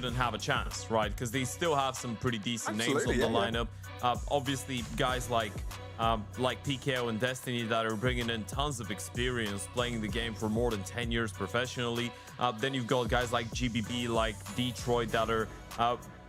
have a chance, right? Because they still have some pretty decent names on Absolutely, the yeah. lineup. Obviously, guys like PKO and Destiny that are bringing in tons of experience playing the game for more than 10 years professionally. Then you've got guys like GBB, like Detroit, that are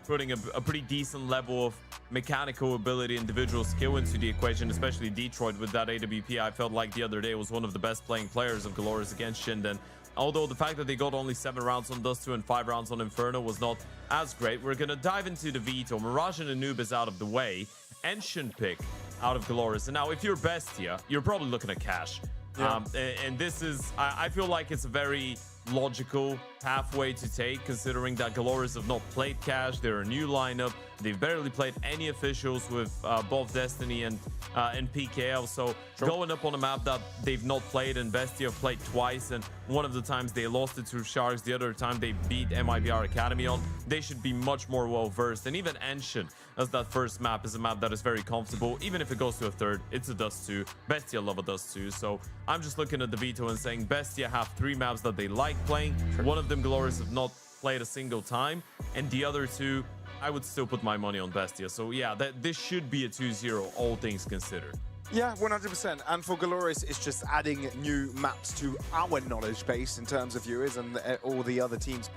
putting a pretty decent level of mechanical ability, individual skill into the equation, especially Detroit with that AWP. I felt like the other day was one of the best playing players of Galorys against Shinden. Although the fact that they got only 7 rounds on Dust 2 and 5 rounds on Inferno was not as great. We're going to dive into the veto. Mirage and Anubis out of the way. Ancient pick out of Galorys. And now if you're Bestia, you're probably looking at cash. Yeah. And this is, I feel like it's a very logical pathway to take, considering that Galorys have not played cash. They're a new lineup. They've barely played any officials with both Destiny and PKL. So going up on a map that they've not played, and Bestia have played twice, and one of the times they lost it to Sharks, the other time they beat MIBR Academy on, they should be much more well versed. And even Ancient, as that first map, is a map that is very comfortable. Even if it goes to a third, it's a Dust 2. Bestia love a Dust 2. So I'm just looking at the veto and saying Bestia have 3 maps that they like playing. One of them Galorys have not played a single time, and the other 2 I would still put my money on Bestia. So yeah, this should be a 2-0, all things considered. Yeah, 100%. And for Galorys, it's just adding new maps to our knowledge base in terms of viewers, and all the other teams,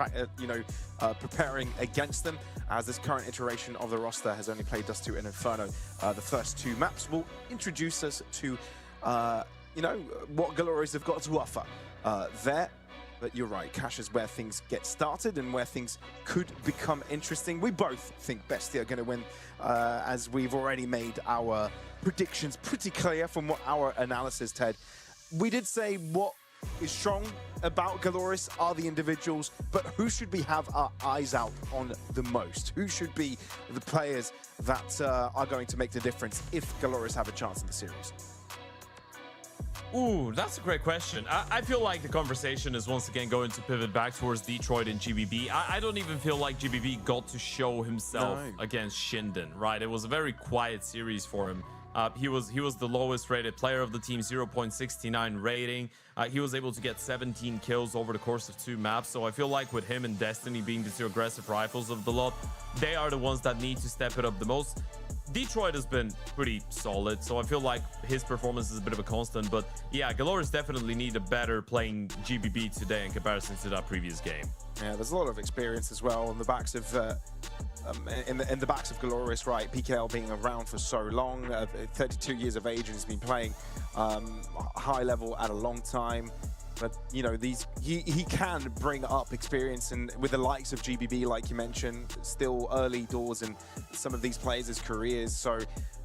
preparing against them, as this current iteration of the roster has only played Dust 2 and Inferno. The first 2 maps will introduce us to, what Galorys have got to offer there. But you're right, cash is where things get started and where things could become interesting. We both think Bestia are going to win, as we've already made our predictions pretty clear from what our analysis, Ted. We did say what is strong about Galorys are the individuals, but who should we have our eyes out on the most? Who should be the players that are going to make the difference if Galorys have a chance in the series? Ooh, that's a great question. I feel like the conversation is once again going to pivot back towards Detroit and GBB. I don't even feel like GBB got to show himself against Shinden, right? It was a very quiet series for him. He was the lowest rated player of the team, 0.69 rating. He was able to get 17 kills over the course of 2 maps. So I feel like with him and Destiny being the 2 aggressive rifles of the lot, they are the ones that need to step it up the most. Detroit has been pretty solid, so I feel like his performance is a bit of a constant. But yeah, Galorys definitely need a better playing GBB today in comparison to that previous game. Yeah, there's a lot of experience as well on the backs of in the backs of Galorys, right? PKL being around for so long, 32 years of age, and he's been playing high level at a long time. But you know, he can bring up experience, and with the likes of GBB, like you mentioned, still early doors in some of these players' careers. So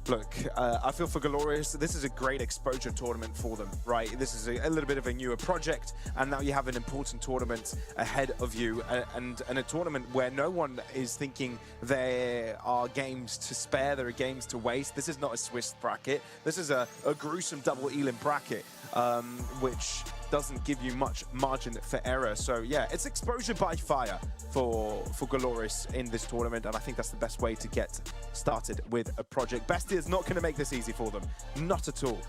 look, I feel for Galorys, this is a great exposure tournament for them, right? This is a little bit of a newer project, and now you have an important tournament ahead of you, and a tournament where no one is thinking there are games to spare, there are games to waste. This is not a Swiss bracket. This is a gruesome double Elim bracket, which doesn't give you much margin for error. So yeah, it's exposure by fire for Galorys in this tournament, and I think that's the best way to get started with a project. Bestia is not going to make this easy for them, not at all,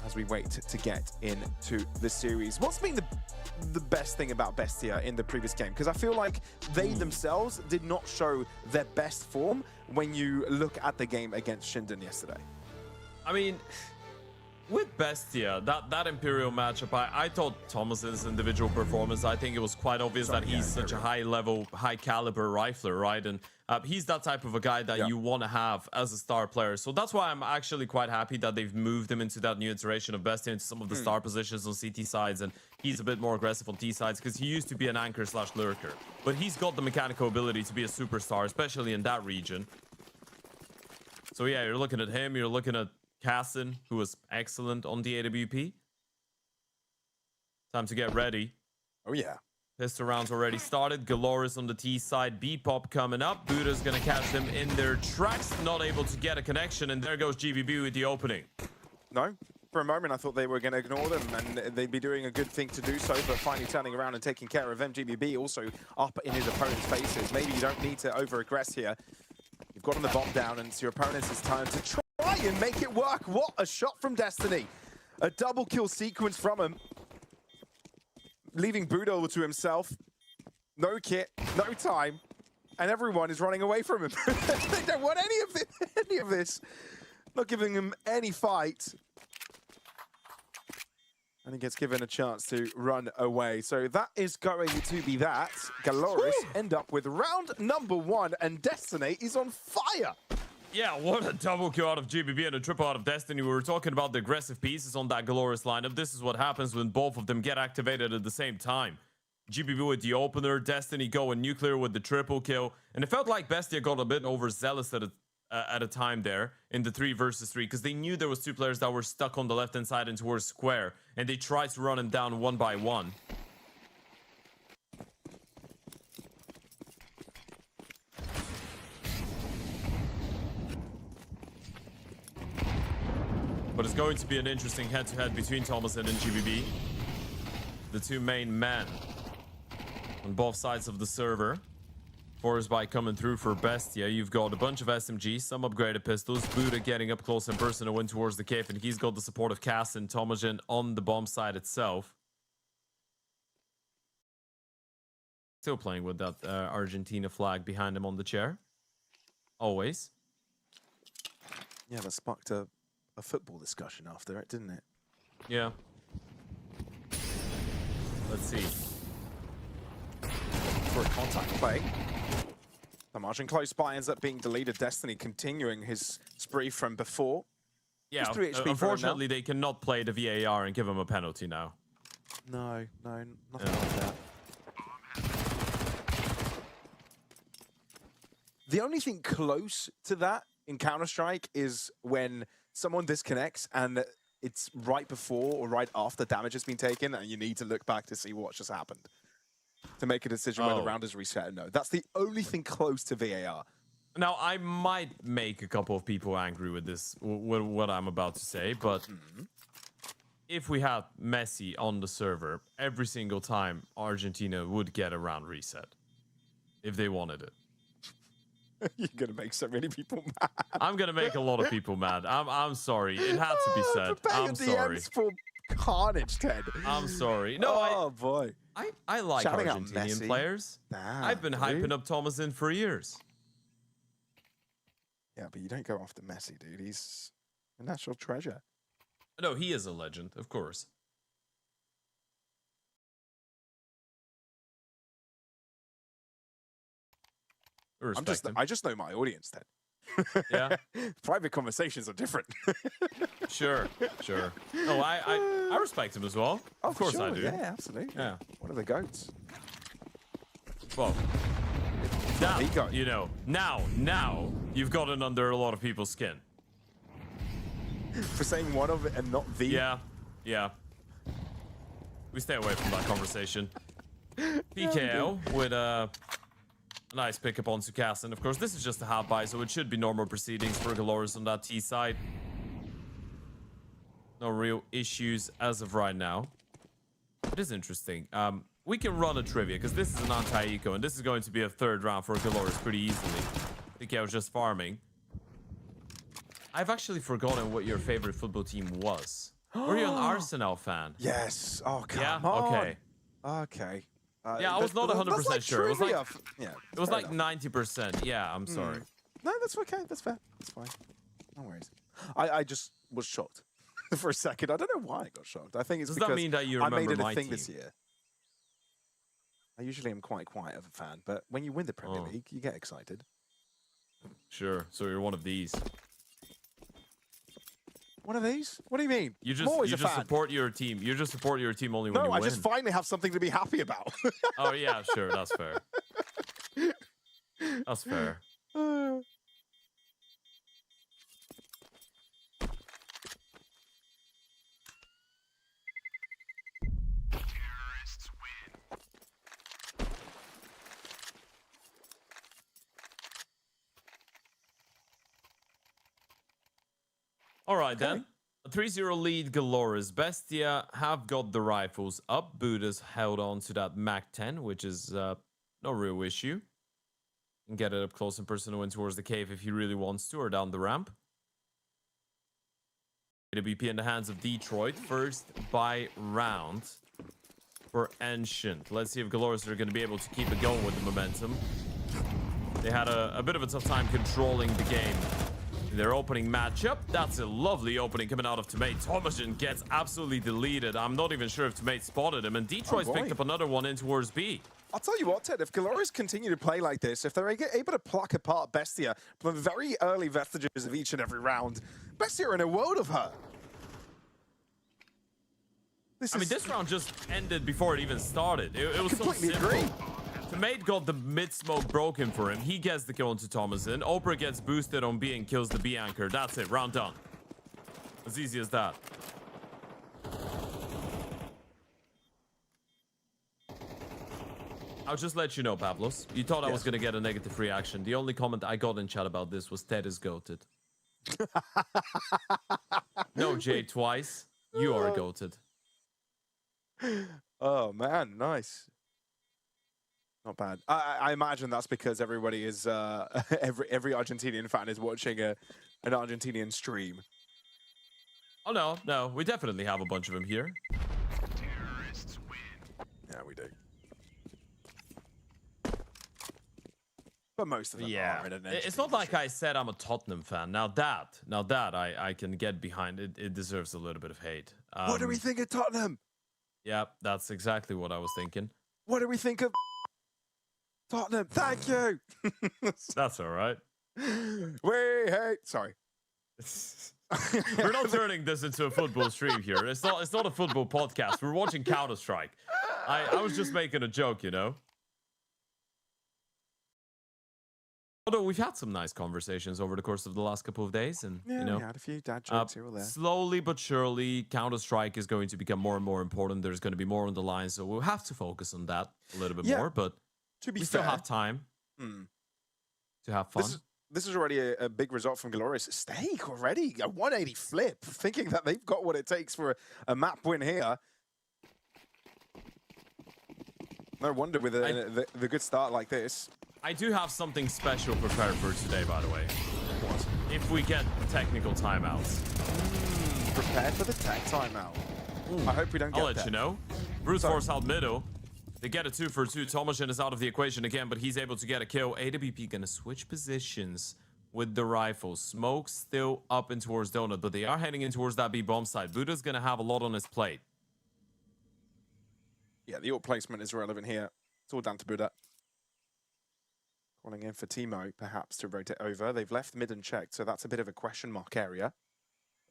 as we wait to get into the series. What's been the best thing about Bestia in the previous game? Because I feel like they themselves did not show their best form when you look at the game against Shinden yesterday. I mean, with Bestia, that Imperial matchup, I thought Thomas's individual performance, I think it was quite obvious that he's such a high-level, high-caliber rifler, right? And he's that type of a guy that you want to have as a star player. So that's why I'm actually quite happy that they've moved him into that new iteration of Bestia, into some of the star positions on CT sides, and he's a bit more aggressive on T sides, because he used to be an anchor/lurker. But he's got the mechanical ability to be a superstar, especially in that region. So yeah, you're looking at him, you're looking at Cassin, who was excellent on the AWP. Time to get ready. Oh yeah. Pistol rounds already started. Galorys on the T side. B-Pop coming up. Buddha's gonna catch them in their tracks. Not able to get a connection, and there goes GBB with the opening. No. For a moment, I thought they were going to ignore them, and they'd be doing a good thing to do so, but finally turning around and taking care of them. GBB also up in his opponent's faces. Maybe you don't need to over-aggress here. You've gotten the bomb down, and it's your opponent's time to try and make it work. What a shot from Destiny. A double kill sequence from him, leaving Budo to himself. No kit, no time, and everyone is running away from him. They don't want any of this. Not giving him any fight. And he gets given a chance to run away. So that is going to be that. Galorys end up with round number 1, and Destiny is on fire. Yeah, what a double kill out of GBB and a triple out of Destiny. We were talking about the aggressive pieces on that Galorys lineup. This is what happens when both of them get activated at the same time. GBB with the opener, Destiny going nuclear with the triple kill. And it felt like Bestia got a bit overzealous at a time there in the 3 versus 3, because they knew there was 2 players that were stuck on the left-hand side and towards square, and they tried to run him down one by one. But it's going to be an interesting head-to-head between Thomasin and GBB, the 2 main men on both sides of the server. Forest by coming through for Bestia. You've got a bunch of SMGs, some upgraded pistols. Buddha getting up close and personal in towards the cave, and he's got the support of Cass and Thomasin on the bomb side itself. Still playing with that Argentina flag behind him on the chair. Always. Yeah, that sparked a football discussion after it, didn't it? Yeah. Let's see. For a contact play. The margin close by ends up being deleted. Destiny continuing his spree from before. Yeah, unfortunately, they cannot play the VAR and give him a penalty now. No, nothing like that. The only thing close to that in Counter-Strike is when someone disconnects and it's right before or right after damage has been taken, and you need to look back to see what just happened to make a decision whether the round is reset or no. That's the only thing close to VAR. Now, I might make a couple of people angry with this, what I'm about to say, but if we had Messi on the server, every single time Argentina would get a round reset if they wanted it. You're going to make so many people mad. I'm going to make a lot of people mad. I'm sorry. It had to be said. I'm sorry. For carnage, Ted. I'm sorry. No, boy. I like Shouting Argentinian players. I've been hyping up Thomasin for years. Yeah, but you don't go after Messi, dude. He's a national treasure. No, he is a legend, of course. I just know my audience, Ted. Yeah. Private conversations are different. Sure. No, I respect him as well. Of course sure. I do. Yeah, absolutely. Yeah. One of the goats. Well, now, you know, now you've gotten under a lot of people's skin. For saying one of it and not the. Yeah. We stay away from that conversation. PKO with a nice pickup on Sukas, and of course this is just a half buy, so it should be normal proceedings for Galorys on that T side. No real issues as of right now. It is interesting. We can run a trivia because this is an anti-eco, and this is going to be a 3rd round for Galorys pretty easily. PKO just farming. I've actually forgotten what your favorite football team was. Were you an Arsenal fan? Yes. Oh, come on. Okay. Yeah, I was not 100% sure. It was like enough. 90%. Yeah, I'm sorry. No, that's okay. That's fair. That's fine. No worries. I just was shocked for a second. I don't know why I got shocked. I think it's because that mean that you remember I made it a my thing team? this year. I usually am quite quiet of a fan, but when you win the Premier League, you get excited. Sure. So you're one of these. One of these? What do you mean? You just support your team. You just support your team only when you win. No, I just finally have something to be happy about. Oh yeah, sure, that's fair. That's fair. All right, then. A 3-0 lead, Galorys. Bestia have got the rifles up. Buddha's held on to that MAC-10, which is no real issue. Can get it up close and personal in towards the cave if he really wants to, or down the ramp. AWP in the hands of Detroit. First by round for Ancient. Let's see if Galorys are going to be able to keep it going with the momentum. They had a bit of a tough time controlling the game in their opening matchup. That's a lovely opening coming out of Tomate. Tomajan gets absolutely deleted. I'm not even sure if Tomate spotted him. And Detroit's picked up another one in towards B. I'll tell you what, Ted, if Galorys continue to play like this, if they're able to pluck apart Bestia from the very early vestiges of each and every round, Bestia are in a world of hurt. I mean, this round just ended before it even started. It was so simple. Agree. Tomate got the mid-smoke broken for him. He gets the kill into Thomason. Oprah gets boosted on B and kills the B anchor. That's it. Round done. As easy as that. I'll just let you know, Pavlos. You thought I was going to get a negative reaction. The only comment I got in chat about this was Ted is goated. No, Jay, twice. You are goated. Oh, man. Nice. Not bad. I imagine that's because everybody is, every Argentinian fan is watching an Argentinian stream. Oh, no. We definitely have a bunch of them here. Terrorists win. Yeah, we do. But most of them are in an It's not like I said I'm a Tottenham fan. Now that I can get behind. It deserves a little bit of hate. What do we think of Tottenham? Yeah, that's exactly what I was thinking. What do we think of Tottenham? Thank you. That's all right. We hate. Sorry. We're not turning this into a football stream here. It's not a football podcast. We're watching Counter-Strike. I was just making a joke, you know. Although we've had some nice conversations over the course of the last couple of days, and yeah, you know, we had a few dad jokes here or there. Slowly but surely, Counter-Strike is going to become more and more important. There's going to be more on the line, so we'll have to focus on that a little bit more. But to be we fair, still have time to have fun. This is already a big result from Galorys. Stake already, a 180 flip, thinking that they've got what it takes for a map win here. No wonder with the good start like this. I do have something special prepared for today, by the way. What? If we get technical timeouts. Prepared for the tech timeout. I hope we don't get I'll let you know. Brute Force out middle. They get a 2-for-2. Tomajan is out of the equation again, but he's able to get a kill. AWP gonna switch positions with the rifle. Smoke still up in towards Donut, but they are heading in towards that B bomb side. Buddha's gonna have a lot on his plate. Yeah, the ult placement is relevant here. It's all down to Buddha. Calling in for Timo, perhaps, to rotate over. They've left mid and checked, so that's a bit of a question mark area.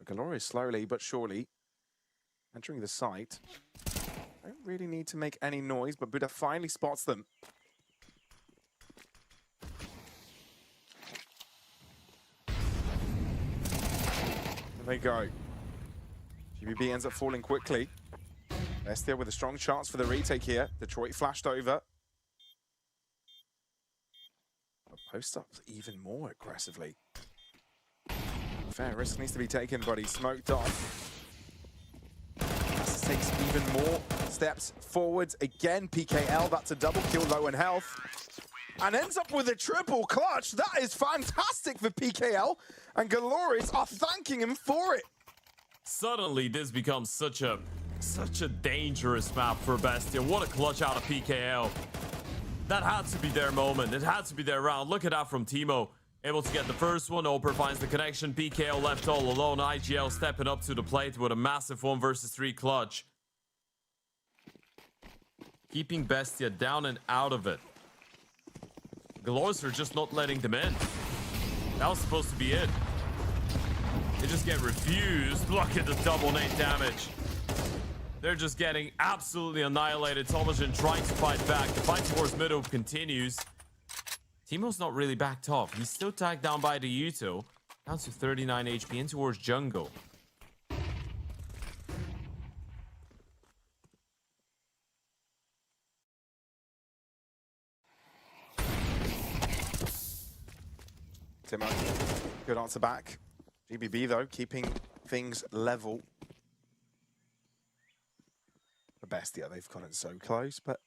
Galorys slowly but surely entering the site. Don't really need to make any noise, but Buddha finally spots them. There they go. GBB ends up falling quickly. Bestia with a strong chance for the retake here. Detroit flashed over. Post up even more aggressively. Fair risk needs to be taken, but he's smoked off. Has to take even more steps forwards. Again, PKL, that's a double kill, low in health. And ends up with a triple clutch. That is fantastic for PKL. And Galorys are thanking him for it. Suddenly, this becomes such a dangerous map for Bestia. What a clutch out of PKL. That had to be their moment. It had to be their round. Look at that from Timo. Able to get the first one. Oper finds the connection. PKO left all alone. IGL stepping up to the plate with a massive 1 versus 3 clutch. Keeping Bestia down and out of it. Galorys are just not letting them in. That was supposed to be it. They just get refused. Look at the double nade damage. They're just getting absolutely annihilated. Tomajan trying to fight back. The fight towards middle continues. Timo's not really backed off. He's still tagged down by the Yuto. Down to 39 HP in towards jungle. Timo, good answer back. GBB though, keeping things level. The Bestia, they've gotten so close, but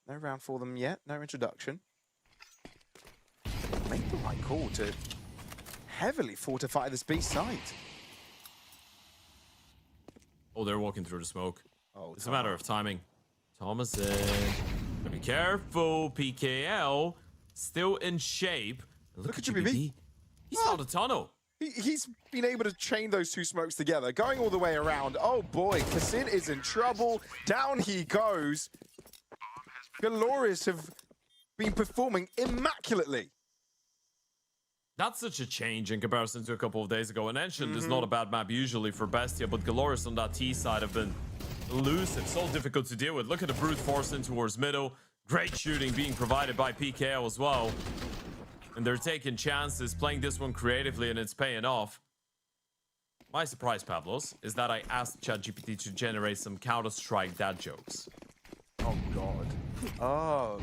no round for them yet, no introduction. Make the right call to heavily fortify this B site. Oh, they're walking through the smoke. Oh, it's a matter of timing. Thomason. Be careful. PKL still in shape. Look at GBB. He's found a tunnel. He's been able to chain those two smokes together, going all the way around. Oh boy, Kassin is in trouble. Down he goes. Galorys have been performing immaculately. That's such a change in comparison to a couple of days ago. And Ancient is not a bad map usually for Bestia, but Galorys on that T side have been elusive, so difficult to deal with. Look at the brute force in towards middle. Great shooting being provided by PKL as well. And they're taking chances, playing this one creatively, and it's paying off. My surprise, Pavlos, is that I asked ChatGPT to generate some Counter-Strike dad jokes. Oh, God. Oh,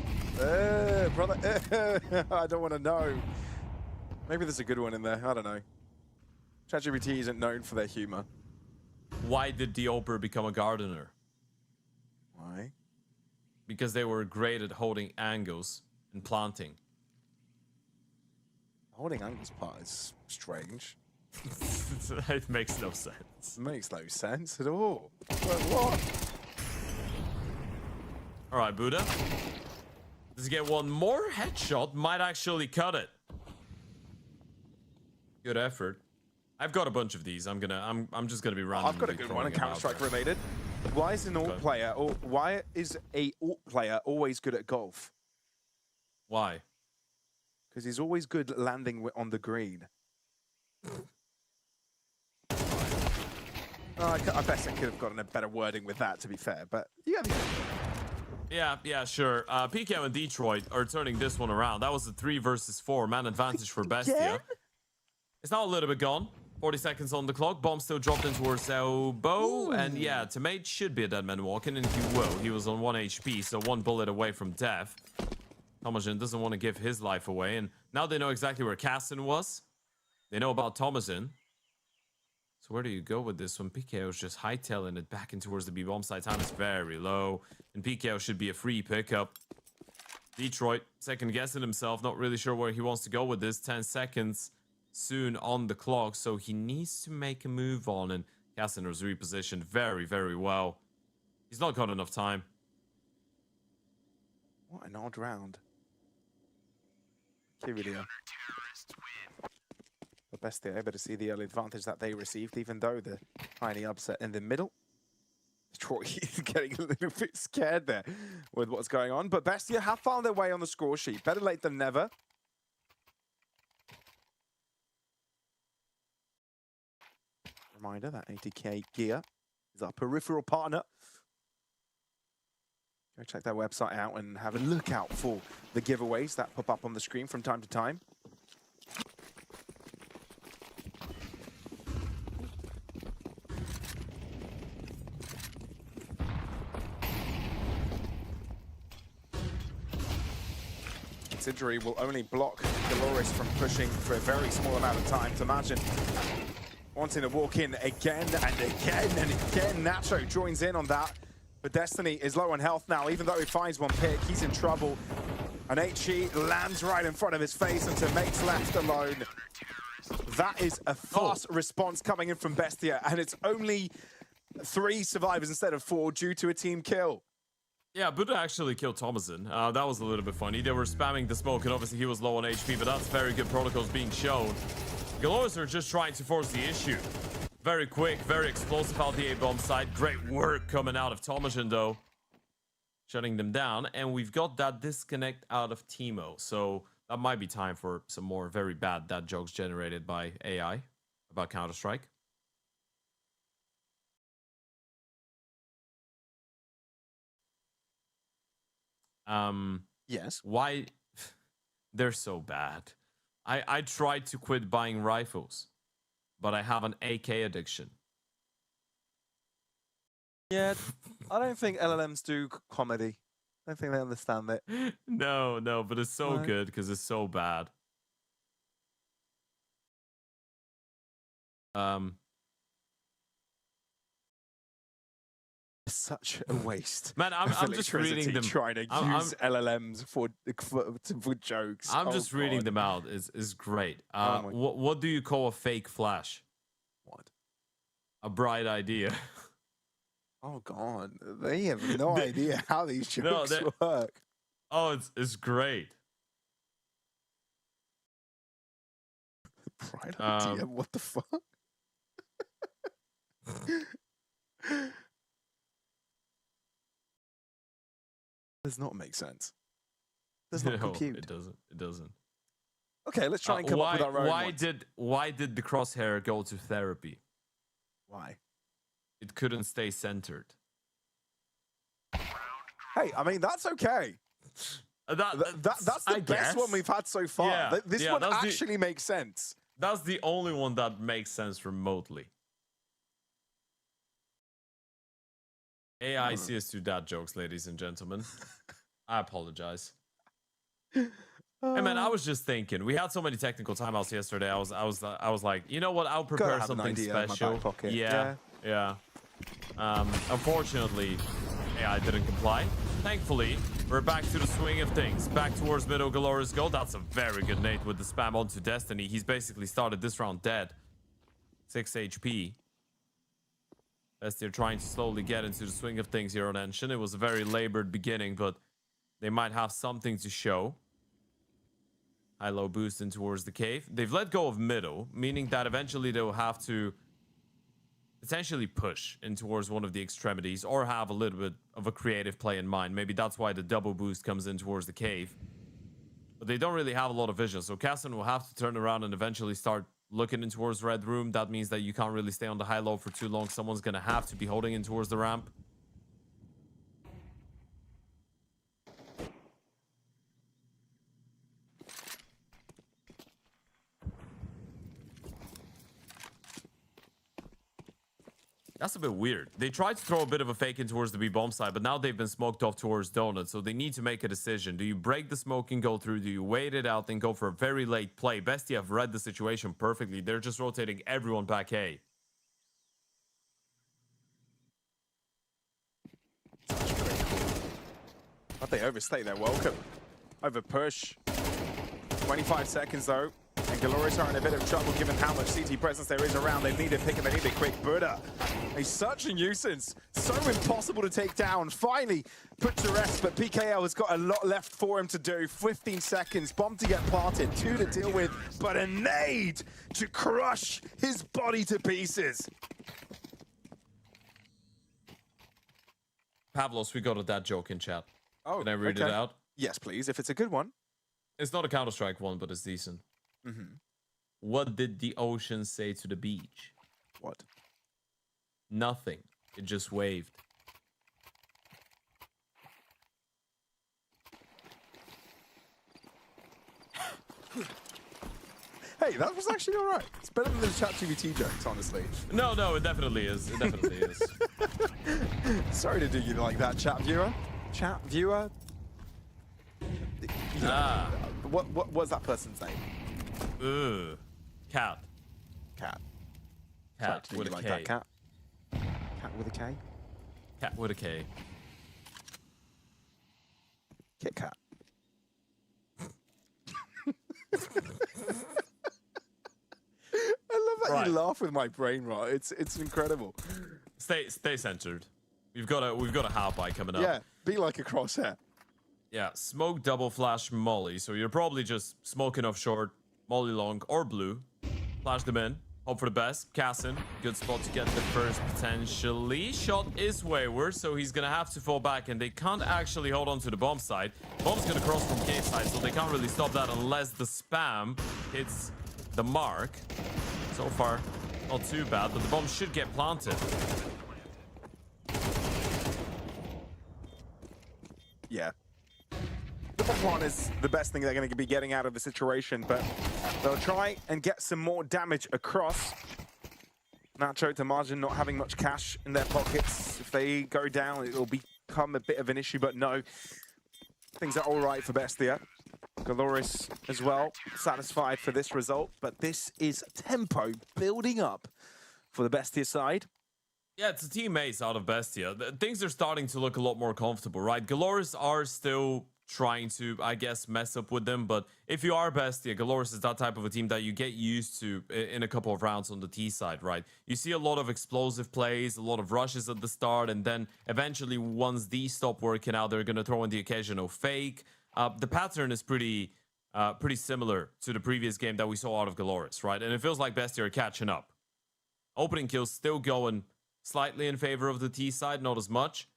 brother. I don't want to know. Maybe there's a good one in there. I don't know. ChatGPT isn't known for their humor. Why did the Oper become a gardener? Why? Because they were great at holding angles and planting. Holding angles part is strange. It makes no sense. It makes no sense at all. But what? All right, Buddha. Does he get one more headshot? Might actually cut it. Good effort. I've got a bunch of these. I'm just gonna be randomly. I've got a good one, Counter-Strike related. Why is an alt player, or why is a alt player always good at golf? Why? Because he's always good at landing on the green. I bet I could have gotten a better wording with that, to be fair, but Yeah, sure. PK and Detroit are turning this one around. That was a 3 versus 4 man advantage for Bestia. Again? It's now a little bit gone. 40 seconds on the clock. Bomb still dropped in towards elbow. Ooh. And yeah, Tomate should be a dead man walking, and he will. He was on 1 HP, so 1 bullet away from death. Thomason doesn't want to give his life away, and now they know exactly where Cassin was. They know about Thomason. So where do you go with this one? PKO is just hightailing it back in towards the B-bomb side. Time is very low, and PKO should be a free pickup. Detroit second guessing himself, not really sure where he wants to go with this. 10 seconds soon on the clock, so he needs to make a move on, and Cassin was repositioned very, very well. He's not got enough time. What an odd round. Okay, video. But Bestia able to see the early advantage that they received, even though the tiny upset in the middle. Detroit is getting a little bit scared there with what's going on, but Bestia have found their way on the score sheet. Better late than never. Reminder that 80k gear is our peripheral partner. Go check their website out and have a look out for the giveaways that pop up on the screen from time to time. This injury will only block Galorys from pushing for a very small amount of time. To imagine wanting to walk in again and again and again. Nacho joins in on that. But Destiny is low on health now. Even though he finds one pick, he's in trouble. An HE lands right in front of his face, and Tomate's left alone. That is a fast response coming in from Bestia, and it's only 3 survivors instead of 4 due to a team kill. Yeah, Buddha actually killed Thomason. That was a little bit funny. They were spamming the smoke, and obviously he was low on HP, but that's very good protocols being shown. Galorys are just trying to force the issue. Very quick, very explosive out the A-bomb side. Great work coming out of Thomason, though. Shutting them down. And we've got that disconnect out of Teemo. So that might be time for some more very bad dad jokes generated by AI about Counter-Strike. Yes. Why? They're so bad. I tried to quit buying rifles, but I have an AK addiction. Yeah, I don't think LLMs do comedy. I don't think they understand it. No, but it's so good because it's so bad. Such a waste. Man, I'm just reading them. Trying to use LLMs for jokes. I'm just reading them out. Is great. What do you call a fake flash? What? A bright idea. Oh, God. They have no idea how these jokes work. Oh, it's great. Bright idea. What the fuck? Does not make sense. Does not compute. It doesn't. It doesn't. Okay, let's try and come up with our own why did the crosshair go to therapy? Why? It couldn't stay centered. Hey, I mean, that's okay. That's the best one we've had so far. Yeah, this one actually makes sense. That's the only one that makes sense remotely. AI CS2 dad jokes, ladies and gentlemen. I apologize. Hey man, I was just thinking. We had so many technical timeouts yesterday. I was like, you know what? I'll prepare something special. Yeah. Unfortunately, AI didn't comply. Thankfully, we're back to the swing of things. Back towards middle Galorys goal. That's a very good nade with the spam onto Destiny. He's basically started this round dead. 6 HP. Bestia trying to slowly get into the swing of things here on Enshin. It was a very labored beginning, but they might have something to show. High-low boost in towards the cave. They've let go of middle, meaning that eventually they'll have to potentially push in towards one of the extremities or have a little bit of a creative play in mind. Maybe that's why the double boost comes in towards the cave. But they don't really have a lot of vision, so Casson will have to turn around and eventually start looking in towards Red Room. That means that you can't really stay on the high-low for too long. Someone's going to have to be holding in towards the ramp. That's a bit weird. They tried to throw a bit of a fake in towards the B-bomb side, but now they've been smoked off towards Donut, so they need to make a decision. Do you break the smoke and go through? Do you wait it out and go for a very late play? Bestia have read the situation perfectly. They're just rotating everyone back A. But they overstay their welcome. Over push. 25 seconds though. And Galorys are in a bit of trouble given how much CT presence there is around. They need a pick and they need a quick Buddha. He's such a nuisance. So impossible to take down. Finally put to rest, but PKL has got a lot left for him to do. 15 seconds. Bomb to get planted. 2 to deal with, but a nade to crush his body to pieces. Pavlos, we got a dad joke in chat. Oh, can I read it out? Yes, please, if it's a good one. It's not a Counter-Strike one, but it's decent. What did the ocean say to the beach? What? Nothing. It just waved. Hey, that was actually all right. It's better than the ChatGPT jokes, honestly. No, it definitely is. It definitely is. Sorry to do you like that, chat viewer. Chat viewer. What was that person's name? Cat. Cat. Cat with a K. Like that cat? Cat with a K? Cat with a K. Kit Kat. I love that you laugh with my brain rot. It's incredible. Stay centered. We've got a half by coming up. Yeah, be like a crosshair. Yeah, smoke double flash molly. So you're probably just smoking off short, molly long or blue. Flash them in. Hope for the best. Casson, good spot to get the first potentially. Shot is wayward, so he's gonna have to fall back, and they can't actually hold on to the bomb side. Bomb's gonna cross from cave side, so they can't really stop that unless the spam hits the mark. So far, not too bad, but the bomb should get planted. Yeah. The bomb one is the best thing they're going to be getting out of the situation, but they'll try and get some more damage across. Nacho to Margin not having much cash in their pockets. If they go down, it'll become a bit of an issue, but no. Things are all right for Bestia. Galorys as well, satisfied for this result, but this is tempo building up for the Bestia side. Yeah, it's a team ace out of Bestia. Things are starting to look a lot more comfortable, right? Galorys are still trying to, I guess, mess up with them. But if you are Bestia, Galorys is that type of a team that you get used to in a couple of rounds on the T side, right? You see a lot of explosive plays, a lot of rushes at the start, and then eventually once these stop working out, they're going to throw in the occasional fake. The pattern is pretty similar to the previous game that we saw out of Galorys, right? And it feels like Bestia are catching up. Opening kills still going slightly in favor of the T side, not as much.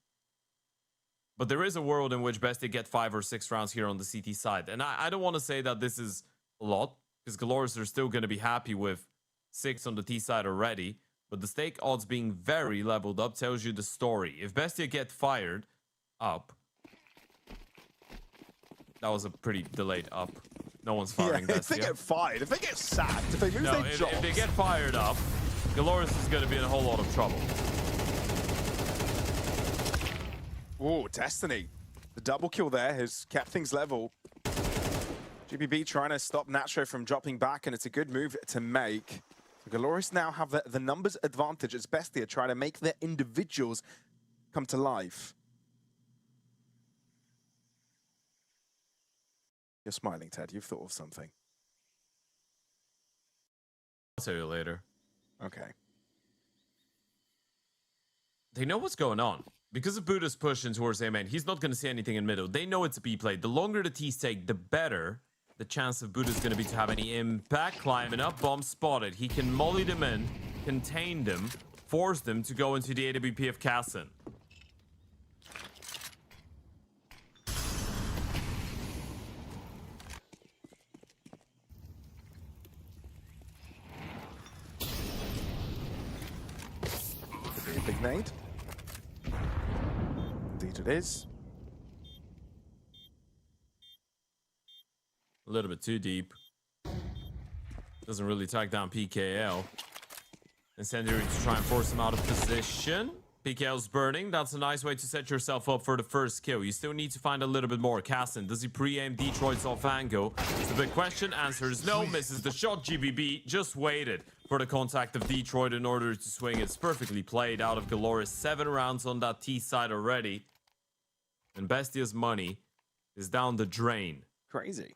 But there is a world in which Bestia get 5 or 6 rounds here on the CT side. And I don't want to say that this is a lot, because Galorys are still going to be happy with 6 on the T side already. But the stake odds being very leveled up tells you the story. If Bestia get fired up... That was a pretty delayed up. No one's firing Bestia. If they get fired, if they get sacked, if they lose their jobs... If they get fired up, Galorys is going to be in a whole lot of trouble. Oh, Destiny. The double kill there has kept things level. GBB trying to stop Nacho from dropping back, and it's a good move to make. Galorys now have the numbers advantage as Bestia trying to make their individuals come to life. You're smiling, Ted. You've thought of something. I'll tell you later. Okay. They know what's going on. Because if Buddha's pushing towards A main, he's not going to see anything in middle. They know it's a B play. The longer the T's take, the better the chance of Buddha's going to be to have any impact. Climbing up, bomb spotted. He can molly them in, contain them, force them to go into the AWP of Cassin. Could be a big nade. Indeed it is. A little bit too deep. Doesn't really track down PKL. Incendiary to try and force him out of position. PKL's burning. That's a nice way to set yourself up for the first kill. You still need to find a little bit more. Cassin, does he pre-aim Detroit's off angle? It's a big question. Answer is no. Misses the shot. GBB just waited for the contact of Detroit in order to swing. It's perfectly played out of Galorys. 7 rounds on that T side already. And Bestia's money is down the drain. Crazy.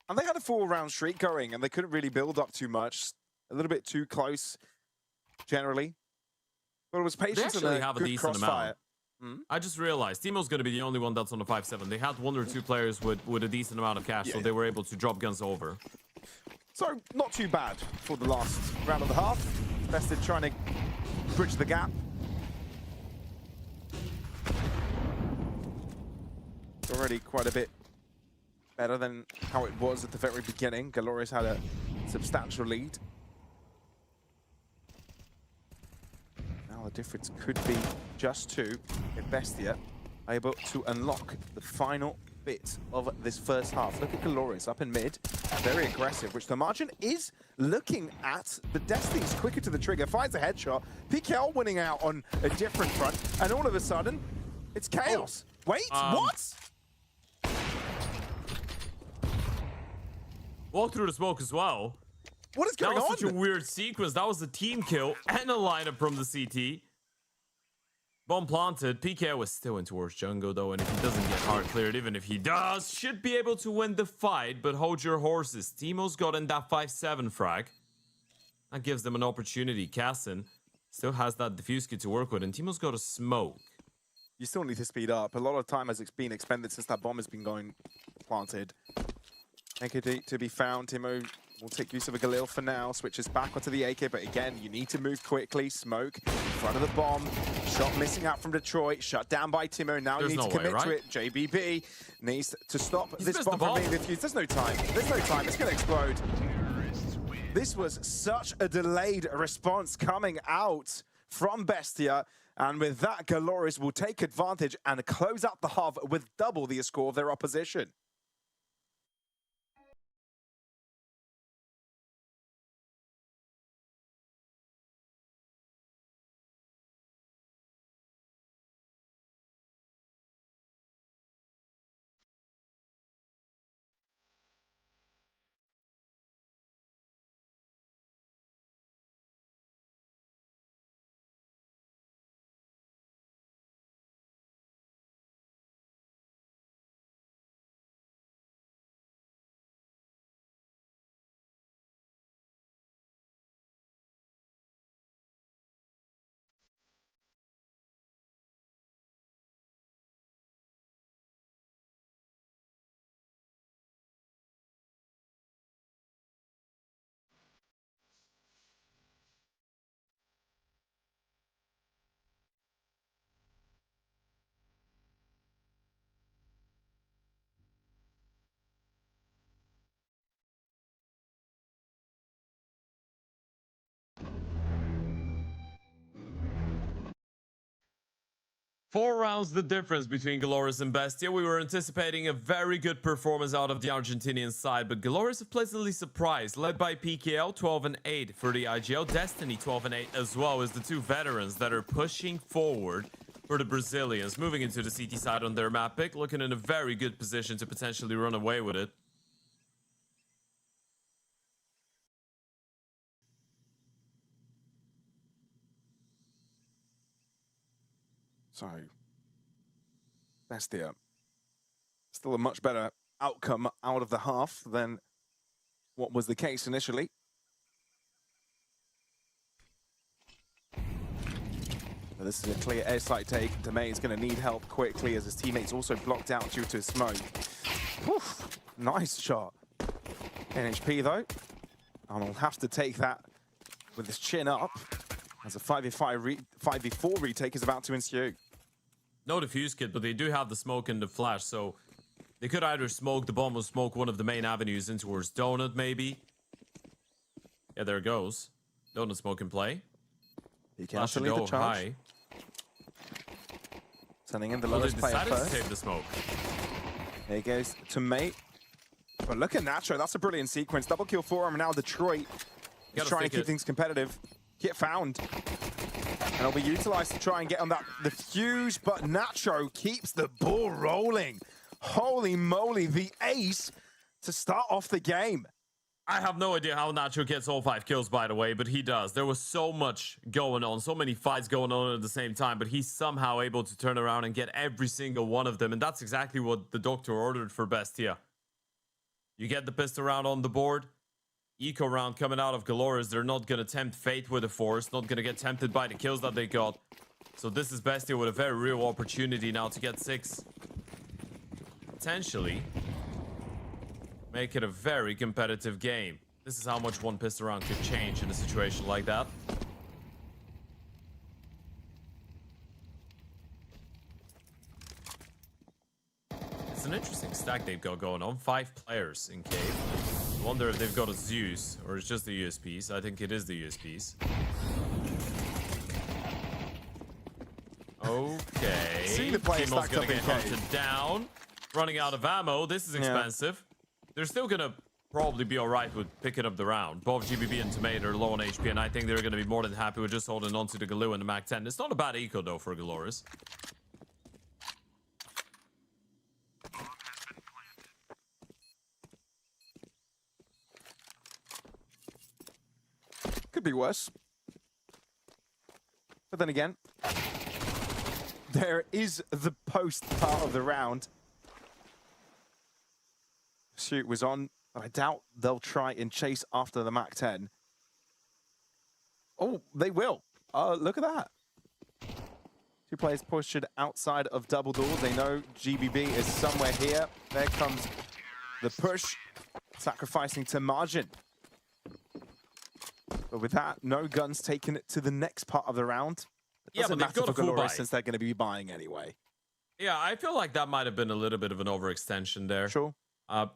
And they had a 4-round streak going, and they couldn't really build up too much. A little bit too close, generally. But it was patience and a good crossfire. I just realized Teemo's going to be the only one that's on the 5-7. They had 1 or 2 players with a decent amount of cash, so they were able to drop guns over. So, not too bad for the last round of the half. Bestia trying to bridge the gap. It's already quite a bit better than how it was at the very beginning. Galorys had a substantial lead. Now the difference could be just 2 if Bestia are able to unlock the final bit of this first half. Look at Galorys up in mid, very aggressive, which the margin is looking at. The Destiny's quicker to the trigger, finds a headshot. PKL winning out on a different front, and all of a sudden, it's chaos. Wait, what? Walk through the smoke as well. What is going on? That was such a weird sequence. That was a team kill and a lineup from the CT. Bomb planted. PK was still in towards jungle though, and if he doesn't get hard cleared, even if he does, should be able to win the fight, but hold your horses. Teemo's got in that 5-7 frag. That gives them an opportunity. Cassin still has that diffuse kit to work with, and Teemo's got a smoke. You still need to speed up. A lot of time has been expended since that bomb has been going planted. AK to be found. Teemo will take use of a Galil for now. Switches back onto the AK, but again, you need to move quickly. Smoke in front of the bomb. Shot missing out from Detroit. Shut down by Teemo. Now you need to commit to it. JBB needs to stop this bomb from being defused. There's no time. There's no time. It's going to explode. This was such a delayed response coming out from Bestia. And with that, Galorys will take advantage and close out the half with double the score of their opposition. 4 rounds the difference between Galorys and Bestia. We were anticipating a very good performance out of the Argentinian side, but Galorys have pleasantly surprised, led by PKL 12-8 for the IGL, Destiny 12-8 as well as the two veterans that are pushing forward for the Brazilians, moving into the CT side on their map pick, looking in a very good position to potentially run away with it. So, Bestia, still a much better outcome out of the half than what was the case initially. But this is a clear airside take. Domain's going to need help quickly as his teammates also blocked out due to smoke. Whew, nice shot. NHP though, and he'll have to take that with his chin up as a 5v4 retake is about to ensue. No defuse kit, but they do have the smoke and the flash, so they could either smoke the bomb or smoke one of the main avenues in towards Donut, maybe. Yeah, there it goes. Donut smoke in play. He can actually go high. Sending in the lowest player first. They decided to save the smoke. There he goes to mate. But look at Nacho, that's a brilliant sequence. Double kill for him, and now Detroit is trying to keep things competitive. Get found. And it'll be utilized to try and get on that the fuse, but Nacho keeps the ball rolling. Holy moly, the ace to start off the game. I have no idea how Nacho gets all 5 kills, by the way, but he does. There was so much going on, so many fights going on at the same time, but he's somehow able to turn around and get every single one of them, and that's exactly what the doctor ordered for Bestia. You get the pistol round on the board, eco round coming out of Galorys. They're not going to tempt fate with a force, not going to get tempted by the kills that they got. So this is Bestia with a very real opportunity now to get 6. Potentially make it a very competitive game. This is how much one pistol round could change in a situation like that. It's an interesting stack they've got going on. 5 players in cave. I wonder if they've got a Zeus or it's just the USPs. I think it is the USPs. Okay. See the players stacked up in get hunted down. Running out of ammo. This is expensive. They're still gonna probably be alright with picking up the round. Both GBB and Tomato are low on HP, and I think they're gonna be more than happy with just holding on to the Galoo and the Mac 10. It's not a bad eco though for Galorys. Could be worse. But then again, there is the post part of the round. Shoot was on, but I doubt they'll try and chase after the Mac 10. Oh, they will. Look at that. 2 players pushed outside of double doors. They know GBB is somewhere here. There comes the push, sacrificing to margin. But with that, no guns taking it to the next part of the round. It doesn't matter for Galorys since they're going to be buying anyway. Yeah, I feel like that might have been a little bit of an overextension there. Sure.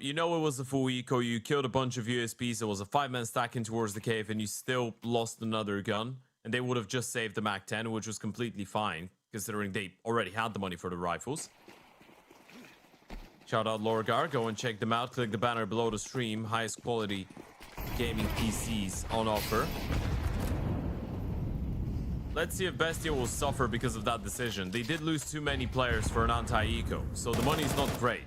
You know it was a full eco, you killed a bunch of USPs, it was a 5-man stacking towards the cave, and you still lost another gun. And they would have just saved the Mac 10, which was completely fine, considering they already had the money for the rifles. Shout out Lorgar, go and check them out. Click the banner below the stream. Highest quality gaming PCs on offer. Let's see if Bestia will suffer because of that decision. They did lose too many players for an anti-eco, so the money's not great.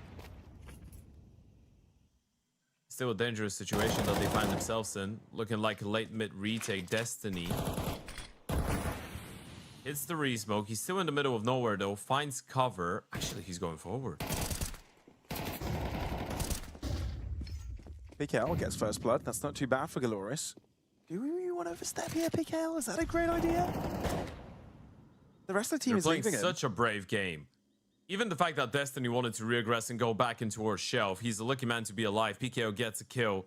Still a dangerous situation that they find themselves in. Looking like a late mid retake. Destiny hits the re-smoke. He's still in the middle of nowhere though. Finds cover. Actually, he's going forward. PKL gets first blood. That's not too bad for Galorys. Do we want to overstep here, PKL? Is that a great idea? The rest of the team is leaving it. Such a brave game. Even the fact that Destiny wanted to regress and go back into her shelf, he's a lucky man to be alive. PKO gets a kill.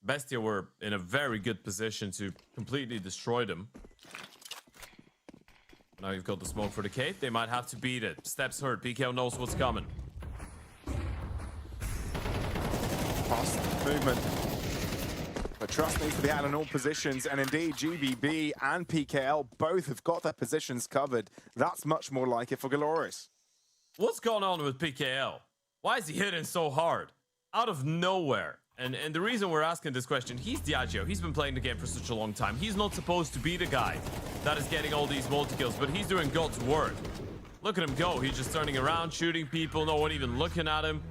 Bestia were in a very good position to completely destroy them. Now you've got the smoke for the cave. They might have to beat it. Steps hurt. PKO knows what's coming. Fast movement. But trust needs to be had in all positions, and indeed GBB and PKL both have got their positions covered. That's much more like it for Galorys. What's going on with PKL? Why is he hitting so hard? Out of nowhere. And the reason we're asking this question, he's Diageo. He's been playing the game for such a long time. He's not supposed to be the guy that is getting all these multi-kills, but he's doing God's work. Look at him go. He's just turning around, shooting people, no one even looking at him.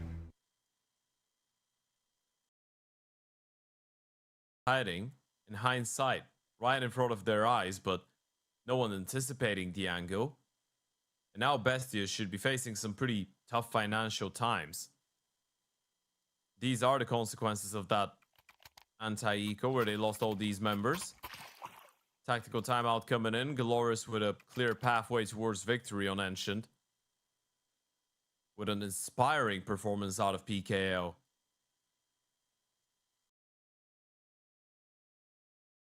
Hiding in hindsight, right in front of their eyes, but no one anticipating the angle. And now Bestia should be facing some pretty tough financial times. These are the consequences of that anti-eco where they lost all these members. Tactical timeout coming in. Galorys with a clear pathway towards victory on Ancient. With an inspiring performance out of PKO.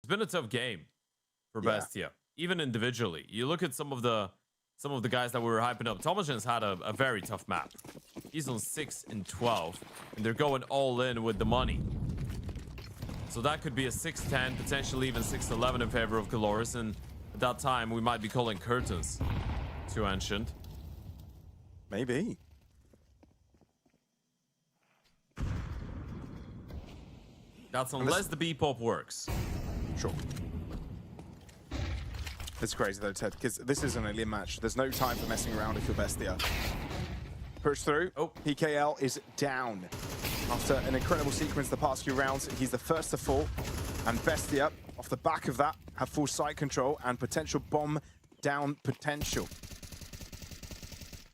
It's been a tough game for Bestia, even individually. You look at some of the guys that we were hyping up. Tomajan's had a very tough map. He's on 6 and 12, and they're going all in with the money. So that could be a 6-10, potentially even 6-11 in favor of Galorys, and at that time we might be calling curtains to Ancient. Maybe. That's unless the B-pop works. Sure. It's crazy though, Ted, because this is an elite match. There's no time for messing around if you're Bestia. Push through. Oh, PKL is down. After an incredible sequence the past few rounds, he's the first to fall. And Bestia, off the back of that, have full site control and potential bomb down potential.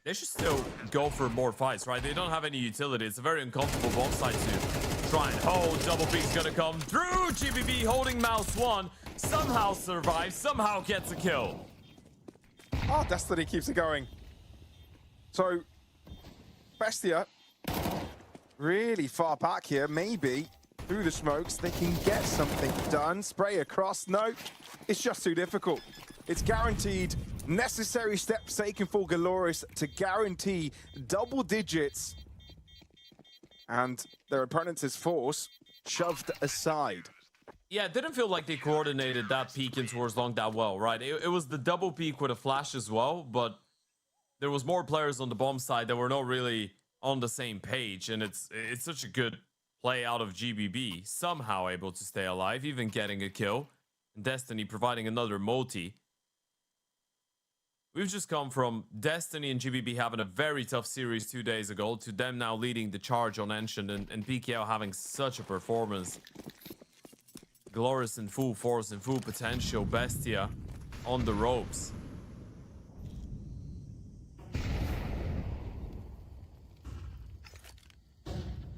They should still go for more fights, right? They don't have any utility. It's a very uncomfortable bomb site to try and hold. Double B's gonna come through. GBB holding Mouse 1. Somehow survives, somehow gets a kill. Oh, Destiny keeps it going. So, Bestia really far back here. Maybe through the smokes they can get something done. Spray across. No, it's just too difficult. It's guaranteed necessary steps taken for Galorys to guarantee double digits. And their opponent's force shoved aside. Yeah, it didn't feel like they coordinated that peek in towards long that well, right? It was the double peek with a flash as well, but there was more players on the bomb side that were not really on the same page, and it's such a good play out of GBB, somehow able to stay alive, even getting a kill, and Destiny providing another multi. We've just come from Destiny and GBB having a very tough series 2 days ago to them now leading the charge on Ancient and PKL having such a performance. Galorys in full force and full potential. Bestia on the ropes.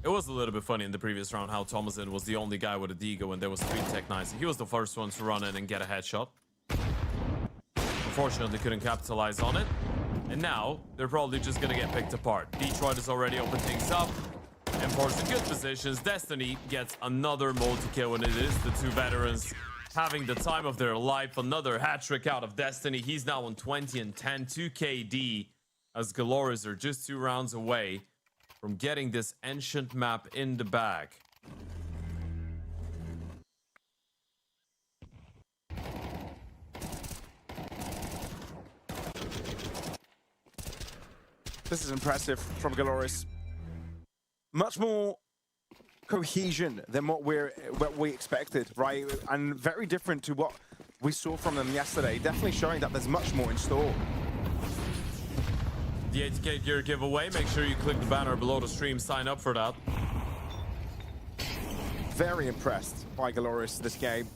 It was a little bit funny in the previous round how Thomasin was the only guy with a Deagle and there was 3 Tech Knights. He was the first one to run in and get a headshot. Unfortunately, couldn't capitalize on it. And now, they're probably just gonna get picked apart. Detroit has already opened things up. And for some good positions, Destiny gets another multi-kill, and it is the 2 veterans having the time of their life. Another hat-trick out of Destiny. He's now on 20 and 10, 2 KD, as Galorys are just 2 rounds away from getting this Ancient map in the bag. This is impressive from Galorys. Much more cohesion than what we expected, right? And very different to what we saw from them yesterday. Definitely showing that there's much more in store. The 80k gear giveaway. Make sure you click the banner below the stream. Sign up for that. Very impressed by Galorys this game.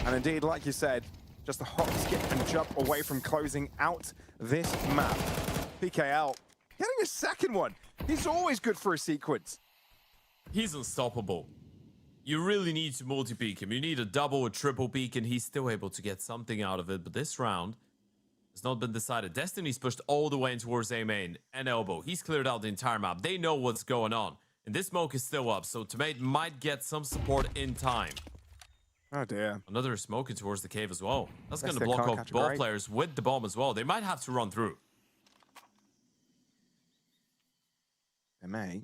And indeed, like you said, just a hop, skip, and jump away from closing out this map. PKL getting a second one. He's always good for a sequence. He's unstoppable. You really need to multi-peek him. You need a double or triple peek, and he's still able to get something out of it. But this round has not been decided. Destiny's pushed all the way in towards A main and elbow. He's cleared out the entire map. They know what's going on. And this smoke is still up, so Tomate might get some support in time. Oh dear. Another smoke towards the cave as well. That's going to Bestia block can't off catch a both break. players with the bomb as well. They might have to run through. They may.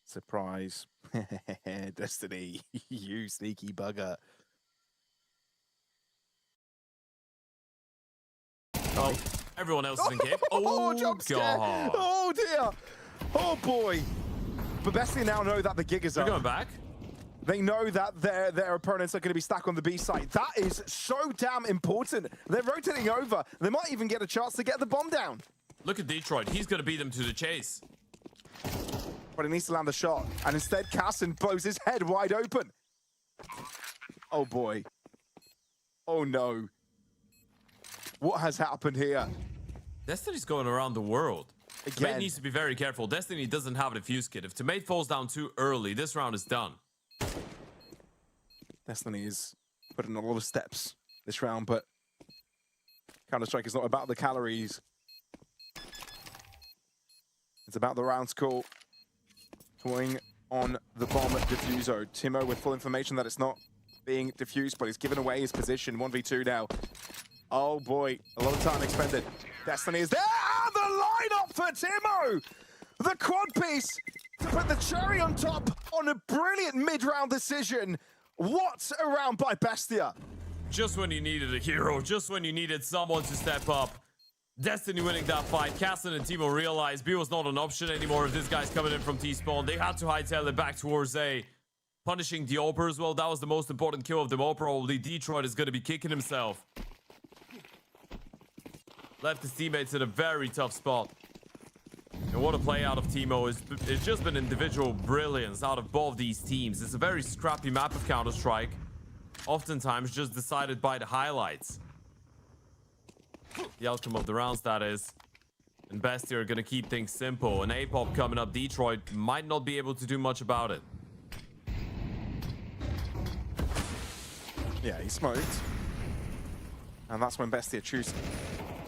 Surprise. Destiny, you sneaky bugger. Oh, everyone else is in cave. Oh, Oh, jump scare. God. Oh, dear. Oh, boy. But Bestia now know that the gig is They're up. going back. They know that their opponents are going to be stuck on the B site. That is so damn important. They're rotating over. They might even get a chance to get the bomb down. Look at Detroit. He's going to beat them to the chase. But he needs to land the shot. And instead, Casson blows his head wide open. Oh, boy. Oh, no. What has happened here? Destiny's going around the world. Again. Tomate needs to be very careful. Destiny doesn't have a defuse kit. If Tomate falls down too early, this round is done. Destiny is putting a lot of steps this round, but Counter-Strike is not about the calories. It's about the round score. Going on the bomb diffuser. Timo with full information that it's not being diffused, but he's given away his position. 1v2 now. Oh boy, a lot of time expended. Destiny is there! Ah, the lineup for Timo! The quad piece to put the cherry on top on a brilliant mid-round decision. What a round by Bestia. Just when you needed a hero, just when you needed someone to step up. Destiny winning that fight. Casson and Timo realized B was not an option anymore if this guy's coming in from T-spawn. They had to hightail it back towards A. Punishing the Oper as well. That was the most important kill of them all. Probably Detroit is going to be kicking himself. Left his teammates in a very tough spot. And what a play out of Timo. It's just been individual brilliance out of both these teams. It's a very scrappy map of Counter-Strike. Oftentimes just decided by the highlights. The outcome of the rounds, that is. And Bestia are going to keep things simple. And A-Pop coming up, Detroit might not be able to do much about it. Yeah, he smoked. And that's when Bestia chooses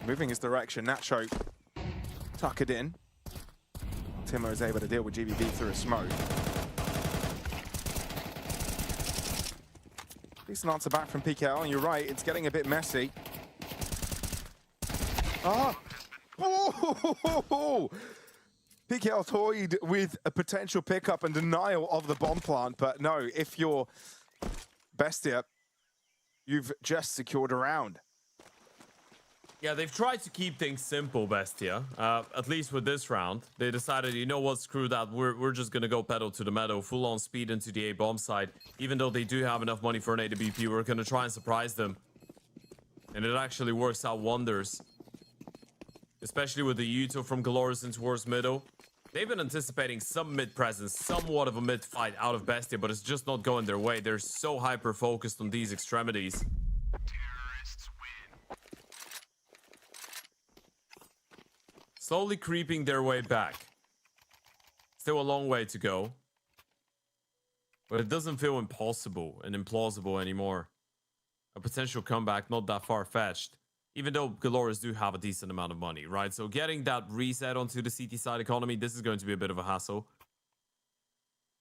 moving his direction. Nacho tuck it in. Timo is able to deal with GBB through a smoke. Decent answer back from PKL, and you're right, it's getting a bit messy. Ah! Oh! PKL toyed with a potential pickup and denial of the bomb plant, but no, if you're Bestia, you've just secured a round. Yeah, they've tried to keep things simple, Bestia. At least with this round. They decided, you know what, screw that. We're just going to go pedal to the metal, full on speed into the A-bomb side. Even though they do have enough money for an AWP, we're going to try and surprise them. And it actually works out wonders. Especially with the Yuto from Galorys in towards middle. They've been anticipating some mid presence, somewhat of a mid fight out of Bestia, but it's just not going their way. They're so hyper-focused on these extremities. Slowly creeping their way back. Still a long way to go. But it doesn't feel impossible and implausible anymore. A potential comeback not that far-fetched. Even though Galorys do have a decent amount of money, right? So getting that reset onto the CT side economy, this is going to be a bit of a hassle.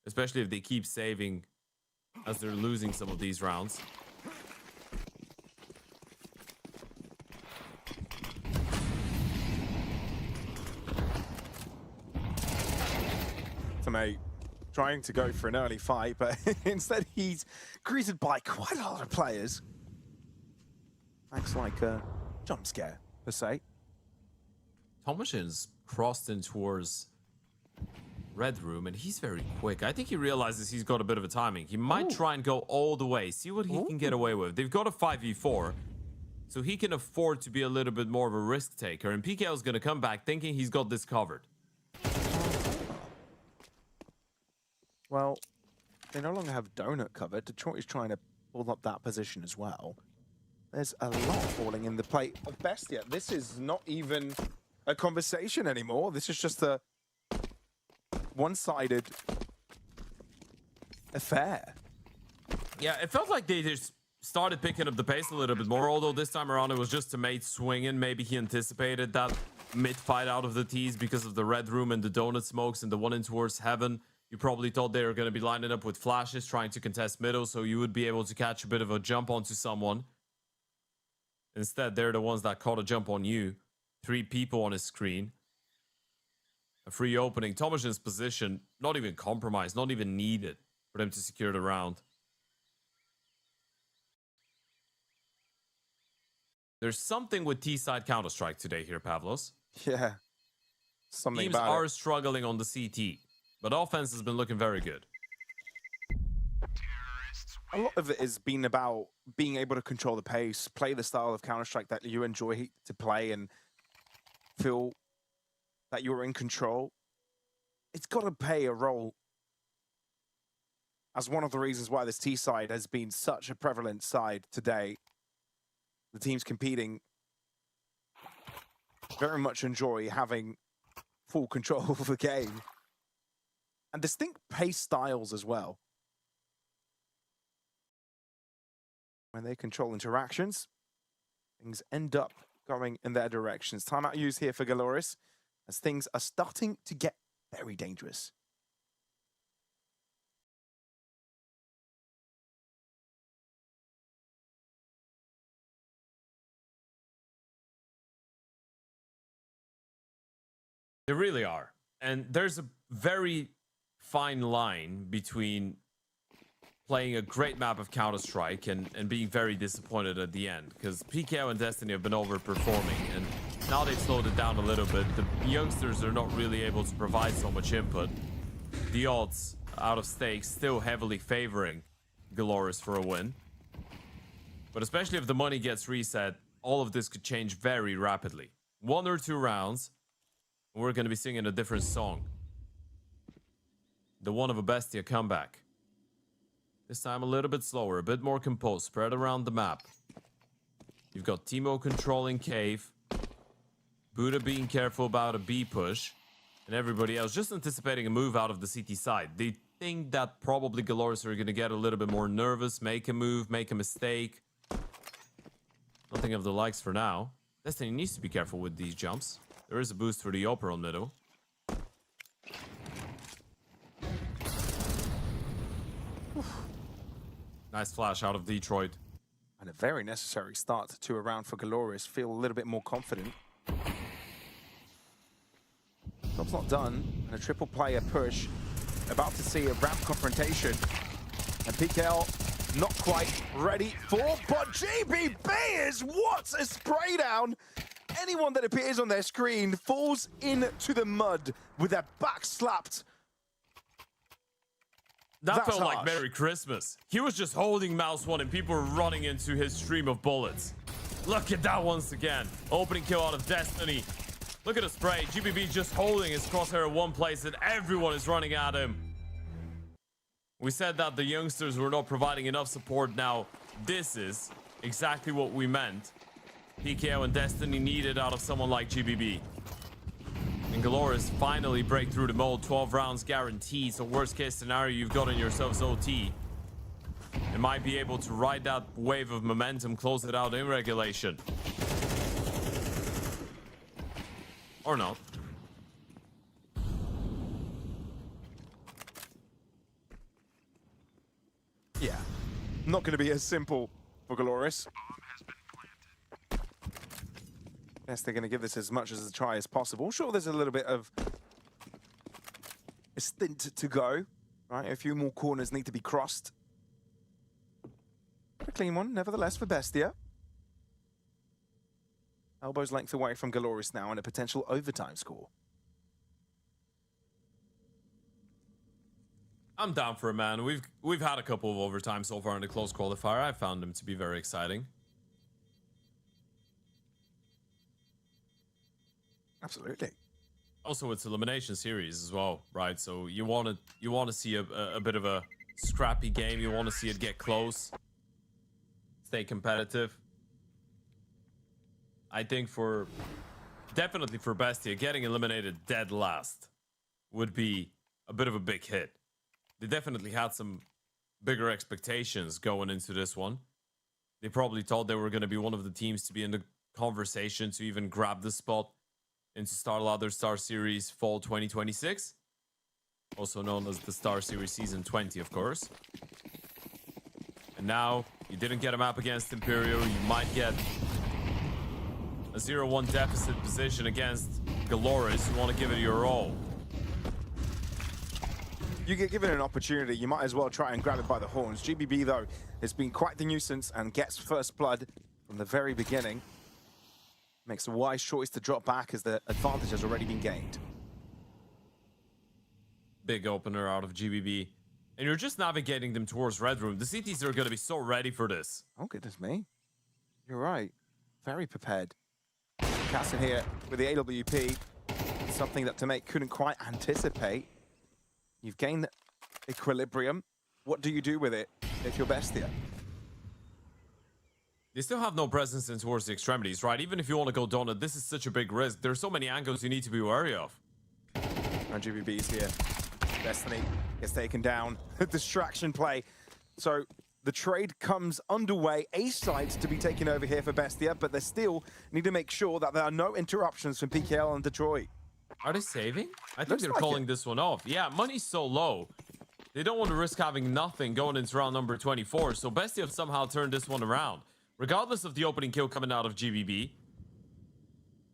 Especially if they keep saving as they're losing some of these rounds. Tomate trying to go for an early fight, but instead he's greeted by quite a lot of players. Acts like a jump scare, per se. Tomashin's crossed in towards Red Room, and he's very quick. I think he realizes he's got a bit of a timing. He might try and go all the way, see what he can get away with. They've got a 5v4, so he can afford to be a little bit more of a risk taker, and PKL is going to come back thinking he's got this covered. Well, they no longer have Donut covered. Detroit is trying to pull up that position as well. There's a lot falling in the plate of Bestia. This is not even a conversation anymore. This is just a one-sided affair. Yeah, it felt like they just started picking up the pace a little bit more, although this time around it was just Tomate swinging. Maybe he anticipated that mid-fight out of the T's because of the Red Room and the Donut smokes and the one in towards Heaven. You probably thought they were going to be lining up with flashes, trying to contest middle, so you would be able to catch a bit of a jump onto someone. Instead, they're the ones that caught a jump on you. 3 people on his screen. a free opening. Tomashin's position, not even compromised, not even needed for them to secure the round. There's something with T-side Counter-Strike today here, Pavlos. Yeah. Something Teams about are it. struggling on the CT, but offense has been looking very good. A lot of it has been about being able to control the pace, play the style of Counter-Strike that you enjoy to play and feel that you're in control. It's got to play a role as one of the reasons why this T side has been such a prevalent side today. The teams competing very much enjoy having full control of the game and distinct pace styles as well. When they control interactions, things end up going in their directions. Timeout use here for Galorys as things are starting to get very dangerous. They really are. And there's a very fine line between playing a great map of Counter-Strike and being very disappointed at the end. Because PKO and Destiny have been overperforming, and now they've slowed it down a little bit. The youngsters are not really able to provide so much input. The odds out of stakes still heavily favoring Galorys for a win. But especially if the money gets reset, all of this could change very rapidly. 1 or 2 rounds, we're going to be singing a different song. The one of a Bestia comeback. This time a little bit slower, a bit more composed, spread around the map. You've got Timo controlling Cave, Buddha being careful about a B push, and everybody else just anticipating a move out of the CT side. They think that probably Galorys are going to get a little bit more nervous, make a move, make a mistake. Nothing of the likes for now. Destiny needs to be careful with these jumps. There is a boost for the Oper on middle. Nice flash out of Detroit. And a very necessary start to a round for Galorys. Feel a little bit more confident. Job's not done. And a triple player push. About to see a ramp confrontation. And PKL not quite ready for, but GBB is what a spray down. Anyone that appears on their screen falls into the mud with their back slapped. That felt like Merry Christmas. He was just holding mouse 1 and people were running into his stream of bullets. Look at that once again. Opening kill out of Destiny. Look at the spray. GBB just holding his crosshair in one place and everyone is running at him. We said that the youngsters were not providing enough support. Now, this is exactly what we meant. PKO and Destiny needed out of someone like GBB. And Galorys finally break through the mold. 12 rounds guaranteed. So worst case scenario, you've gotten yourselves OT. And might be able to ride that wave of momentum, close it out in regulation. Or not. Yeah, not going to be as simple for Galorys. Yes, they're going to give this as much as a try as possible. Sure, there's a little bit of a stint to go, right? A few more corners need to be crossed. A clean one, nevertheless, for Bestia. Elbows length away from Galorys now and a potential overtime score. I'm down for it, man. We've had a couple of overtime so far in the close qualifier. I found them to be very exciting. Absolutely. Also, it's elimination series as well, right? So you want to see a bit of a scrappy game. You want to see it get close, stay competitive. I think definitely for Bestia, getting eliminated dead last would be a bit of a big hit. They definitely had some bigger expectations going into this one. They probably thought they were going to be one of the teams to be in the conversation to even grab the spot into StarLadder StarSeries Fall 2026. Also known as the StarSeries Season 20, of course. And now, you didn't get a map against Imperial. You might get a 0-1 deficit position against Galorys. You want to give it your all. you get given an opportunity, you might as well try and grab it by the horns. GBB, though, has been quite the nuisance and gets first blood from the very beginning. Makes a wise choice to drop back as the advantage has already been gained. Big opener out of GBB. And you're just navigating them towards Red Room. The CTs are going to be so ready for this. Oh, goodness me. You're right. Very prepared. Cassin here with the AWP. Something that Tomate couldn't quite anticipate. You've gained equilibrium. What do you do with it if you're Bestia? They still have no presence in towards the extremities, right? Even if you want to go donut, this is such a big risk. There's so many angles you need to be wary of. And GBB's here. Destiny gets taken down. Distraction play. So the trade comes underway. A side to be taken over here for Bestia, but they still need to make sure that there are no interruptions from PKL and Detroit. Are they saving? I think Looks they're like calling this one off. Yeah, money's so low. They don't want to risk having nothing going into round number 24. So Bestia have somehow turned this one around. Regardless of the opening kill coming out of GBB,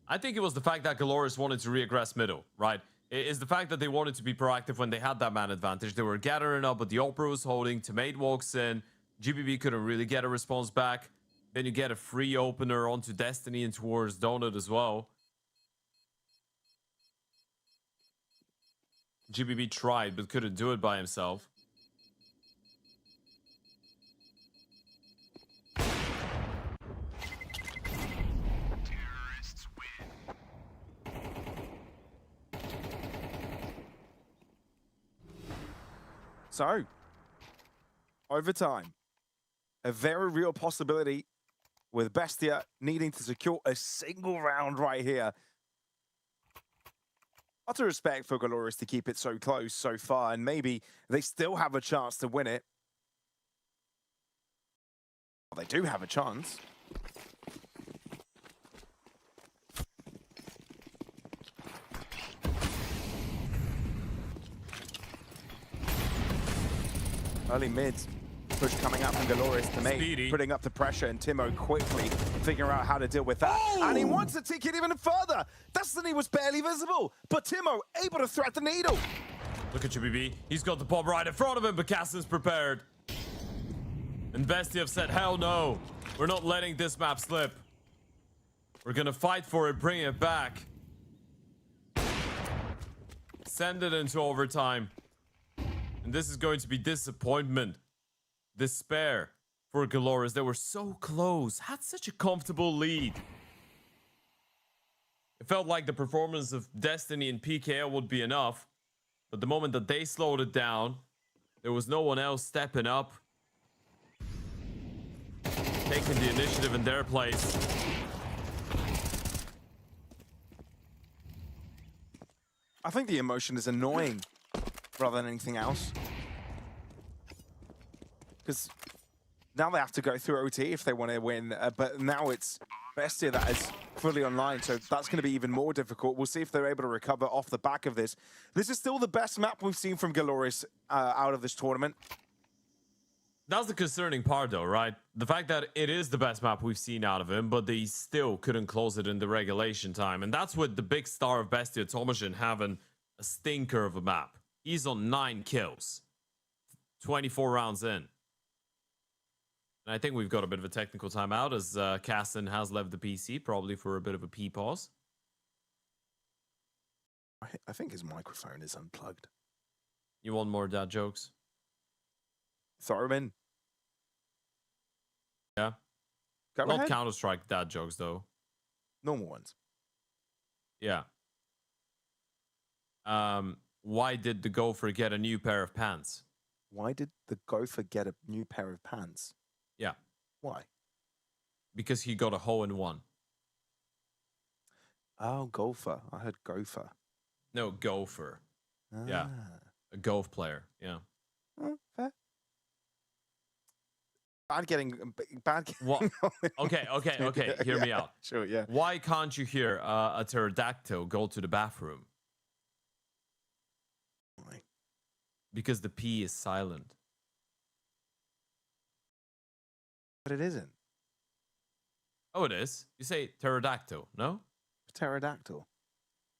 I think it was the fact that Galorys wanted to reaggress middle, right? It is the fact that they wanted to be proactive when they had that man advantage. They were gathering up, but the Opera was holding. Tomate walks in. GBB couldn't really get a response back. Then you get a free opener onto Destiny and towards Donut as well. GBB tried, but couldn't do it by himself. So, overtime. A very real possibility with Bestia needing to secure a single round right here. Utter respect for Galorys to keep it so close so far, and maybe they still have a chance to win it. Well, they do have a chance. Early mid push coming out from Galorys to make, putting up the pressure, and Timo quickly figuring out how to deal with that. Oh! And he wants to take it even further. Destiny was barely visible, but Timo able to thread the needle. Look at GBB. He's got the bomb right in front of him, but Cassin's prepared. And Bestia have said, hell no. We're not letting this map slip. We're gonna fight for it, bring it back. Send it into overtime. And this is going to be disappointment, despair for Galorys. They were so close, had such a comfortable lead. It felt like the performance of Destiny and PKL would be enough. But the moment that they slowed it down, there was no one else stepping up, taking the initiative in their place. I think the emotion is annoying rather than anything else. Because now they have to go through OT if they want to win, but now it's Bestia that is fully online, so that's going to be even more difficult. We'll see if they're able to recover off the back of this. This is still the best map we've seen from Galorys out of this tournament. That's the concerning part, though, right? The fact that it is the best map we've seen out of him, but they still couldn't close it in the regulation time. And that's with the big star of Bestia, Tomashin, having a stinker of a map. He's on 9 kills, 24 rounds in. And I think we've got a bit of a technical timeout as Cassin has left the PC, probably for a bit of a pee pause. I think his microphone is unplugged. You want more dad jokes? Throw him in. Yeah. Not Counter-Strike dad jokes, though. Normal ones. Yeah. Why did the gopher get a new pair of pants? Why did the gopher get a new pair of pants? Yeah. Why? Because he got a hole-in-one. Oh, gopher. I heard gopher. No, gopher. Ah. Yeah. A golf player. Yeah. Oh, fair. Bad. What? Okay. Hear me out. Sure, yeah. Why can't you hear a pterodactyl go to the bathroom? Why? Because the P is silent. But it isn't. Oh, it is. You say pterodactyl, no? Pterodactyl.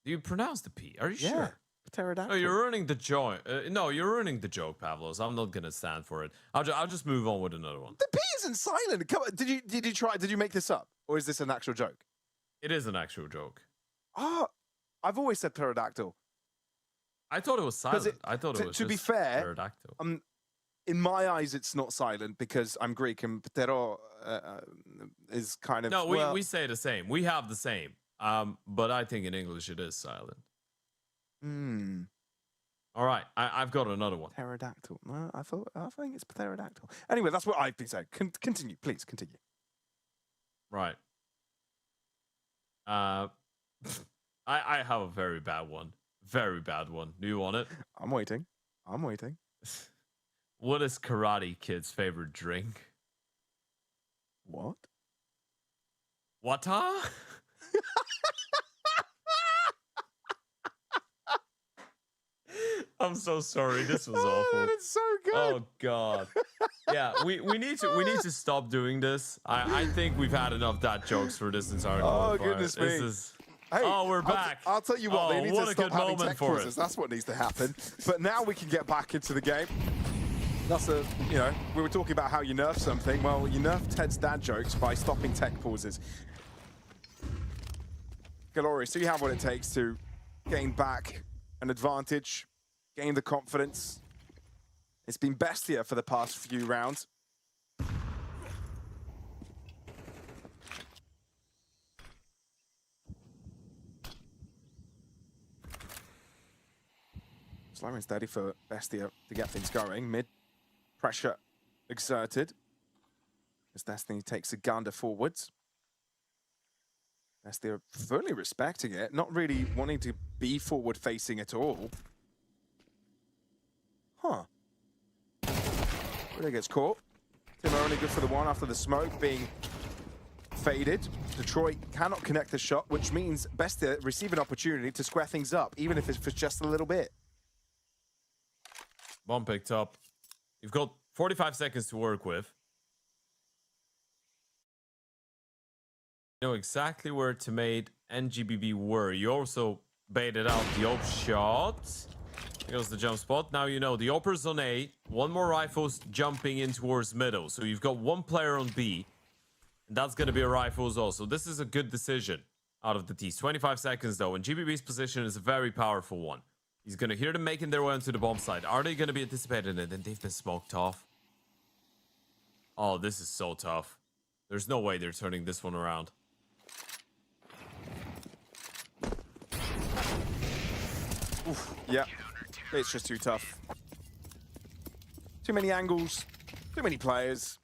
Do you pronounce the P? Are you Yeah. sure? pterodactyl. No, you're ruining the joke. No, you're ruining the joke, Pavlos. I'm not gonna stand for it. I'll just move on with another one. The P isn't silent. Come on, did you make this up, or is this an actual joke? It is an actual joke. Ah, I've always said pterodactyl. I thought it was silent. I thought it was to be just fair, pterodactyl. In my eyes, it's not silent because I'm Greek and ptero is kind of... No, we say the same. We have the same. But I think in English it is silent. All right, I've got another one. Pterodactyl. No, I think it's pterodactyl. Anyway, that's what I've been saying. Continue, please, continue. Right. I have a very bad one. Very bad one. Do you want it? I'm waiting. What is Karate Kid's favorite drink? What? Wata? I'm so sorry. This was awful. That is so good. Oh God. Yeah, we need to stop doing this. I think we've had enough dad jokes for this entire Oh goodness me. Hey, we're back. I'll tell you what, they need to stop having tech pauses. it. That's what needs to happen. But now we can get back into the game. That's we were talking about how you nerf something. Well, you nerf Ted's dad jokes by stopping tech pauses. Galorys, so you have what it takes to gain back an advantage, gain the confidence. It's been Bestia for the past few rounds. Slow and steady for Bestia to get things going. Mid pressure exerted as Destiny takes a gander forwards. Bestia fully respecting it, not really wanting to be forward facing at all. Huh. Really gets caught. Timur only good for the one after the smoke being faded. Detroit cannot connect the shot, which means Bestia receive an opportunity to square things up, even if it's for just a little bit. Bomb picked up. You've got 45 seconds to work with. You know exactly where Teammate and GBB were. You also baited out the op shot. Here goes the jump spot. Now you know the opper's on A. One more rifle's jumping in towards middle. So you've got one player on B. And that's going to be a rifles also. This is a good decision out of the T's. 25 seconds though. And GBB's position is a very powerful one. He's going to hear them making their way onto the bomb site. Are they going to be anticipating it? And they've been smoked off. Oh, this is so tough. There's no way they're turning this one around. Oof, yeah, it's just too tough. Too many angles, too many players.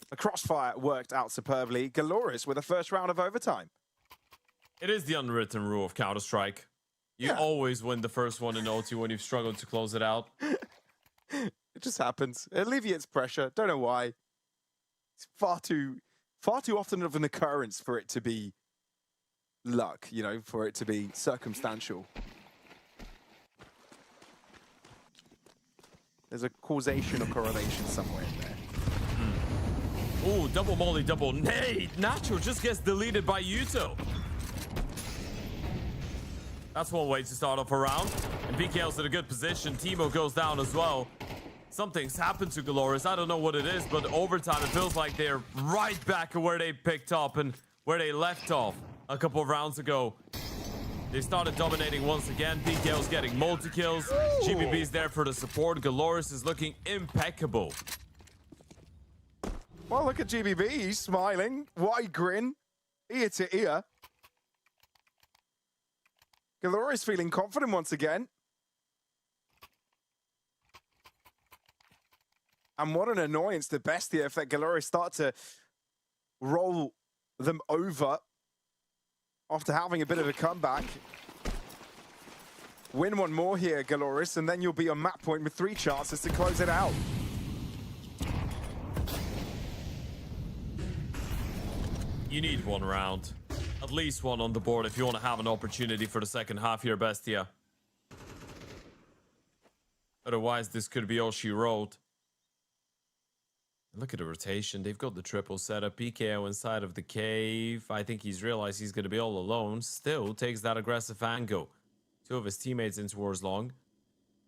The crossfire worked out superbly. Galorys with a first round of overtime. It is the unwritten rule of Counter-Strike. You always win the first one in OT when you've struggled to close it out. It just happens. It alleviates pressure. Don't know why. It's far too often of an occurrence for it to be luck, for it to be circumstantial. There's a causation or correlation somewhere in there. Ooh, double molly, double nade. Nacho just gets deleted by Yuto. That's one way to start off a round. And PKL's in a good position. Timo goes down as well. Something's happened to Galorys. I don't know what it is, but overtime, it feels like they're right back at where they picked up and where they left off a couple of rounds ago. They started dominating once again. PKL's getting multi-kills. GBB's there for the support. Galorys is looking impeccable. Well, look at GBB. He's smiling. Wide grin. Ear to ear. Galorys feeling confident once again. And what an annoyance to Bestia if that Galorys start to roll them over after having a bit of a comeback. Win one more here, Galorys, and then you'll be on map point with 3 chances to close it out. You need one round. At least one on the board if you want to have an opportunity for the second half here, Bestia. Otherwise, this could be all she wrote. Look at the rotation. They've got the triple setup. PKO inside of the cave. I think he's realized he's going to be all alone. Still takes that aggressive angle. Two of his teammates in towards long.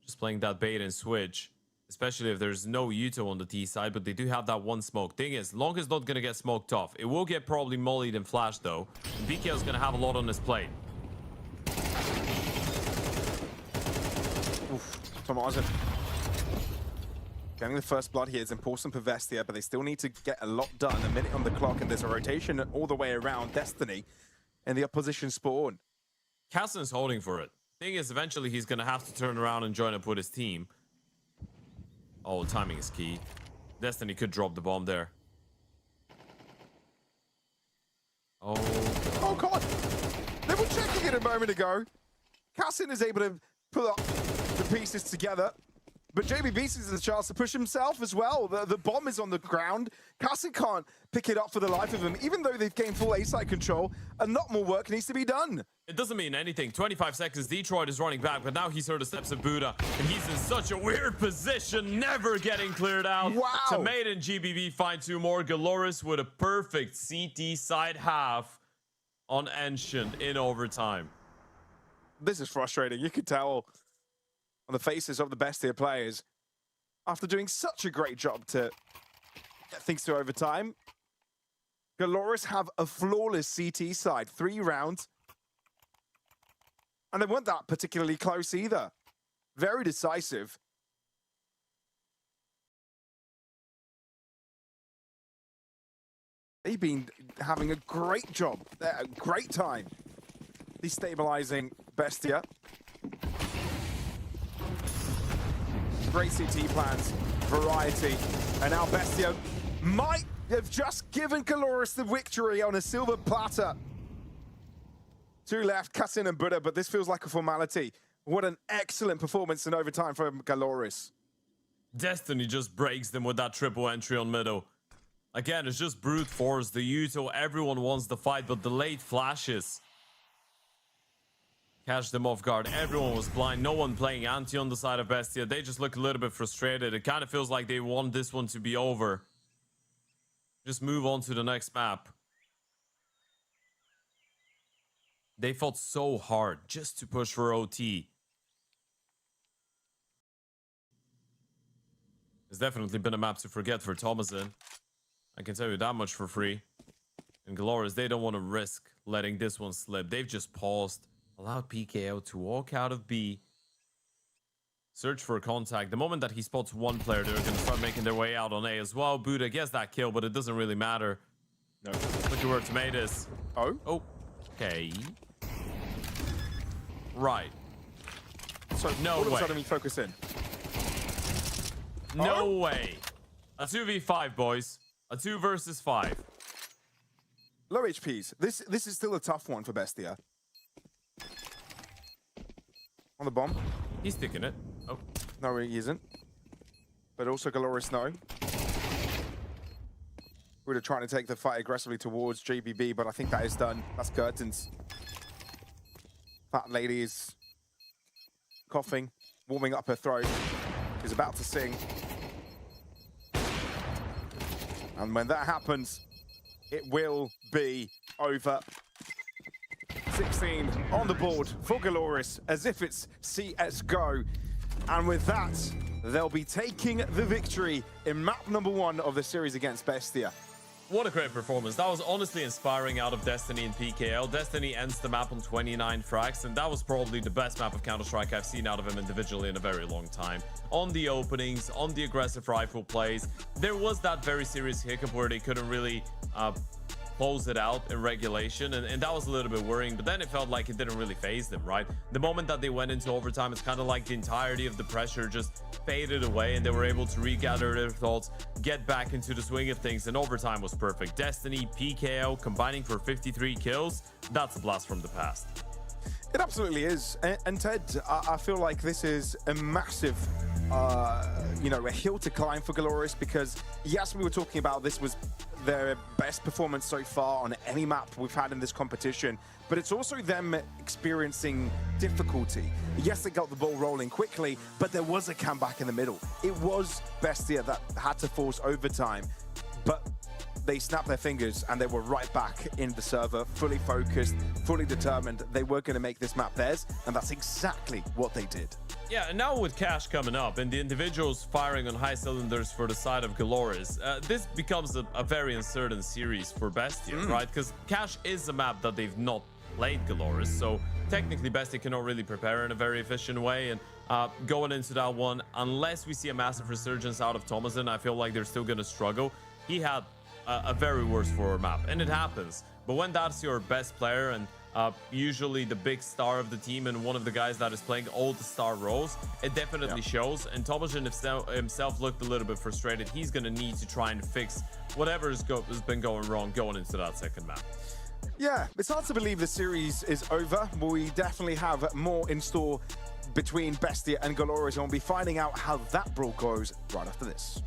Just playing that bait and switch. Especially if there's no Yuto on the T side, but they do have that one smoke. Thing is, Long is not going to get smoked off. It will get probably mollied and flashed though. And BKL is going to have a lot on his plate. Oof, Tomazen. Getting the first blood here is important for Bestia, but they still need to get a lot done. A minute on the clock, and there's a rotation all the way around Destiny and the opposition spawn. Cassin's holding for it. Thing is, eventually he's going to have to turn around and join up with his team. Oh, timing is key. Destiny could drop the bomb there. Oh. Oh, God. They were checking it a moment ago. Cassin is able to pull up the pieces together. But JB Beast has a chance to push himself as well. The bomb is on the ground. Cassin can't pick it up for the life of him. Even though they've gained full A-side control, a lot more work needs to be done. It doesn't mean anything. 25 seconds, Detroit is running back, but now he's heard the steps of Buddha, and he's in such a weird position, never getting cleared out. Wow. Tomate and GBB find two more. Galorys with a perfect CT side half on Ancient in overtime. This is frustrating. You could tell on the faces of the Bestia players, after doing such a great job to get things to overtime, Galorys have a flawless CT side, 3 rounds. And they weren't that particularly close either. Very decisive. They've been having a great job, a great time destabilizing Bestia. Great CT plans, variety, and now Bestia might have just given Galorys the victory on a silver platter. 2 left, Cassin and Buddha, but this feels like a formality. What an excellent performance in overtime from Galorys. Destiny just breaks them with that triple entry on middle. Again, it's just brute force. The Yuto, everyone wants the fight, but the late flashes catch them off guard. Everyone was blind. No one playing anti on the side of Bestia. They just look a little bit frustrated. It kind of feels like they want this one to be over. Just move on to the next map. They fought so hard just to push for OT. It's definitely been a map to forget for Thomason. I can tell you that much for free. And Galorys, they don't want to risk letting this one slip. They've just paused, allowed PKO to walk out of B. Search for contact. The moment that he spots one player, they're going to start making their way out on A as well. Buddha gets that kill, but it doesn't really matter. No. Look at where Tomate is. Oh? Oh. Okay. Right. So no all of way. a sudden we focus in. No way. A 2v5, boys. A 2 versus 5. Low HPs. This is still a tough one for Bestia. On the bomb. He's sticking it. Oh. No, he isn't. But also Galorys, no. We're trying to take the fight aggressively towards JBB, but I think that is done. That's curtains. That lady is coughing, warming up her throat. She's about to sing. And when that happens, it will be over. 16 on the board for Galorys, as if it's CSGO. And with that, they'll be taking the victory in map number 1 of the series against Bestia. What a great performance. That was honestly inspiring out of Destiny and PKL. Destiny ends the map on 29 frags, and that was probably the best map of Counter-Strike I've seen out of him individually in a very long time. On the openings, on the aggressive rifle plays, there was that very serious hiccup where they couldn't really close it out in regulation, and that was a little bit worrying, but then it felt like it didn't really phase them, right? The moment that they went into overtime, it's kind of like the entirety of the pressure just faded away, and they were able to regather their thoughts, get back into the swing of things, and overtime was perfect. Destiny, PKO combining for 53 kills, that's a blast from the past. It absolutely is. And Ted, I feel like this is a massive, you know, a hill to climb for Galorys, because yes, we were talking about this was their best performance so far on any map we've had in this competition, but it's also them experiencing difficulty. Yes, they got the ball rolling quickly, but there was a comeback in the middle. It was Bestia that had to force overtime, but they snapped their fingers and they were right back in the server, fully focused, fully determined. They were going to make this map theirs, and that's exactly what they did. Yeah, and now with Cash coming up and the individuals firing on high cylinders for the side of Galorys, this becomes a very uncertain series for Bestia, right? Because Cash is a map that they've not played Galorys, so technically Bestia cannot really prepare in a very efficient way, and going into that one, unless we see a massive resurgence out of Thomason, I feel like they're still going to struggle. He had a very worse forward map, and it happens. But when that's your best player and usually the big star of the team and one of the guys that is playing all the star roles, it definitely shows. And Thomason himself looked a little bit frustrated. He's going to need to try and fix whatever has been going wrong going into that second map. Yeah, it's hard to believe the series is over. We definitely have more in store between Bestia and Galorys, and we'll be finding out how that brawl goes right after this.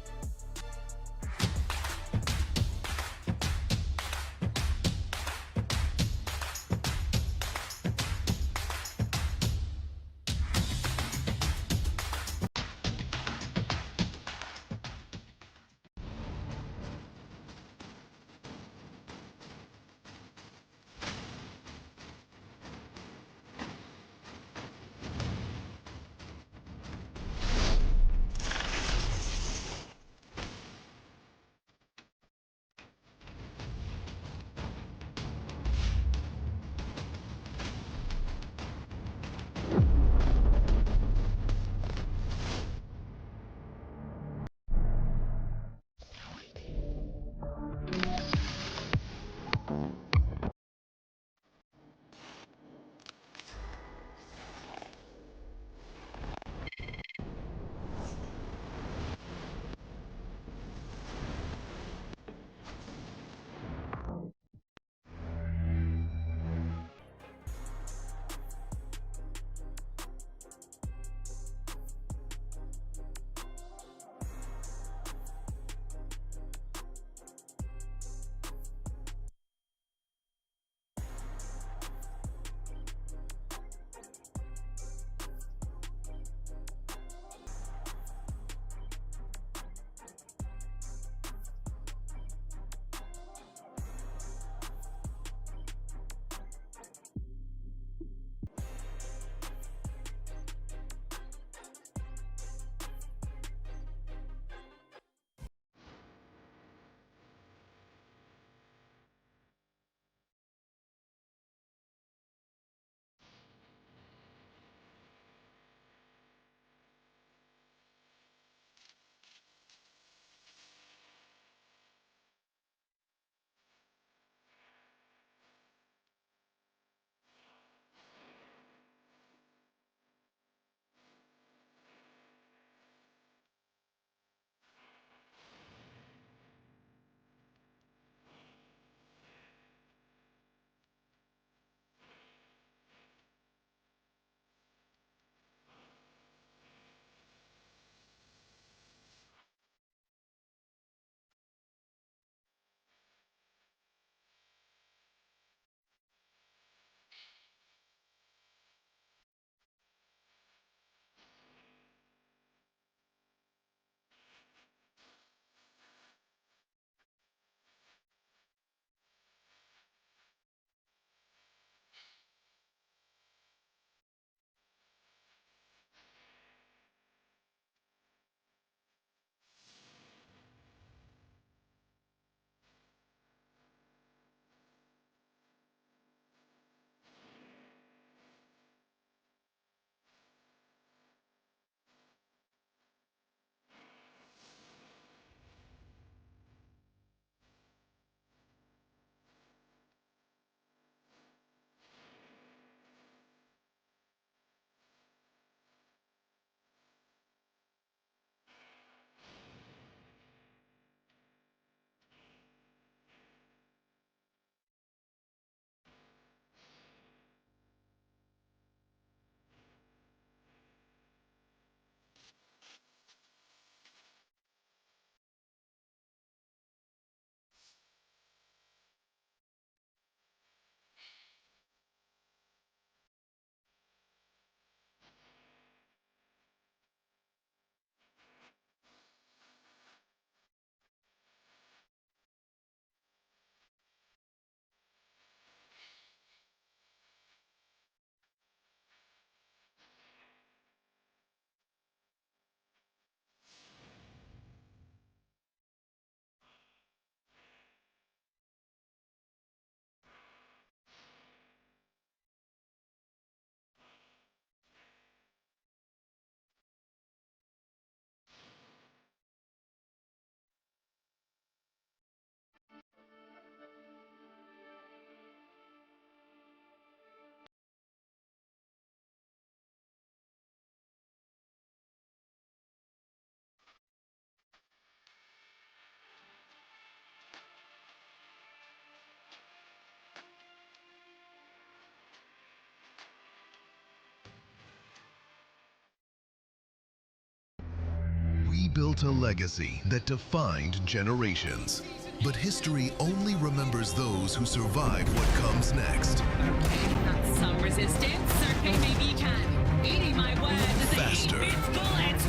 built a legacy that defined generations. But history only remembers those who survive what comes next. Okay, that's some resistance. Okay, maybe you can. Eating my words as Faster. It's bullets.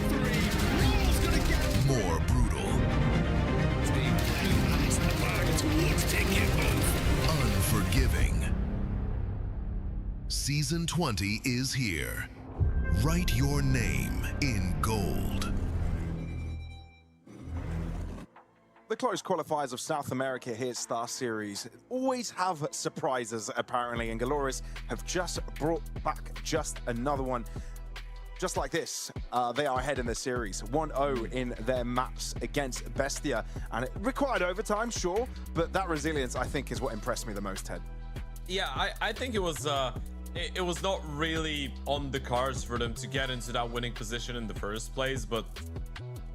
3. Roll's gonna get More brutal. Team playing nice and hard towards taking both. Unforgiving. Season 20 is here. Write your name in gold. The close qualifiers of South America here at StarSeries always have surprises, apparently, and Galorys have just brought back just another one. Just like this, they are ahead in the series, 1-0 in their maps against Bestia, and it required overtime, sure, but that resilience, I think, is what impressed me the most, Ted. Yeah, I think it was not really on the cards for them to get into that winning position in the first place, but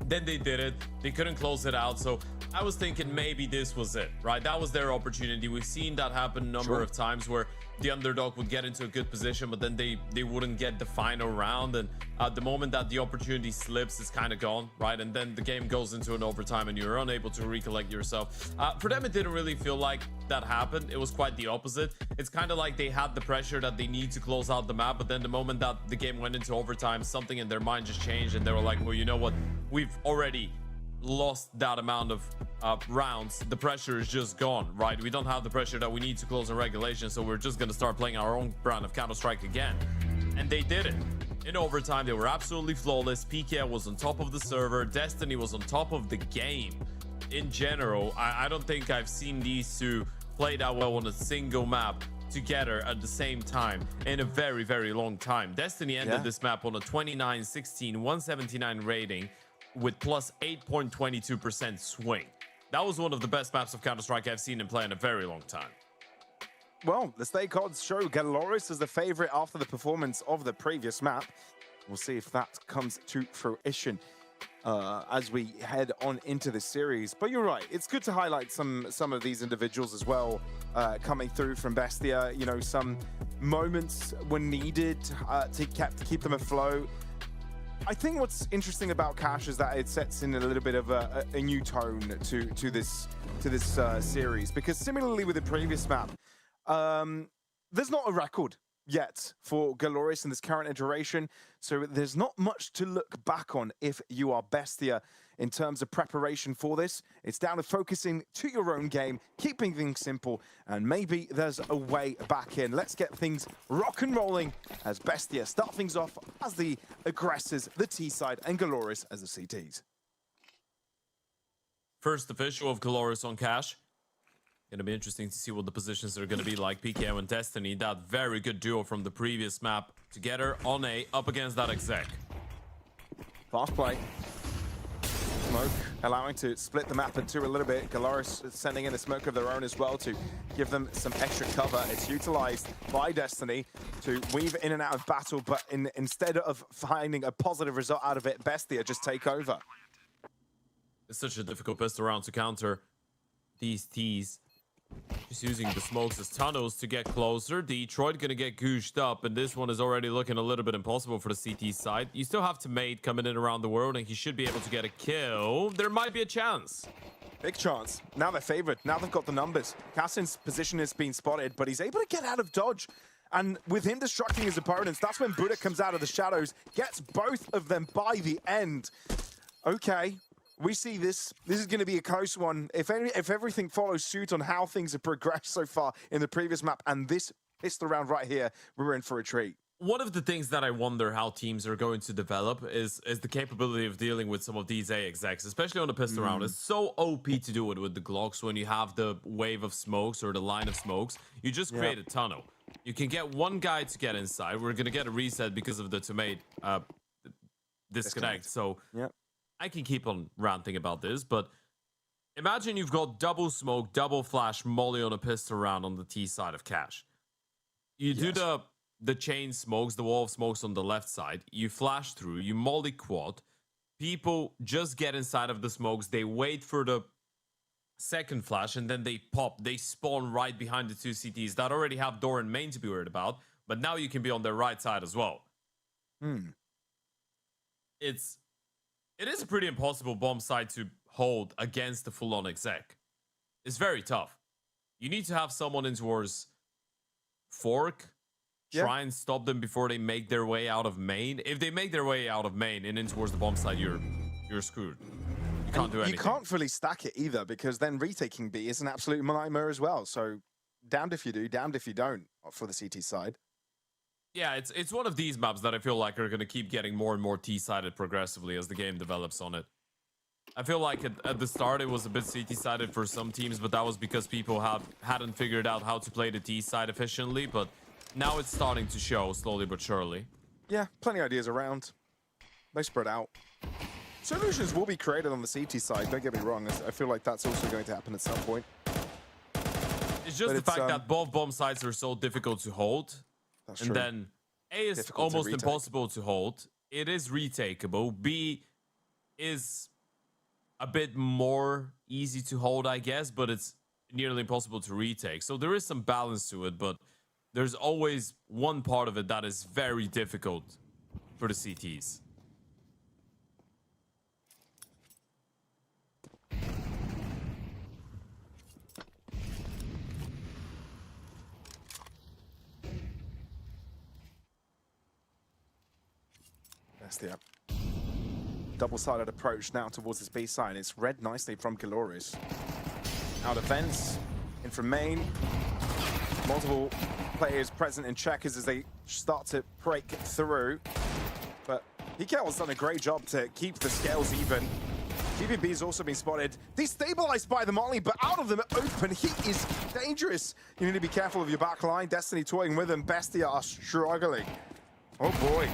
then they did it. They couldn't close it out, so I was thinking maybe this was it, right? That was their opportunity. We've seen that happen a number of times where the underdog would get into a good position, but then they wouldn't get the final round, and at the moment that the opportunity slips, it's kind of gone, right? And then the game goes into an overtime and you're unable to recollect yourself. For them, it didn't really feel like that happened. It was quite the opposite. It's kind of like they had the pressure that they need to close out the map, but then the moment that the game went into overtime, something in their mind just changed, and they were like, well, you know what? We've already lost that amount of rounds. The pressure is just gone, right? We don't have the pressure that we need to close in regulation, so we're just going to start playing our own brand of Counter-Strike again. And they did it. In overtime, they were absolutely flawless. PKL was on top of the server. Destiny was on top of the game. In general, I don't think I've seen these two play that well on a single map together at the same time in a very, very long time. Destiny ended this map on a 29-16, 179 rating with plus 8.22% swing. That was one of the best maps of Counter-Strike I've seen him play in a very long time. Well, the stake odds show Galorys as the favorite after the performance of the previous map. We'll see if that comes to fruition as we head on into the series. But you're right, it's good to highlight some of these individuals as well coming through from Bestia. You know, some moments were needed to keep them afloat. I think what's interesting about Cash is that it sets in a little bit of a new tone to this series, because similarly with the previous map, there's not a record yet for Galorys in this current iteration, so there's not much to look back on if you are Bestia in terms of preparation for this. It's down to focusing to your own game, keeping things simple, and maybe there's a way back in. Let's get things rock and rolling as Bestia start things off as the aggressors, the T side, and Galorys as the CTs. First official of Galorys on Cash. Gonna be interesting to see what the positions are gonna be like. PKO and Destiny, that very good duo from the previous map, together on A, up against that exec. Fast play. Smoke allowing to split the map in two a little bit. Galorys sending in a smoke of their own as well to give them some extra cover. It's utilized by Destiny to weave in and out of battle, but instead of finding a positive result out of it, Bestia just take over. It's such a difficult pistol round to counter these T's. Just using the smokes as tunnels to get closer. Detroit gonna get gooshed up, and this one is already looking a little bit impossible for the CT side. You still have to mate coming in around the world, and he should be able to get a kill. There might be a chance. Big chance. Now they're favored. Now they've got the numbers. Cassin's position has been spotted, but he's able to get out of dodge. And with him destructing his opponents, that's when Buddha comes out of the shadows, gets both of them by the end. Okay. We see this. This is going to be a close one. If everything follows suit on how things have progressed so far in the previous map and this pistol round right here, we're in for a treat. One of the things that I wonder how teams are going to develop is the capability of dealing with some of these A execs, especially on the pistol round. It's so OP to do it with the Glocks when you have the wave of smokes or the line of smokes. You just create a tunnel. You can get one guy to get inside. We're going to get a reset because of the tomate disconnect. So I can keep on ranting about this, but imagine you've got double smoke, double flash, molly on a pistol round on the T side of Cash. You do the chain smokes, the wall of smokes on the left side. You flash through, you molly quad. People just get inside of the smokes. They wait for the second flash, and then they pop. They spawn right behind the two CTs that already have door and main to be worried about, but now you can be on their right side as well. It's It is a pretty impossible bomb site to hold against the full-on exec. It's very tough. You need to have someone in towards fork, try and stop them before they make their way out of main. If they make their way out of main and in towards the bomb site, you're screwed. You can't do anything. You can't fully stack it either, because then retaking B is an absolute nightmare as well. So damned if you do, damned if you don't for the CT side. Yeah, it's one of these maps that I feel like are going to keep getting more and more T-sided progressively as the game develops on it. I feel like at the start it was a bit CT-sided for some teams, but that was because people hadn't figured out how to play the T-side efficiently, but now it's starting to show slowly but surely. Yeah, plenty of ideas around. They spread out. Solutions will be created on the CT side, don't get me wrong. I feel like that's also going to happen at some point. It's just the fact that both bomb sites are so difficult to hold. That's and true. then A is Difficult to almost retake. impossible to hold. It is retakeable. B is a bit more easy to hold, I guess, but it's nearly impossible to retake. So there is some balance to it, but there's always one part of it that is very difficult for the CTs. Bestia. Double-sided approach now towards this B side. It's read nicely from Galorys. Out of fence, in from main. Multiple players present in checkers as they start to break through. But PKL's done a great job to keep the scales even. GBB's also been spotted. Destabilized by the Molly, but out of the open, he is dangerous. You need to be careful of your back line. Destiny toying with him. Bestia are struggling. Oh boy.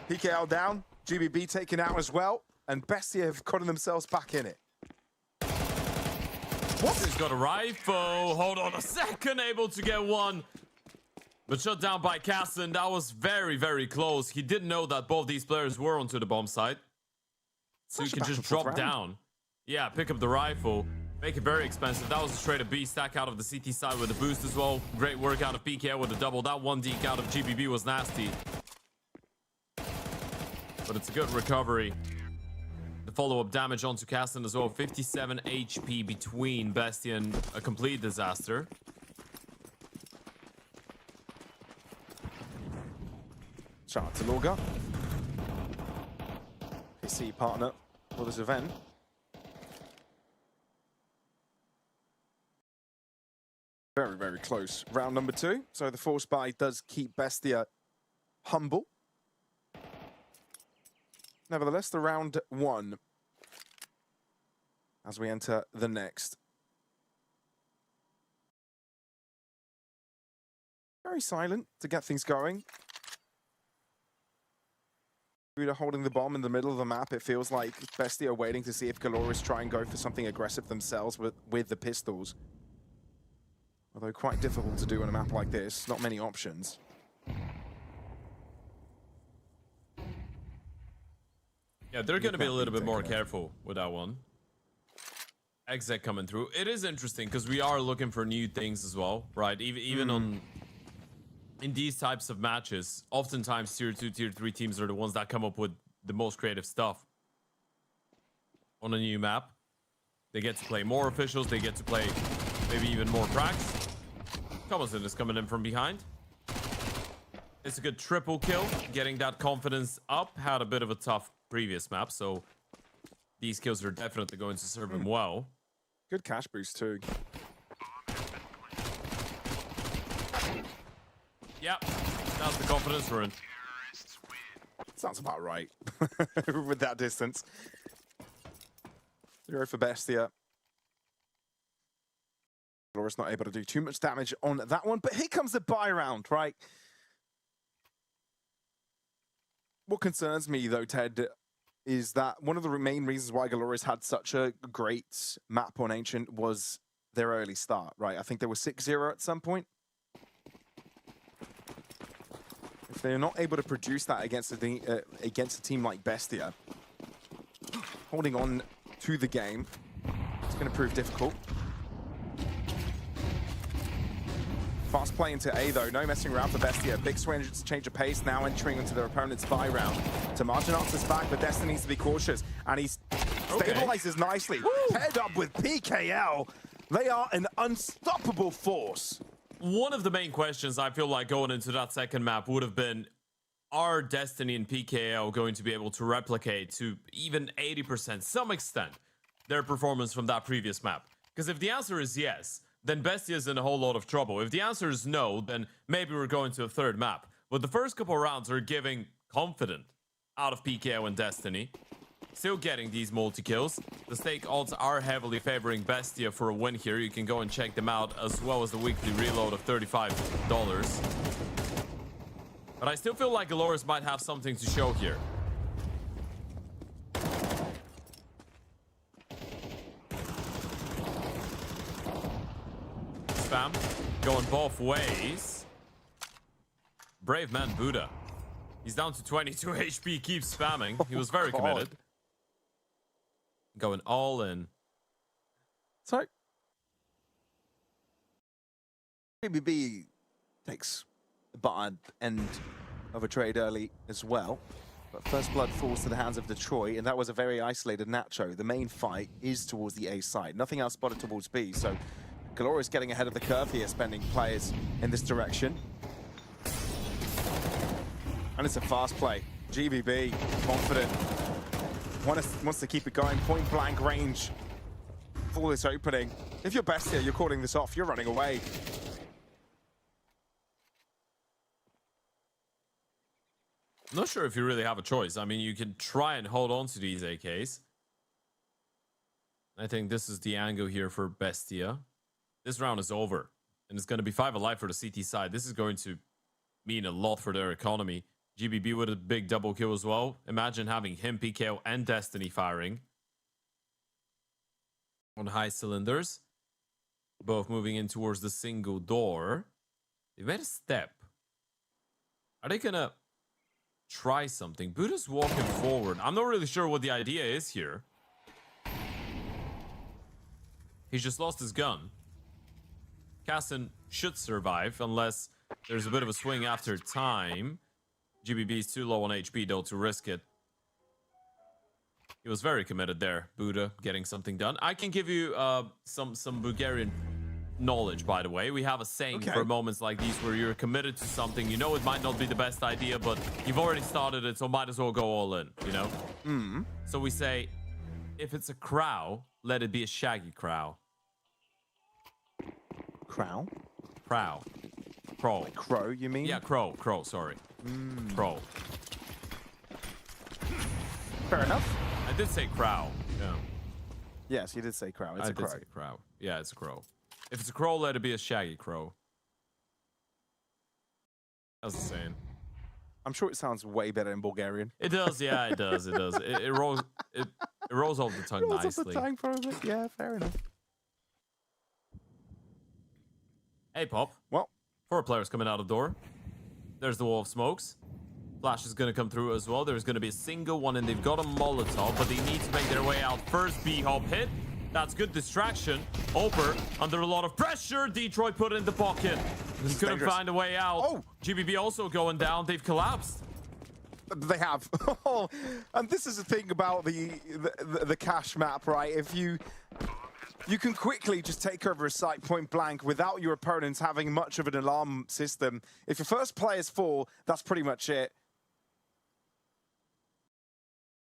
PKL down, GBB taken out as well, and Bestia have gotten themselves back in it. What? He's got a rifle. Hold on a second, able to get one. But shut down by Casson. That was very, very close. He didn't know that both these players were onto the bomb site. So you can just drop down. Yeah, pick up the rifle. Make it very expensive. That was a straight up B stack out of the CT side with a boost as well. Great work out of PKL with a double. That one deke out of GBB was nasty. But it's a good recovery. The follow-up damage onto Caston as well. 57 HP between Bestia and a complete disaster. Shout out to Lorga. PC partner for this event. Very, very close. Round number 2. So the force buy does keep Bestia humble. Nevertheless, the round 1 as we enter the next. Very silent to get things going. Buddha holding the bomb in the middle of the map. It feels like Bestia are waiting to see if Galorys try and go for something aggressive themselves with the pistols. Although quite difficult to do on a map like this. Not many options. Yeah, they're going to be a little bit more careful with that one. Exec coming through. It is interesting because we are looking for new things as well, right? Even in these types of matches, oftentimes tier 2, tier 3 teams are the ones that come up with the most creative stuff on a new map. They get to play more officials. They get to play maybe even more cracks. Thomason is coming in from behind. It's a good triple kill, getting that confidence up. Had a bit of a tough previous map, so these kills are definitely going to serve him well. Good cash boost too. Yep, that's the confidence we're in. Sounds about right with that distance. 0 for Bestia. Galorys not able to do too much damage on that one, but here comes the buy round, right? What concerns me though, Ted, is that one of the main reasons why Galorys had such a great map on Ancient was their early start, right? I think they were 6-0 at some point. If they're not able to produce that against a team like Bestia, holding on to the game, it's going to prove difficult. Fast point. play into A, though. No messing around for Bestia. Big change of pace now entering into their opponent's buy round. Tomato answers back, but Destiny needs to be cautious. And he stabilizes nicely. Paired up with PKL. They are an unstoppable force. One of the main questions I feel like going into that second map would have been, are Destiny and PKL going to be able to replicate to even 80%, some extent, their performance from that previous map? Because if the answer is yes, then Bestia is in a whole lot of trouble. If the answer is no, then maybe we're going to a third map. But the first couple rounds are giving confident out of PKL and Destiny. Still getting these multi-kills. The stake odds are heavily favoring Bestia for a win here. You can go and check them out, as well as the weekly reload of $35. But I still feel like Galorys might have something to show here. Spam going both ways. Brave man Buddha. He's down to 22 HP, keeps spamming. He was very committed. Going all in. So, BBB takes the bad end of a trade early as well. But first blood falls to the hands of Detroit, and that was a very isolated Nacho. The main fight is towards the A side. Nothing else spotted towards B, so Galorys getting ahead of the curve here, spending players in this direction. And it's a fast play. GBB, confident. Wants to keep it going. Point blank range for this opening. If you're Bestia, you're calling this off. You're running away. I'm not sure if you really have a choice. I mean, you can try and hold on to these AKs. I think this is the angle here for Bestia. This round is over, and it's going to be 5 alive for the CT side. This is going to mean a lot for their economy. GBB with a big double kill as well. Imagine having him, PKO, and Destiny firing on high cylinders. Both moving in towards the single door. They made a step. Are they going to try something? Buddha's walking forward. I'm not really sure what the idea is here. He's just lost his gun. Casson should survive unless there's a bit of a swing after time. GBB is too low on HP though to risk it. He was very committed there. Buddha getting something done. I can give you some Bulgarian knowledge, by the way. We have a saying for moments like these where you're committed to something. You know it might not be the best idea, but you've already started it, so might as well go all in, you know? So we say, if it's a crow, let it be a shaggy crow. Crow? Crow. Crow. Like crow, you mean? Yeah, crow. Crow, sorry. Crow. Fair enough. I did say crow. Yeah. Yes, you did say crow. It's a crow. I did say crow. Yeah, it's a crow. If it's a crow, let it be a shaggy crow. That's the saying. I'm sure it sounds way better in Bulgarian. It does, yeah, it does. It does. It rolls off the tongue nicely. Rolls off the tongue for a bit. Yeah, fair enough. Hey, Pop. Well, 4 players coming out of door. There's the wall of smokes. Flash is going to come through as well. There's going to be a single one, and they've got a Molotov, but they need to make their way out. First B-hop hit. That's good distraction. Oper under a lot of pressure. Detroit put it in the pocket. He couldn't find a way out. Oh. GBB also going down. They've collapsed. They have. And this is the thing about the cash map, right? If you can quickly just take over a site point blank without your opponents having much of an alarm system. If your first players fall, that's pretty much it.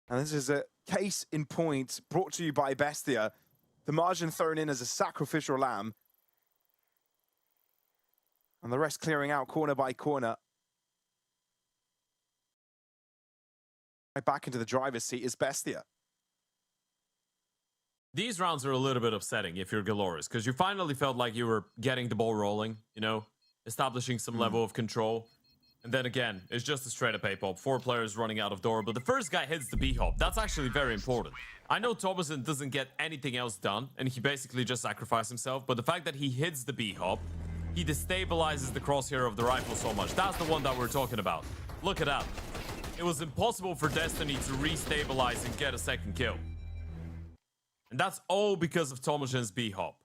And this is a case in point brought to you by Bestia. The margin thrown in as a sacrificial lamb. And the rest clearing out corner by corner. Right back into the driver's seat is Bestia. These rounds are a little bit upsetting if you're Galorys, because you finally felt like you were getting the ball rolling, you know, establishing some level of control. And then again, it's just a straight up A-pop. 4 players running out of door, but the first guy hits the B-hop. That's actually very important. I know Thomason doesn't get anything else done, and he basically just sacrificed himself, but the fact that he hits the B-hop, he destabilizes the crosshair of the rifle so much. That's the one that we're talking about. Look at that. It was impossible for Destiny to restabilize and get a second kill. And that's all because of Thomason's B-hop.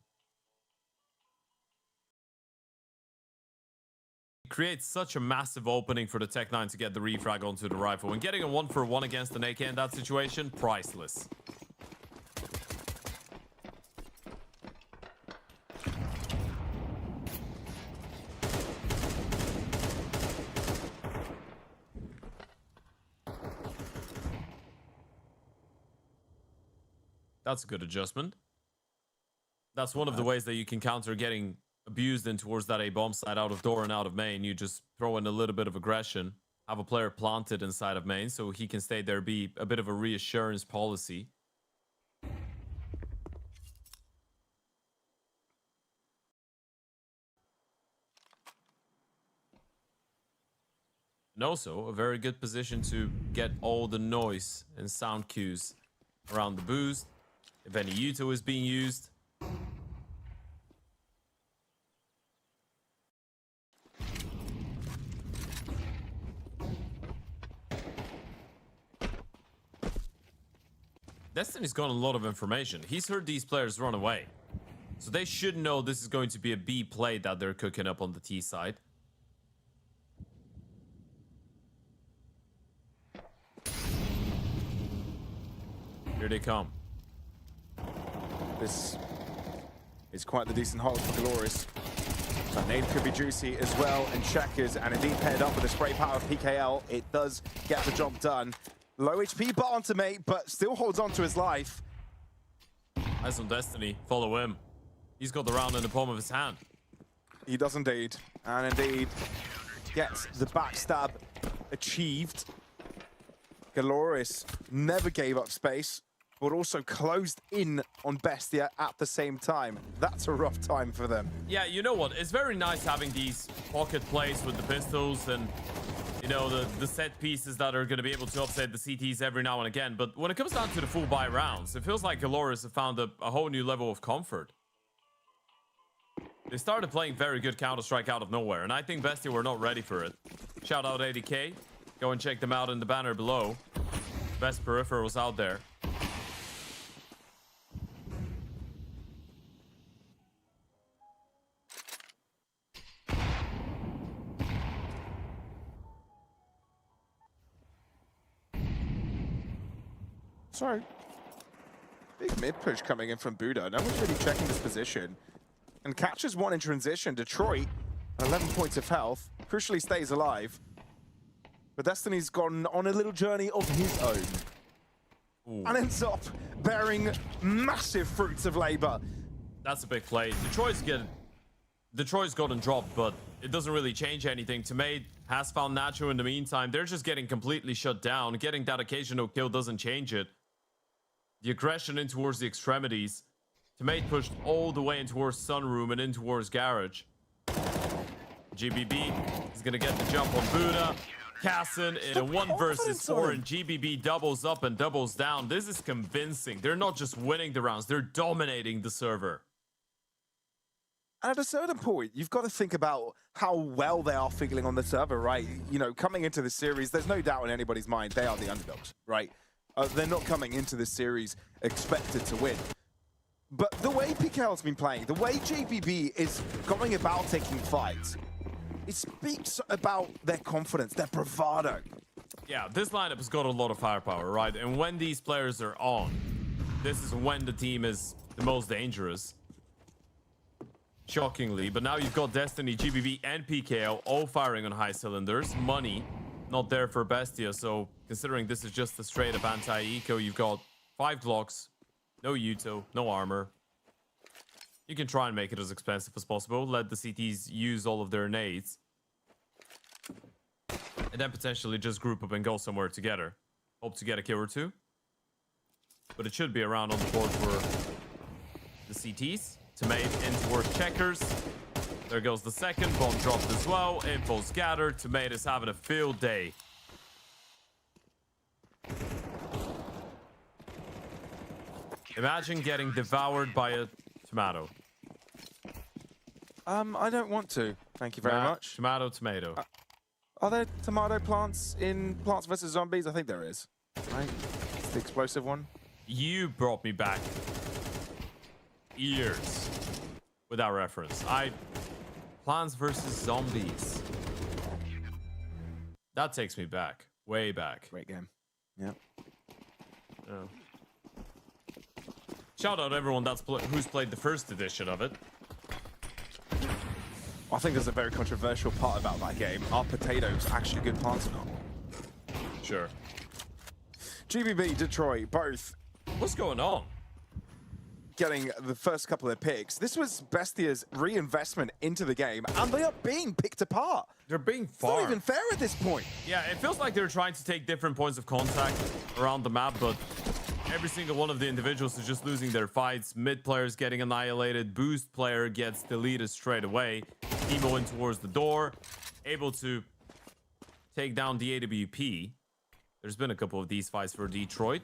creates such a massive opening for the Tech-9 to get the refrag onto the rifle. And getting a 1-for-1 against an AK in that situation, priceless. That's a good adjustment. That's one of the ways that you can counter getting abused in towards that A-bomb side out of door and out of main. You just throw in a little bit of aggression, have a player planted inside of main so he can stay there, be a bit of a reassurance policy. And also a very good position to get all the noise and sound cues around the boost. If any Uto is being used. Destiny's got a lot of information. He's heard these players run away. So they should know this is going to be a B play that they're cooking up on the T side. Here they come. This is quite the decent hold for Galorys. That nade could be juicy as well, and Checkers, and indeed paired up with the spray power of PKL. It does get the job done. Low HP bar onto mate, but still holds on to his life. Nice on Destiny. Follow him. He's got the round in the palm of his hand. He does indeed, and indeed gets the backstab achieved. Galorys never gave up space, but also closed in on Bestia at the same time. That's a rough time for them. Yeah, you know what? It's very nice having these pocket plays with the pistols and, you know, the set pieces that are going to be able to upset the CTs every now and again. But when it comes down to the full buy rounds, it feels like Galorys have found a whole new level of comfort. They started playing very good Counter-Strike out of nowhere, and I think Bestia were not ready for it. Shout out 80K. Go and check them out in the banner below. Best peripherals out there. Sorry. Big mid push coming in from Buddha. No one's really checking this position. And catches one in transition. Detroit, 11 points of health. Crucially stays alive. But Destiny's gone on a little journey of his own. Ooh. And ends up bearing massive fruits of labor. That's a big play. Detroit's gotten dropped, but it doesn't really change anything. Tomade has found Nacho in the meantime. They're just getting completely shut down. Getting that occasional kill doesn't change it. The aggression in towards the extremities. Tomade pushed all the way in towards Sunroom and in towards Garage. GBB is going to get the jump on Buddha. Casson in a 1 versus 4, and GBB doubles up and doubles down. This is convincing. They're not just winning the rounds, they're dominating the server. And at a certain point, you've got to think about how well they are feeling on the server, right? You know, coming into this series, there's no doubt in anybody's mind they are the underdogs, right? They're not coming into this series expected to win. But the way PKL's been playing, the way GBB is going about taking fights, it speaks about their confidence, their bravado. Yeah, this lineup has got a lot of firepower, right? And when these players are on, this is when the team is the most dangerous. Shockingly. But now you've got Destiny, GBB, and PKL all firing on high cylinders. Money not there for Bestia, so considering this is just a straight-up anti-eco, you've got 5 Glocks, no Uto, no armor. You can try and make it as expensive as possible. Let the CTs use all of their nades. And then potentially just group up and go somewhere together. Hope to get a kill or 2. But it should be around on the board for the CTs. Tomade in towards Checkers. There goes the second. Bomb dropped as well. Info's gathered. Tomade is having a field day. Imagine getting devoured by a tomato. I don't want to. Thank you very much. Tomato. Are there tomato plants in Plants vs. Zombies? I think there is. Right? It's the explosive one. You brought me back years with that reference. Plants vs. Zombies. That takes me back, way back. Great game. Yeah. Yeah. Shout out everyone who's played the first edition of it. I think there's a very controversial part about that game. Are potatoes actually good plants or not? Sure. GBB, Detroit, both What's going on? getting the first couple of picks. This was Bestia's reinvestment into the game, and they are being picked apart. They're being It's not farmed. even fair at this point. Yeah, it feels like they're trying to take different points of contact around the map, but every single one of the individuals is just losing their fights. Mid player's getting annihilated. Boost player gets deleted straight away. Emo in towards the door. Able to take down the AWP. There's been a couple of these fights for Detroit.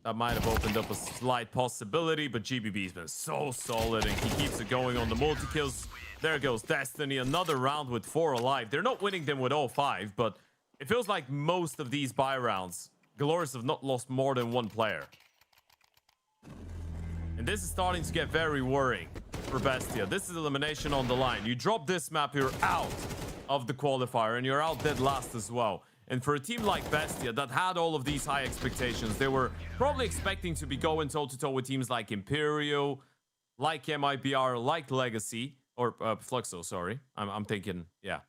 That might have opened up a slight possibility, but GBB's been so solid, and he keeps it going on the multi-kills. There goes Destiny, another round with 4 alive. They're not winning them with all 5, but it feels like most of these buy rounds, Galorys have not lost more than 1 player. And this is starting to get very worrying for Bestia. This is elimination on the line. You drop this map, you're out of the qualifier, and you're out dead last as well. And for a team like Bestia that had all of these high expectations, they were probably expecting to be going toe-to-toe with teams like Imperio, like MIBR, like Legacy, or Fluxo, sorry. I'm thinking, yeah.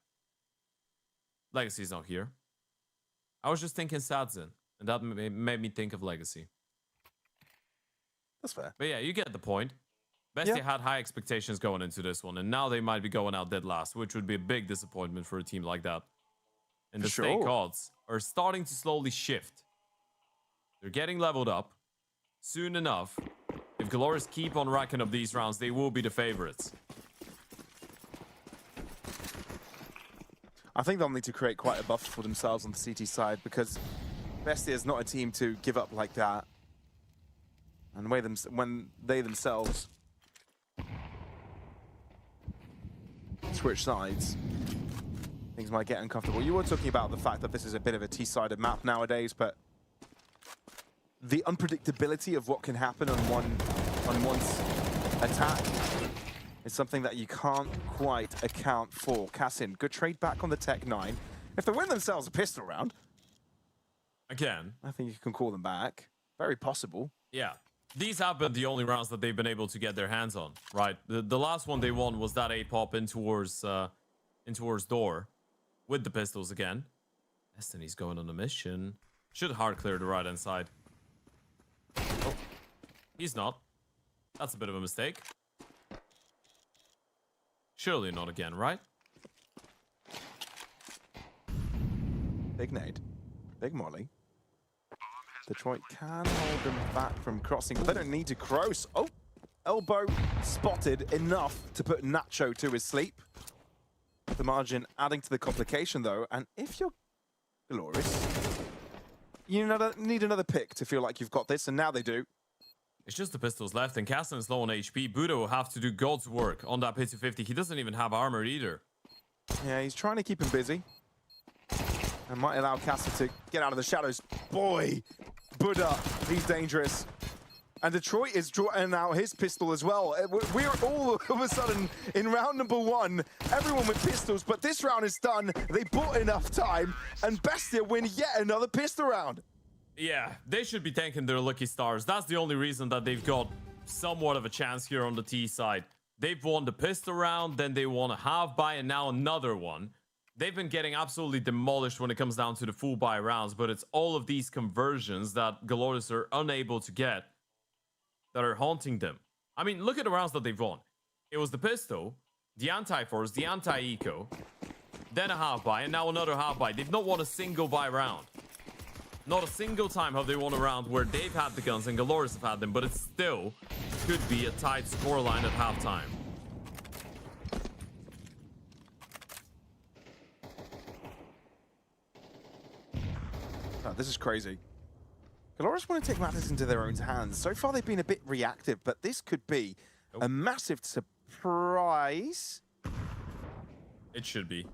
Legacy's not here. I was just thinking Sadzin, and that made me think of Legacy. That's fair. But yeah, you get the point. Bestia had high expectations going into this one, and now they might be going out dead last, which would be a big disappointment for a team like that. And the stake odds are starting to slowly shift. They're getting leveled up. Soon enough, if Galorys keep on racking up these rounds, they will be the favorites. I think they'll need to create quite a buffer for themselves on the CT side, because Bestia is not a team to give up like that. And when they themselves switch sides, things might get uncomfortable. You were talking about the fact that this is a bit of a T-sided map nowadays, but the unpredictability of what can happen on one's attack is something that you can't quite account for. Cassin, good trade back on the Tech 9. If they win themselves a pistol round, Again, I think you can call them back. Very possible. yeah. These have been the only rounds that they've been able to get their hands on, right? The last one they won was that A-pop in towards door with the pistols again. Destiny's going on a mission. Should hard clear the right-hand side. Oh, he's not. That's a bit of a mistake. Surely not again, right? Big nade. Big molly. Detroit can hold them back from crossing, but they don't need to cross. Oh, elbow spotted enough to put Nacho to his sleep. The margin adding to the complication, though. And if you're Galorys, you need another pick to feel like you've got this, and now they do. It's just the pistols left, and Castan is low on HP. Buddha will have to do God's work on that pit to 50. He doesn't even have armor either. Yeah, he's trying to keep him busy. And might allow Castan to get out of the shadows. Boy, Buddha, he's dangerous. And Detroit is drawing out his pistol as well. We're all of a sudden in round number 1, everyone with pistols, but this round is done. They bought enough time, and Bestia win yet another pistol round. Yeah, they should be thanking their lucky stars. That's the only reason that they've got somewhat of a chance here on the T side. They've won the pistol round, then they won a half buy, and now another one. They've been getting absolutely demolished when it comes down to the full buy rounds, but it's all of these conversions that Galorys are unable to get that are haunting them. I mean, look at the rounds that they've won. It was the pistol, the anti-force, the anti-eco, then a half buy, and now another half buy. They've not won a single buy round. Not a single time have they won a round where they've had the guns and Galorys have had them, but it still could be a tight scoreline at halftime. Oh, this is crazy. Galorys want to take matters into their own hands. So far, they've been a bit reactive, but this could be a massive surprise. It should be.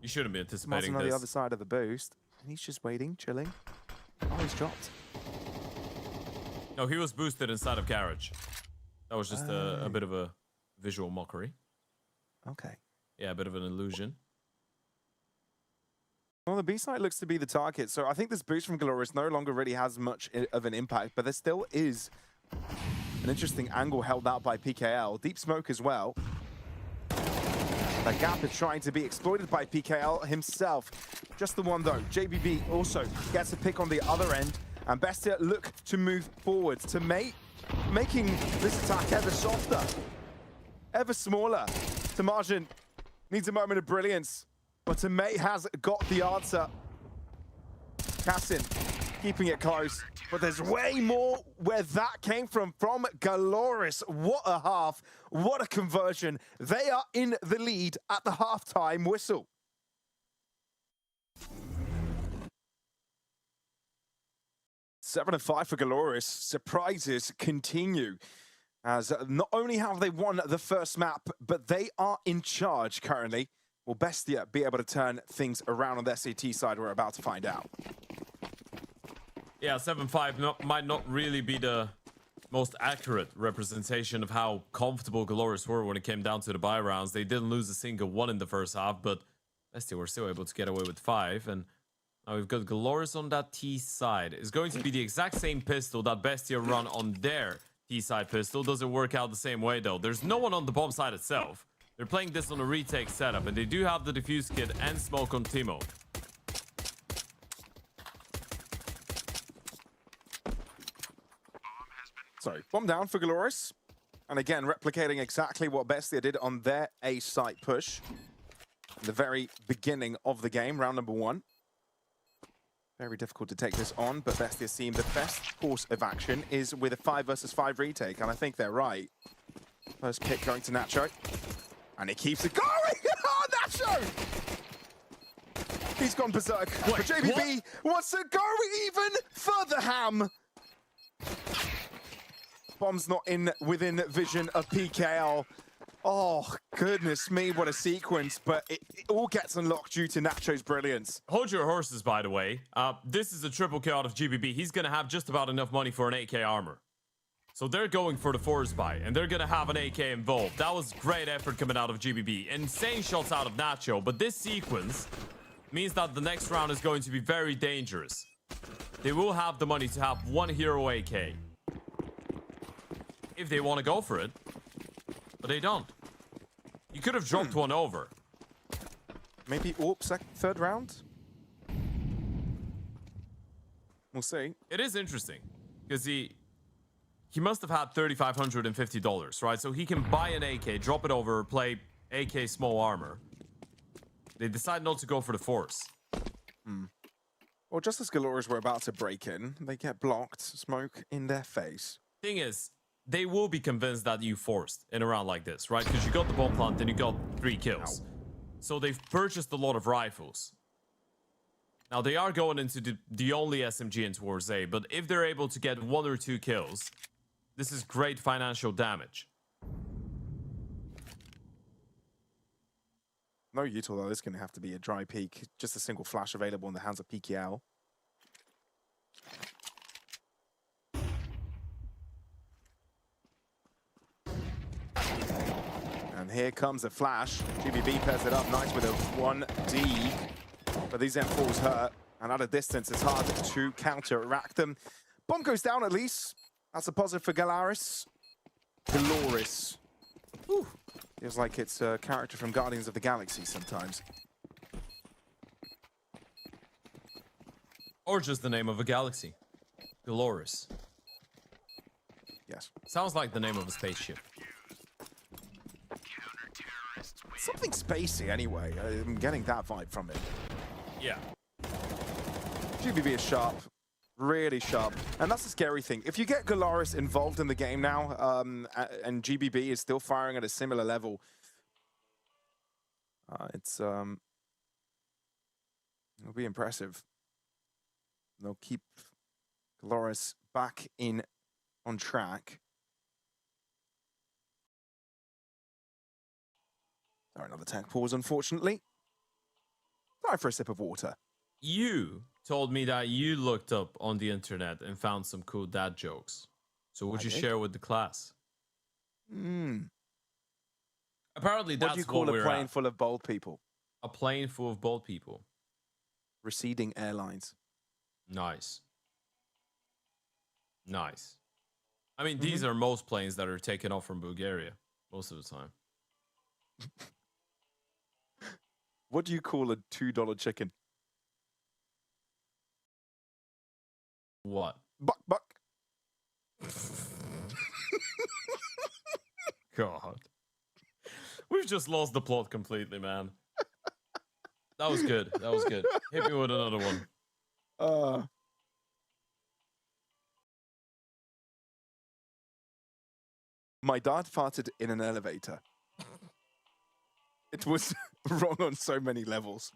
You shouldn't be anticipating Martin on this. the other side of the boost. And he's just waiting, chilling. Oh, he's dropped. No, he was boosted inside of Garage. That was just a bit of a visual mockery. Okay. Yeah, a bit of an illusion. Well, the B side looks to be the target, so I think this boost from Galorys no longer really has much of an impact, but there still is an interesting angle held out by PKL. Deep smoke as well. That gap is trying to be exploited by PKL himself. Just the one though. JBB also gets a pick on the other end, and Bestia look to move forward to making this attack ever softer, ever smaller. Tamarjan needs a moment of brilliance, but Mate has got the answer. Cassin keeping it close, but there's way more where that came from Galorys. What a half, what a conversion. They are in the lead at the halftime whistle. 7-5 for Galorys. Surprises continue, as not only have they won the first map, but they are in charge currently. Will Bestia be able to turn things around on the SAT side? We're about to find out. Yeah, 7-5 might not really be the most accurate representation of how comfortable Galorys were when it came down to the buy rounds. They didn't lose a single one in the first half, but Bestia were still able to get away with 5. And now we've got Galorys on that T side. It's going to be the exact same pistol that Bestia run on their T side pistol. Doesn't work out the same way though. There's no one on the bomb side itself. They're playing this on a retake setup, and they do have the defuse kit and smoke on Timo. Sorry, bomb down for Galorys. And again, replicating exactly what Bestia did on their A site push. In the very beginning of the game, round number 1. Very difficult to take this on, but Bestia seem the best course of action is with a 5 versus 5 retake, and I think they're right. First pick going to Nacho. And he keeps it going! Oh, Nacho! He's gone berserk. But JBB wants to go even further ham. Bomb's not within vision of PKL. Oh, goodness me, what a sequence. But it all gets unlocked due to Nacho's brilliance. Hold your horses, by the way. This is a triple kill out of GBB. He's going to have just about enough money for an AK armor. So they're going for the force buy, and they're going to have an AK involved. That was great effort coming out of GBB. Insane shots out of Nacho, but this sequence means that the next round is going to be very dangerous. They will have the money to have one hero AK if they want to go for it, but they don't. You could have dropped one over. Maybe AWP third round? We'll see. It is interesting, because he must have had $3,550, right? So he can buy an AK, drop it over, play AK small armor. They decide not to go for the force. Well, just as Galorys were about to break in, they get blocked, smoke in their face. Thing is, they will be convinced that you forced in a round like this, right? Because you got the bomb plant and you got 3 kills. Ow. So they've purchased a lot of rifles. Now, they are going into the only SMG in towards A, but if they're able to get 1 or 2 kills, this is great financial damage. No util though, this is going to have to be a dry peek. Just a single flash available in the hands of PKL. And here comes a flash. GBB pairs it up nice with a 1D. But these M4s hurt. And at a distance, it's hard to counteract them. Bomb goes down at least. That's a positive for Galorys. Galorys. Whew. Feels like it's a character from Guardians of the Galaxy sometimes. Or just the name of a galaxy. Galorys. Yes. Sounds like the name of a spaceship. Something spacey anyway. I'm getting that vibe from it. Yeah. GBB is sharp. Really sharp. And that's the scary thing. If you get Galorys involved in the game now, and GBB is still firing at a similar level, it'll be impressive. They'll keep Galorys back on track. Sorry, another tech pause, unfortunately. Time for a sip of water. You told me that you looked up on the internet and found some cool dad jokes. So would you share with the class? Apparently that's what do you call what a plane full of bold people? A plane full of bold people. receding airlines. Nice. Nice. I mean, these are most planes that are taken off from Bulgaria most of the time. What do you call a $2 chicken? What? Buck, buck. God. We've just lost the plot completely, man. That was good. That was good. Hit me with another one. My dad farted in an elevator. It was wrong on so many levels.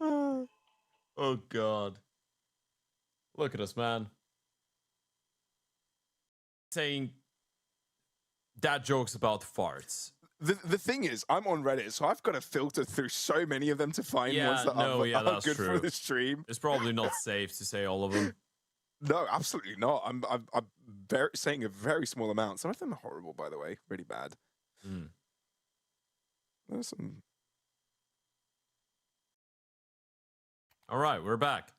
Oh, God. Look at us, man. Saying dad jokes about farts. The thing is, I'm on Reddit, so I've got to filter through so many of them to find ones that are that's good true. for the stream. It's probably not safe to say all of them. No, absolutely not. I'm saying a very small amount. Some of them are horrible, by the way, really bad. There's some. All right, we're back.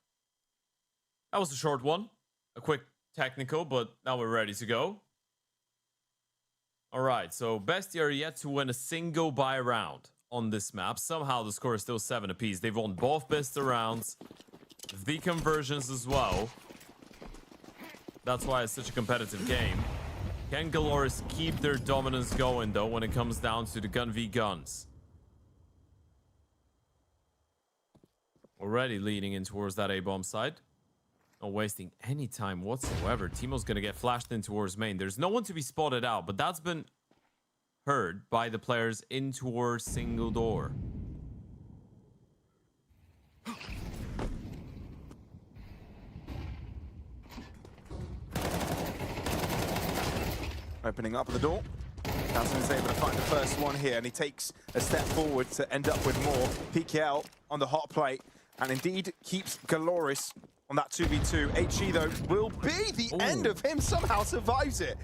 That was a short one, a quick technical, but now we're ready to go. All right, so Bestia are yet to win a single buy round on this map. Somehow the score is still 7 apiece. They've won both Bestia rounds, the conversions as well. That's why it's such a competitive game. Can Galorys keep their dominance going, though, when it comes down to the gun v guns? Already leading in towards that A-bomb side. Not wasting any time whatsoever. Teemo's going to get flashed in towards main. There's no one to be spotted out, but that's been heard by the players in towards single door. Opening up the door. Nelson is able to find the first one here, and he takes a step forward to end up with more. PKL on the hot plate, and indeed keeps Galorys on that 2v2. HE, though, will be the end of him. Somehow survives it.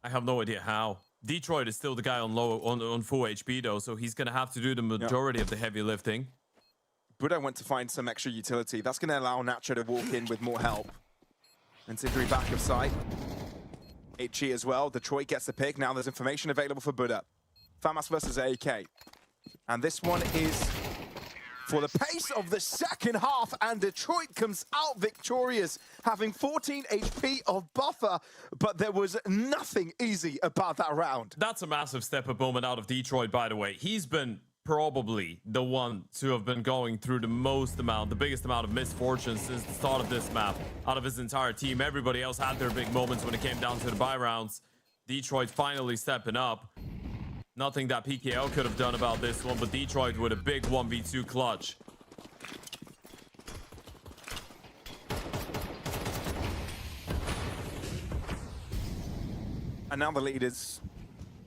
I have no idea how. Detroit is still the guy on full HP, though, so he's going to have to do the majority of the heavy lifting. Buddha went to find some extra utility. That's going to allow Nacho to walk in with more help. And Sidri back of sight. HE as well. Detroit gets the pick. Now there's information available for Buddha. FAMAS versus AK. And this one is for the pace of the second half, and Detroit comes out victorious, having 14 HP of buffer, but there was nothing easy about that round. That's a massive step-up moment out of Detroit, by the way. He's been probably the one to have been going through the biggest amount of misfortune since the start of this map out of his entire team. Everybody else had their big moments when it came down to the buy rounds. Detroit finally stepping up. Nothing that PKL could have done about this one, but Detroit with a big 1v2 clutch. And now the lead is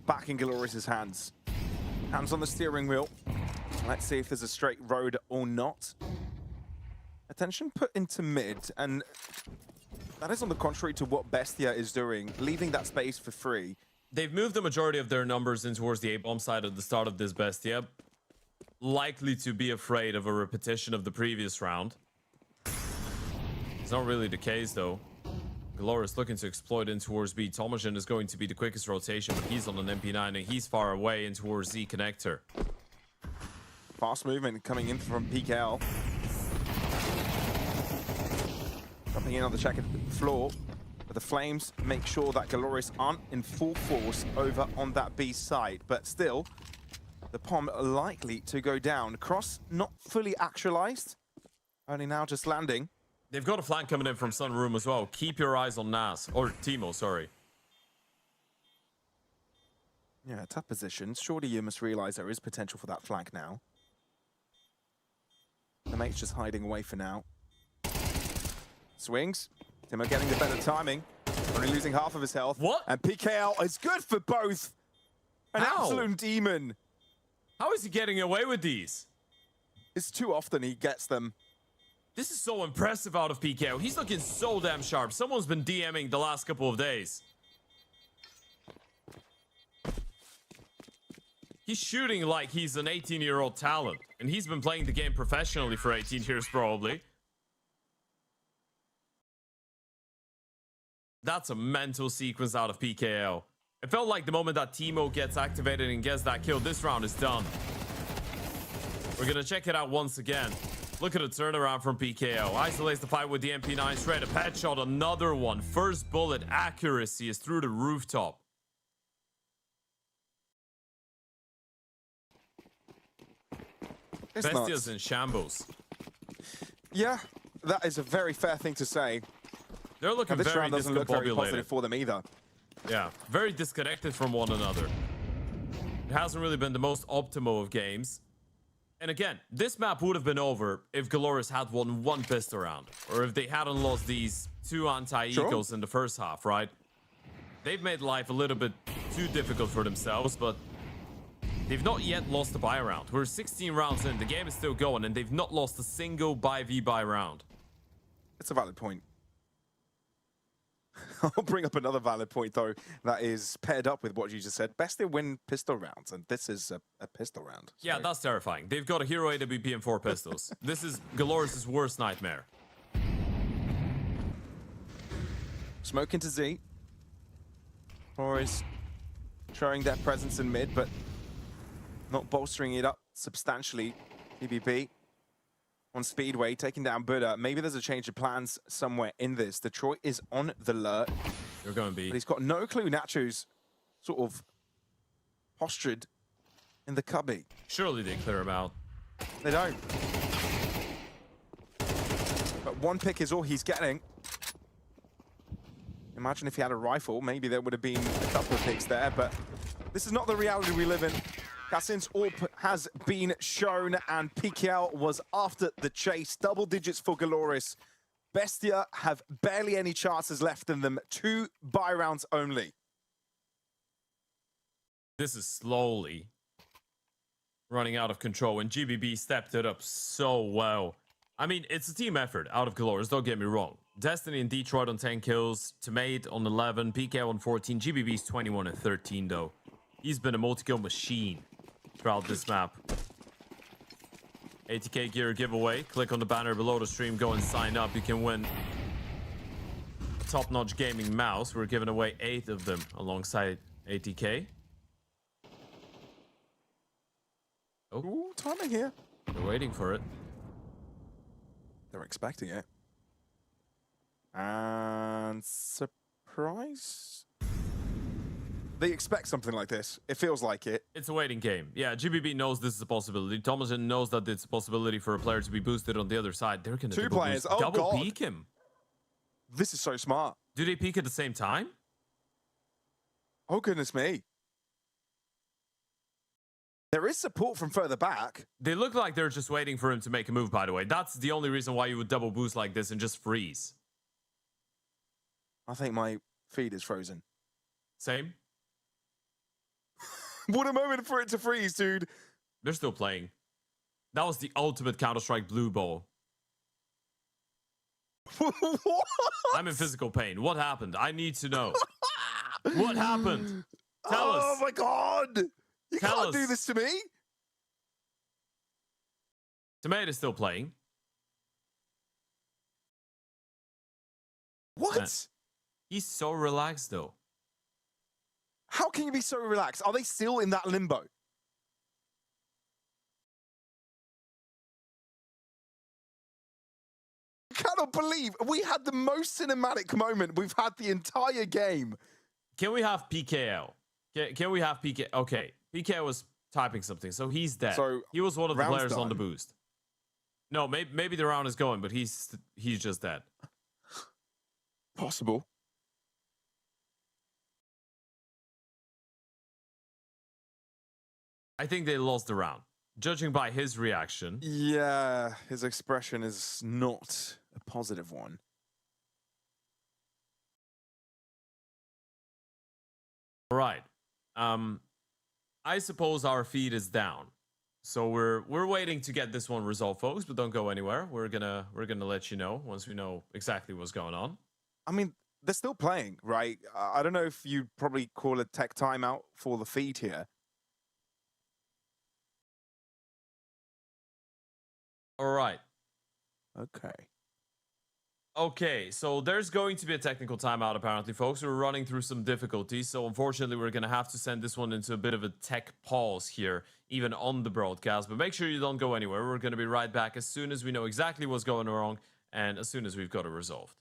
back in Galorys' hands. Hands on the steering wheel. Let's see if there's a straight road or not. Attention put into mid, and that is on the contrary to what Bestia is doing, leaving that space for free. They've moved the majority of their numbers in towards the A-bomb side at the start of this Bestia. Likely to be afraid of a repetition of the previous round. It's not really the case, though. Galorys looking to exploit in towards B. Tomajan is going to be the quickest rotation, but he's on an MP9 and he's far away in towards Z connector. Fast movement coming in from PKL. Jumping in on the checkered floor. But the Flames make sure that Galorys aren't in full force over on that B side. But still, the POM likely to go down. Cross not fully actualized. Only now just landing. They've got a flank coming in from Sunroom as well. Keep your eyes on Nas. Or Teemo, sorry. Yeah, tough position. Surely you must realize there is potential for that flank now. The mate's just hiding away for now. Swings. Timo getting the better timing. Only losing half of his health. What? And PKL is good for both. An How? absolute demon. How is he getting away with these? It's too often he gets them. This is so impressive out of PKO. He's looking so damn sharp. Someone's been DMing the last couple of days. He's shooting like he's an 18-year-old talent. And he's been playing the game professionally for 18 years, probably. That's a mental sequence out of PKO. It felt like the moment that Teemo gets activated and gets that kill, this round is done. We're going to check it out once again. Look at the turnaround from PKO. Isolates the fight with the MP9 straight up headshot. Another one. First bullet accuracy is through the rooftop. It's Bestia's nuts. in shambles. Yeah, that is a very fair thing to say. They're looking And this very round doesn't look very discombobulated. positive for them either. Yeah, very disconnected from one another. It hasn't really been the most optimal of games. And again, this map would have been over if Galorys had won one pistol round, or if they hadn't lost these two anti-ecos in the first half, right? They've made life a little bit too difficult for themselves, but they've not yet lost a buy round. We're 16 rounds in, the game is still going, and they've not lost a single buy round. It's a valid point. I'll bring up another valid point, though, that is paired up with what you just said. Best they win pistol rounds, and this is a pistol round. So. Yeah, that's terrifying. They've got a hero AWP and 4 pistols. This is Galorys' worst nightmare. Smoke into Z. Boris showing their presence in mid, but not bolstering it up substantially. BBB on Speedway, taking down Buddha. Maybe there's a change of plans somewhere in this. Detroit is on the alert. You're going to be. But he's got no clue Nacho's sort of postured in the cubby. Surely they clear him out. They don't. But one pick is all he's getting. Imagine if he had a rifle, maybe there would have been a couple of picks there, but this is not the reality we live in. Cassin's AWP has been shown, and PKL was after the chase. Double digits for Galorys. Bestia have barely any chances left in them. 2 buy rounds only. This is slowly running out of control, and GBB stepped it up so well. I mean, it's a team effort out of Galorys, don't get me wrong. Destiny and Detroit on 10 kills, Tomate on 11, PKL on 14, GBB's 21 and 13 though. He's been a multi-kill machine throughout this map. 80k gear giveaway. Click on the banner below the stream. Go and sign up. You can win a top-notch gaming mouse. We're giving away 8 of them alongside 80k. Oh, Ooh, timing here. they're waiting for it. They're expecting it. And surprise? They expect something like this. It feels like it. It's a waiting game. Yeah, GBB knows this is a possibility. Thomason knows that it's a possibility for a player to be boosted on the other side. They're going to 2 players. Oh, double God. peek him. This is so smart. Do they peek at the same time? Oh, goodness me. There is support from further back. They look like they're just waiting for him to make a move, by the way. That's the only reason why you would double boost like this and just freeze. I think my feed is frozen. Same. What a moment for it to freeze, dude. They're still playing. That was the ultimate Counter-Strike blue ball. What? I'm in physical pain. What happened? I need to know. What happened? Tell us. Oh, my God. You Tell can't us. do this to me. Tomato is still playing. What? He's so relaxed, though. How can you be so relaxed? Are they still in that limbo? I cannot believe we had the most cinematic moment we've had the entire game. Can we have PKL? Can we have PK? Okay, PKL was typing something, so he's dead. So, he was one of the round's players on the done. boost. No, maybe the round is going, but he's just dead. Possible. I think they lost the round. Judging by his reaction. Yeah, his expression is not a positive one. All right. I suppose our feed is down. So we're waiting to get this one resolved, folks, but don't go anywhere. We're gonna let you know once we know exactly what's going on. I mean, they're still playing, right? I don't know if you'd probably call a tech timeout for the feed here. All right. Okay. Okay, so there's going to be a technical timeout apparently, folks. We're running through some difficulties, so unfortunately we're going to have to send this one into a bit of a tech pause here, even on the broadcast. But make sure you don't go anywhere. We're going to be right back as soon as we know exactly what's going wrong and as soon as we've got it resolved.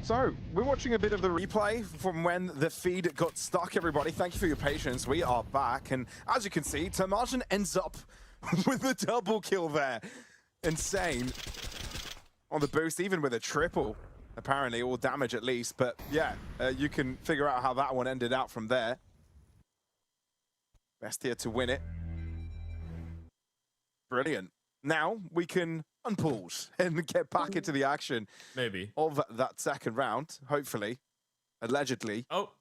So, we're watching a bit of the replay from when the feed got stuck, everybody. Thank you for your patience. We are back, and as you can see, Tamarjan ends up with the double kill there. Insane. On the boost, even with a triple, apparently, all damage at least. But yeah, you can figure out how that one ended out from there. Bestia to win it. Brilliant. Now we can unpause and get back into the action. Maybe. Of that second round, hopefully. Allegedly. Oh,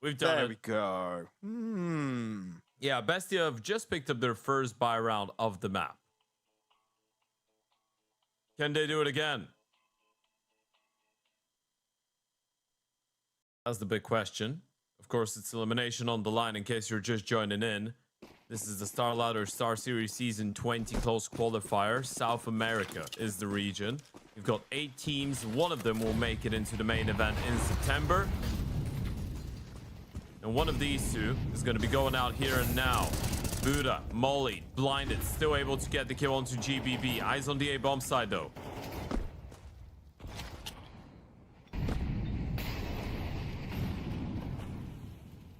we've done it. There we go. Yeah, Bestia have just picked up their first buy round of the map. Can they do it again? That's the big question. Of course, it's elimination on the line in case you're just joining in. This is the StarSeries Season 20 close qualifier. South America is the region. You've got 8 teams. One of them will make it into the main event in September. And one of these two is going to be going out here and now. Buddha, Molly, blinded, still able to get the kill onto GBB. Eyes on the A-bomb side, though.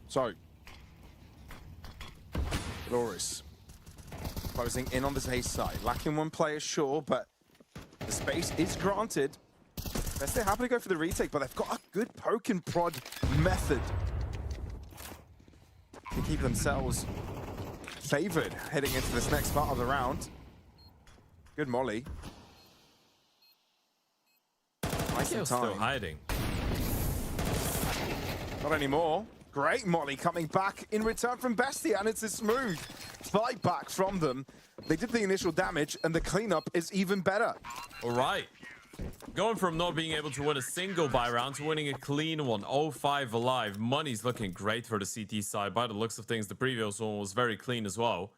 So, Galorys closing in on the A side. Lacking one player, sure, but the space is granted. They're happy to go for the retake, but they've got a good poke and prod method to keep themselves favored heading into this next part of the round. Good molly. Nice and Still time. hiding. Not anymore. Great molly coming back in return from Bestia, and it's a smooth fight back from them. They did the initial damage, and the cleanup is even better. All right. Going from not being able to win a single buy round to winning a clean one, 0-5 alive. Money's looking great for the CT side. By the looks of things, the previous one was very clean as well.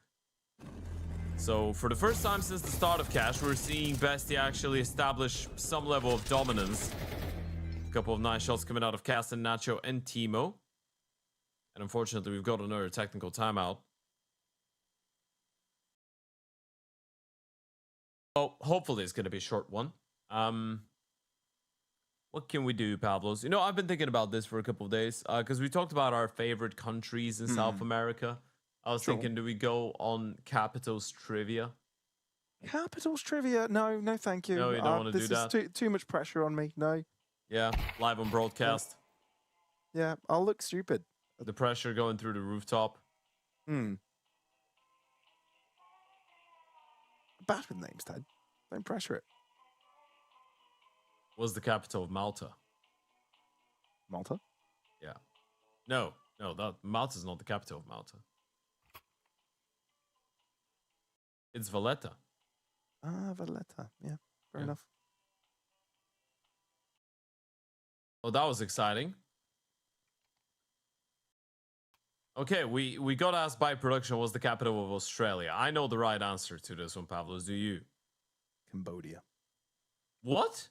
So for the first time since the start of Cash, we're seeing Bestia actually establish some level of dominance. A couple of nice shots coming out of Cass and Nacho and Timo. And unfortunately, we've got another technical timeout. Oh, hopefully it's going to be a short one. What can we do, Pablos? You know, I've been thinking about this for a couple of days because we talked about our favorite countries in South America. I was thinking, do we go on Capitals Trivia? Capitals Trivia? No, no, thank you. No, you don't want to do that? This is too much pressure on me. No. Yeah, live on broadcast. Yeah, I'll look stupid. The pressure going through the rooftop. Bad with names, Ted. Don't pressure it. What's the capital of Malta? Malta? Yeah. No, Malta's not the capital of Malta. It's Valletta. Ah, Valletta. Yeah, fair enough. Oh, that was exciting. Okay, we got asked by production what's the capital of Australia. I know the right answer to this one, Pavlos. Do you? Cambodia. What?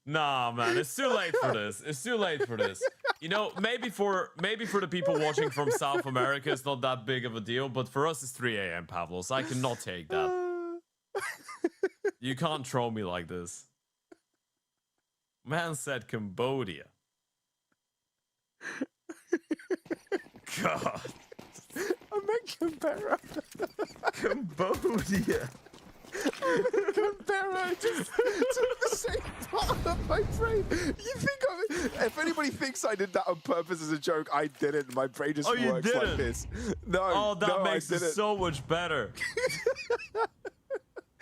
Nah, man, it's too late for this. It's too late for this. You know, maybe for the people watching from South America, it's not that big of a deal, but for us, it's 3 a.m., Pavlos. I cannot take that. You can't troll me like this. Man said Cambodia. God. I meant Canberra. Cambodia. Canberra just took the same part of my brain. You think if anybody thinks I did that on purpose as a joke, I didn't. My brain just works like this. No, oh, that no, makes it so much better.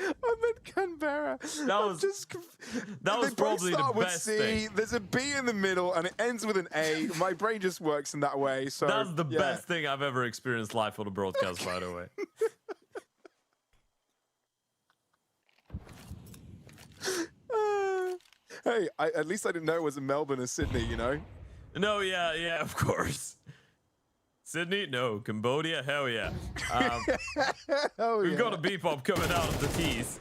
I meant Canberra. That was probably the best thing. There's a B in the middle and it ends with an A. My brain just works in that way. So that's the best thing I've ever experienced live on the broadcast, by the way. Hey, at least I didn't know it was in Melbourne or Sydney, you know? No, yeah, of course. Sydney? No. Cambodia? Hell yeah. We've got a B-pop coming out of the tees.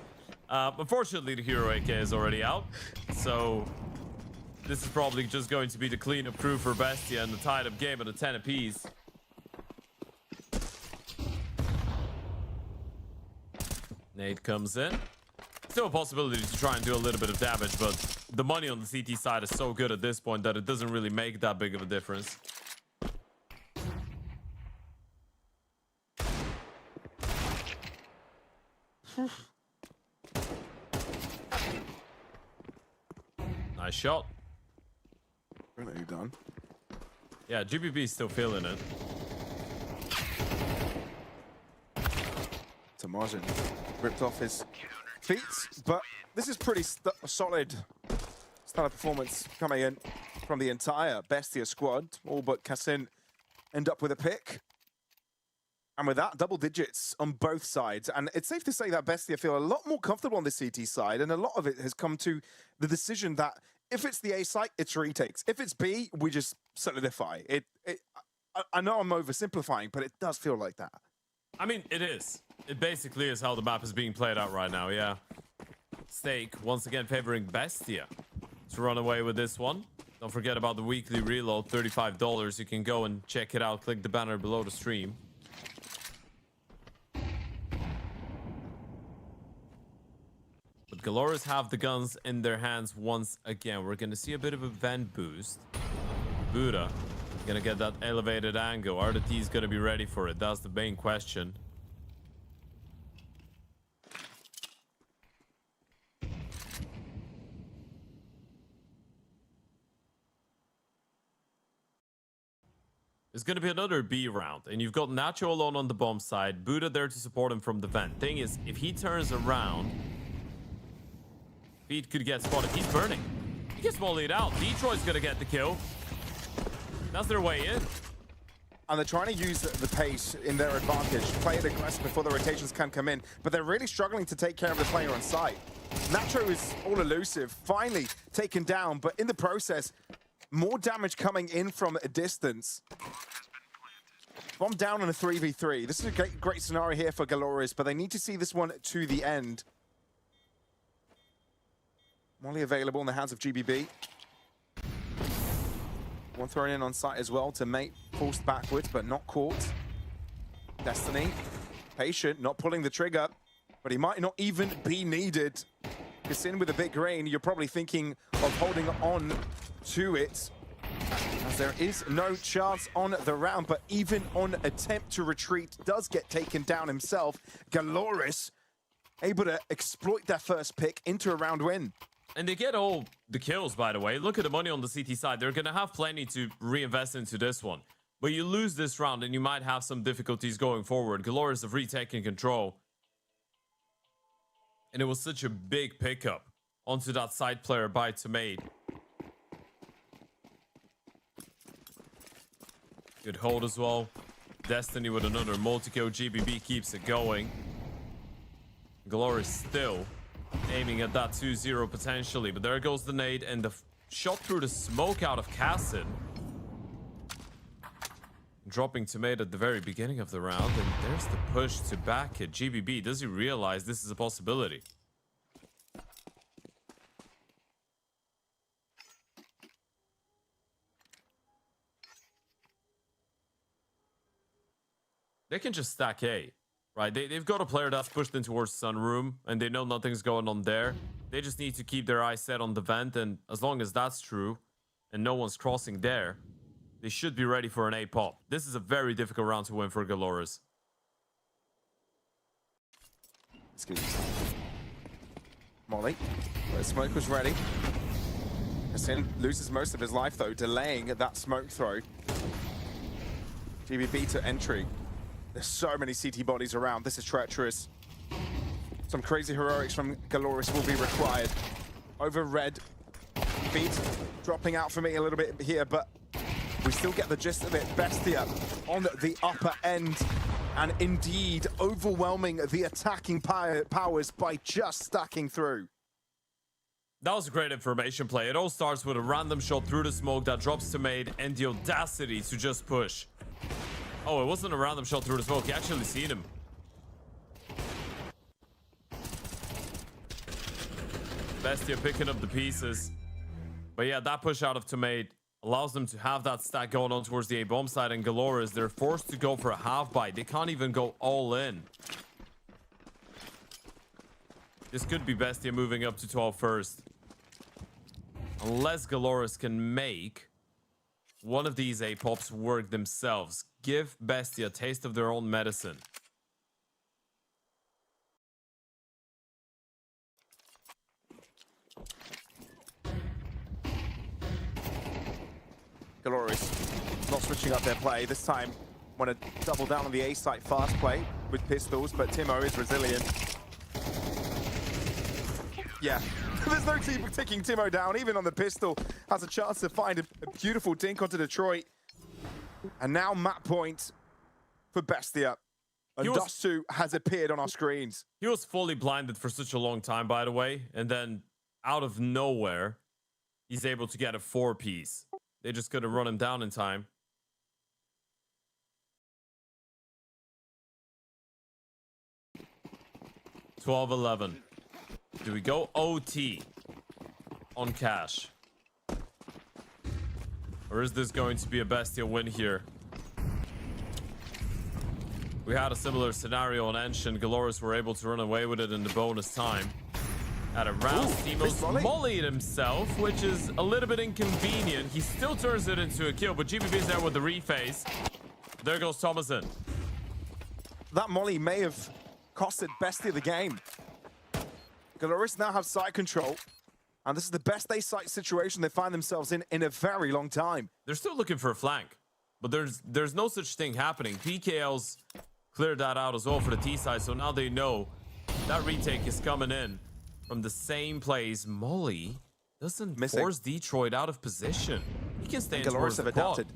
Unfortunately, the Hero AK is already out. So this is probably just going to be the cleanup crew for Bestia and the tied-up game at a 10 apiece. Nade comes in. Still a possibility to try and do a little bit of damage, but the money on the CT side is so good at this point that it doesn't really make that big of a difference. Nice shot. Really done. Yeah, GBB is still feeling it. Tamazin ripped off his feet, but this is pretty solid stellar performance coming in from the entire Bestia squad. All but Kassin end up with a pick. And with that, double digits on both sides. And it's safe to say that Bestia feel a lot more comfortable on the CT side. And a lot of it has come to the decision that if it's the A site, it's retakes. If it's B, we just solidify. I know I'm oversimplifying, but it does feel like that. I mean, it is. It basically is how the map is being played out right now, yeah. Stake, once again, favoring Bestia to run away with this one. Don't forget about the weekly reload, $35. You can go and check it out. Click the banner below the stream. But Galorys have the guns in their hands once again. We're going to see a bit of a vent boost. Buddha gonna get that elevated angle. Are the T's gonna be ready for it? That's the main question. It's gonna be another B round, and you've got Nacho alone on the bomb side, Buddha there to support him from the vent. Thing is, if he turns around, Feet could get spotted. He's burning. He gets mollied out. Detroit's gonna get the kill. That's their way in. And they're trying to use the pace in their advantage, play it aggressive before the rotations can come in, but they're really struggling to take care of the player on site. Nacho is all elusive, finally taken down, but in the process, more damage coming in from a distance. Bomb down on a 3v3. This is a great scenario here for Galorys, but they need to see this one to the end. Molly available in the hands of GBB. One thrown in on site as well to mate, forced backwards, but not caught. Destiny, patient, not pulling the trigger, but he might not even be needed. Kassin with a big green, you're probably thinking of holding on to it, as there is no chance on the round, but even on attempt to retreat, does get taken down himself. Galorys able to exploit their first pick into a round win. And they get all the kills, by the way. Look at the money on the CT side. They're going to have plenty to reinvest into this one. But you lose this round and you might have some difficulties going forward. Galorys have retaken control. And it was such a big pickup onto that side player by Tomade. Good hold as well. Destiny with another multi-kill. GBB keeps it going. Galorys still aiming at that 2-0 potentially, but there goes the nade and the shot through the smoke out of Kassin. Dropping Tomate at the very beginning of the round, and there's the push to back at GBB. Does he realize this is a possibility? They can just stack A. Right, they've got a player that's pushed in towards Sunroom, and they know nothing's going on there. They just need to keep their eyes set on the vent, and as long as that's true, and no one's crossing there, they should be ready for an A pop. This is a very difficult round to win for Galorys. Excuse me. Molly, the smoke was ready. Kassin loses most of his life, though, delaying that smoke throw. GBB to entry. There's so many CT bodies around. This is treacherous. Some crazy heroics from Galorys will be required. Over red. Feet dropping out for me a little bit here, but we still get the gist of it. Bestia on the upper end, and indeed overwhelming the attacking powers by just stacking through. That was a great information play. It all starts with a random shot through the smoke that drops Tomade and the audacity to just push. Oh, it wasn't a random shot through the smoke. You actually seen him. Bestia picking up the pieces. But yeah, that push out of Tomate allows them to have that stack going on towards the A-bomb side, and Galorys, they're forced to go for a half bite. They can't even go all in. This could be Bestia moving up to 12 first. Unless Galorys can make one of these A-pops work themselves. Give Bestia a taste of their own medicine. Galorys not switching up their play. This time want to double down on the A site fast play with pistols, but Timo is resilient. Yeah, there's no team taking Timo down. Even on the pistol, has a chance to find a beautiful dink onto Detroit. And now map point for Bestia. And Dust2 has appeared on our screens. He was fully blinded for such a long time, by the way. And then out of nowhere, he's able to get a 4-piece. They just couldn't run him down in time. $12-11. Do we go OT on cash? Or is this going to be a Bestia win here? We had a similar scenario on Ensh, and Galorys were able to run away with it in the bonus time. At a round, Timo's mollied himself, which is a little bit inconvenient. He still turns it into a kill, but GBB's there with the reface. There goes Thomason. That molly may have costed Bestia the game. Galorys now have site control, and this is the best A site situation they find themselves in a very long time. They're still looking for a flank, but there's no such thing happening. PKL's cleared that out as well for the T side, so now they know that retake is coming in. from the same place. Molly doesn't Missing. force Detroit out of position. He can stay in Galorys towards have the quad. adapted.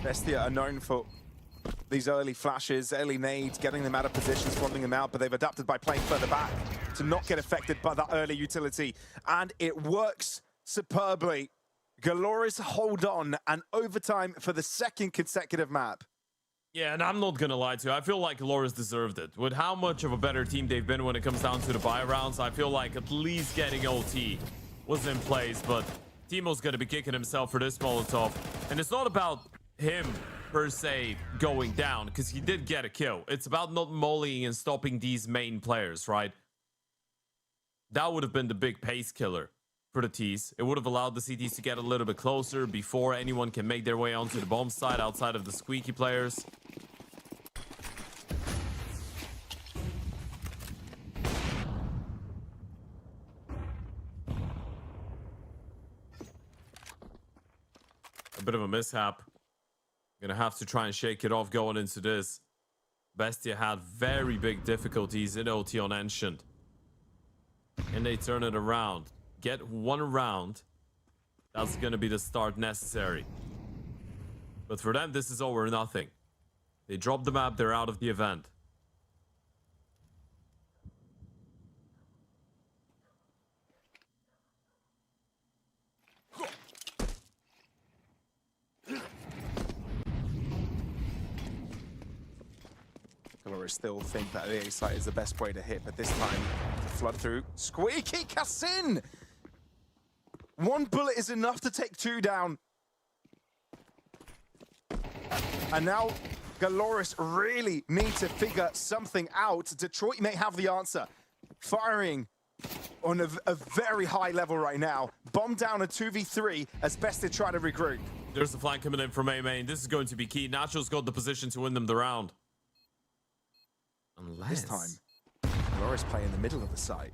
Bestia are known for these early flashes, early nades, getting them out of position, swapping them out, but they've adapted by playing further back to not get affected by that early utility. And it works superbly. Galorys hold on, and overtime for the second consecutive map. Yeah, and I'm not gonna lie to you. I feel like Galorys deserved it. With how much of a better team they've been when it comes down to the buy rounds, I feel like at least getting OT was in place, but Teemo's gonna be kicking himself for this Molotov. And it's not about him per se going down, because he did get a kill. It's about not mollying and stopping these main players, right? That would have been the big pace killer for the T's. It would have allowed the CTs to get a little bit closer before anyone can make their way onto the bomb side outside of the squeaky players. A bit of a mishap. Gonna have to try and shake it off going into this. Bestia had very big difficulties in OT on Ancient. And they turn it around. Get one round. That's gonna be the start necessary. But for them, this is all or nothing. They drop the map, they're out of the event. Galorys still think that the A site is the best way to hit, but this time, flood through. Squeaky Cassin! One bullet is enough to take two down. And now Galorys really need to figure something out. Detroit may have the answer. Firing on a very high level right now. Bomb down a 2v3 as Bestia try to regroup. There's the flank coming in from A main. This is going to be key. Nacho's got the position to win them the round. Unless... This time, Galorys play in the middle of the site.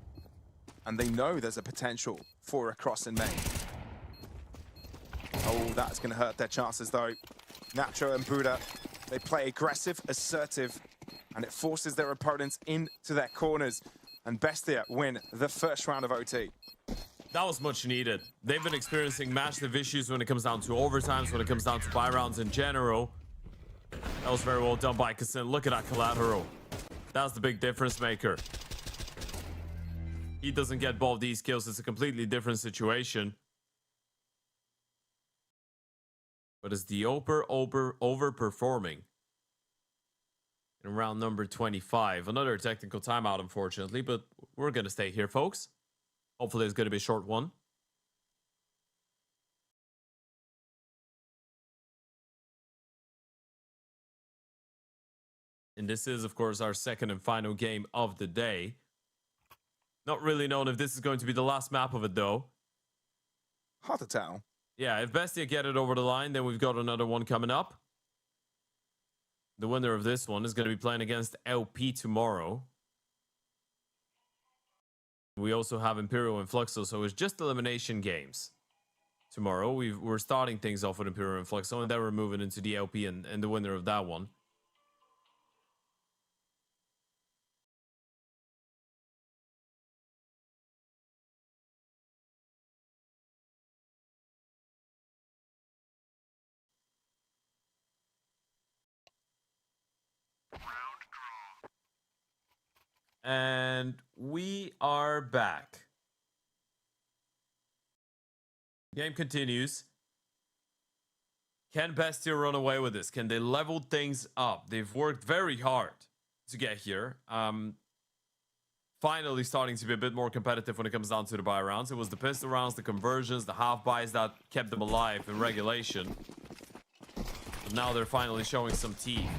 And they know there's a potential for a cross in main. Oh, that's going to hurt their chances though. Nacho and Buddha, they play aggressive, assertive, and it forces their opponents into their corners. And Bestia win the first round of OT. That was much needed. They've been experiencing massive issues when it comes down to overtimes, when it comes down to buy rounds in general. That was very well done by Cassin. Look at that collateral. That's the big difference maker. He doesn't get both these kills. It's a completely different situation. But is the overperforming in round number 25? Another technical timeout, unfortunately, but we're going to stay here, folks. Hopefully it's going to be a short one. And this is, of course, our second and final game of the day. Not really known if this is going to be the last map of it, though. Hard to tell. Yeah, if Bestia get it over the line, then we've got another one coming up. The winner of this one is going to be playing against LP tomorrow. We also have Imperial and Fluxo, so it's just elimination games. Tomorrow, we're starting things off with Imperial and Fluxo, and then we're moving into the LP and the winner of that one. And we are back. Game continues. Can Bestia run away with this? Can they level things up? They've worked very hard to get here. Finally starting to be a bit more competitive when it comes down to the buy rounds. It was the pistol rounds, the conversions, the half buys that kept them alive in regulation. But now they're finally showing some teeth.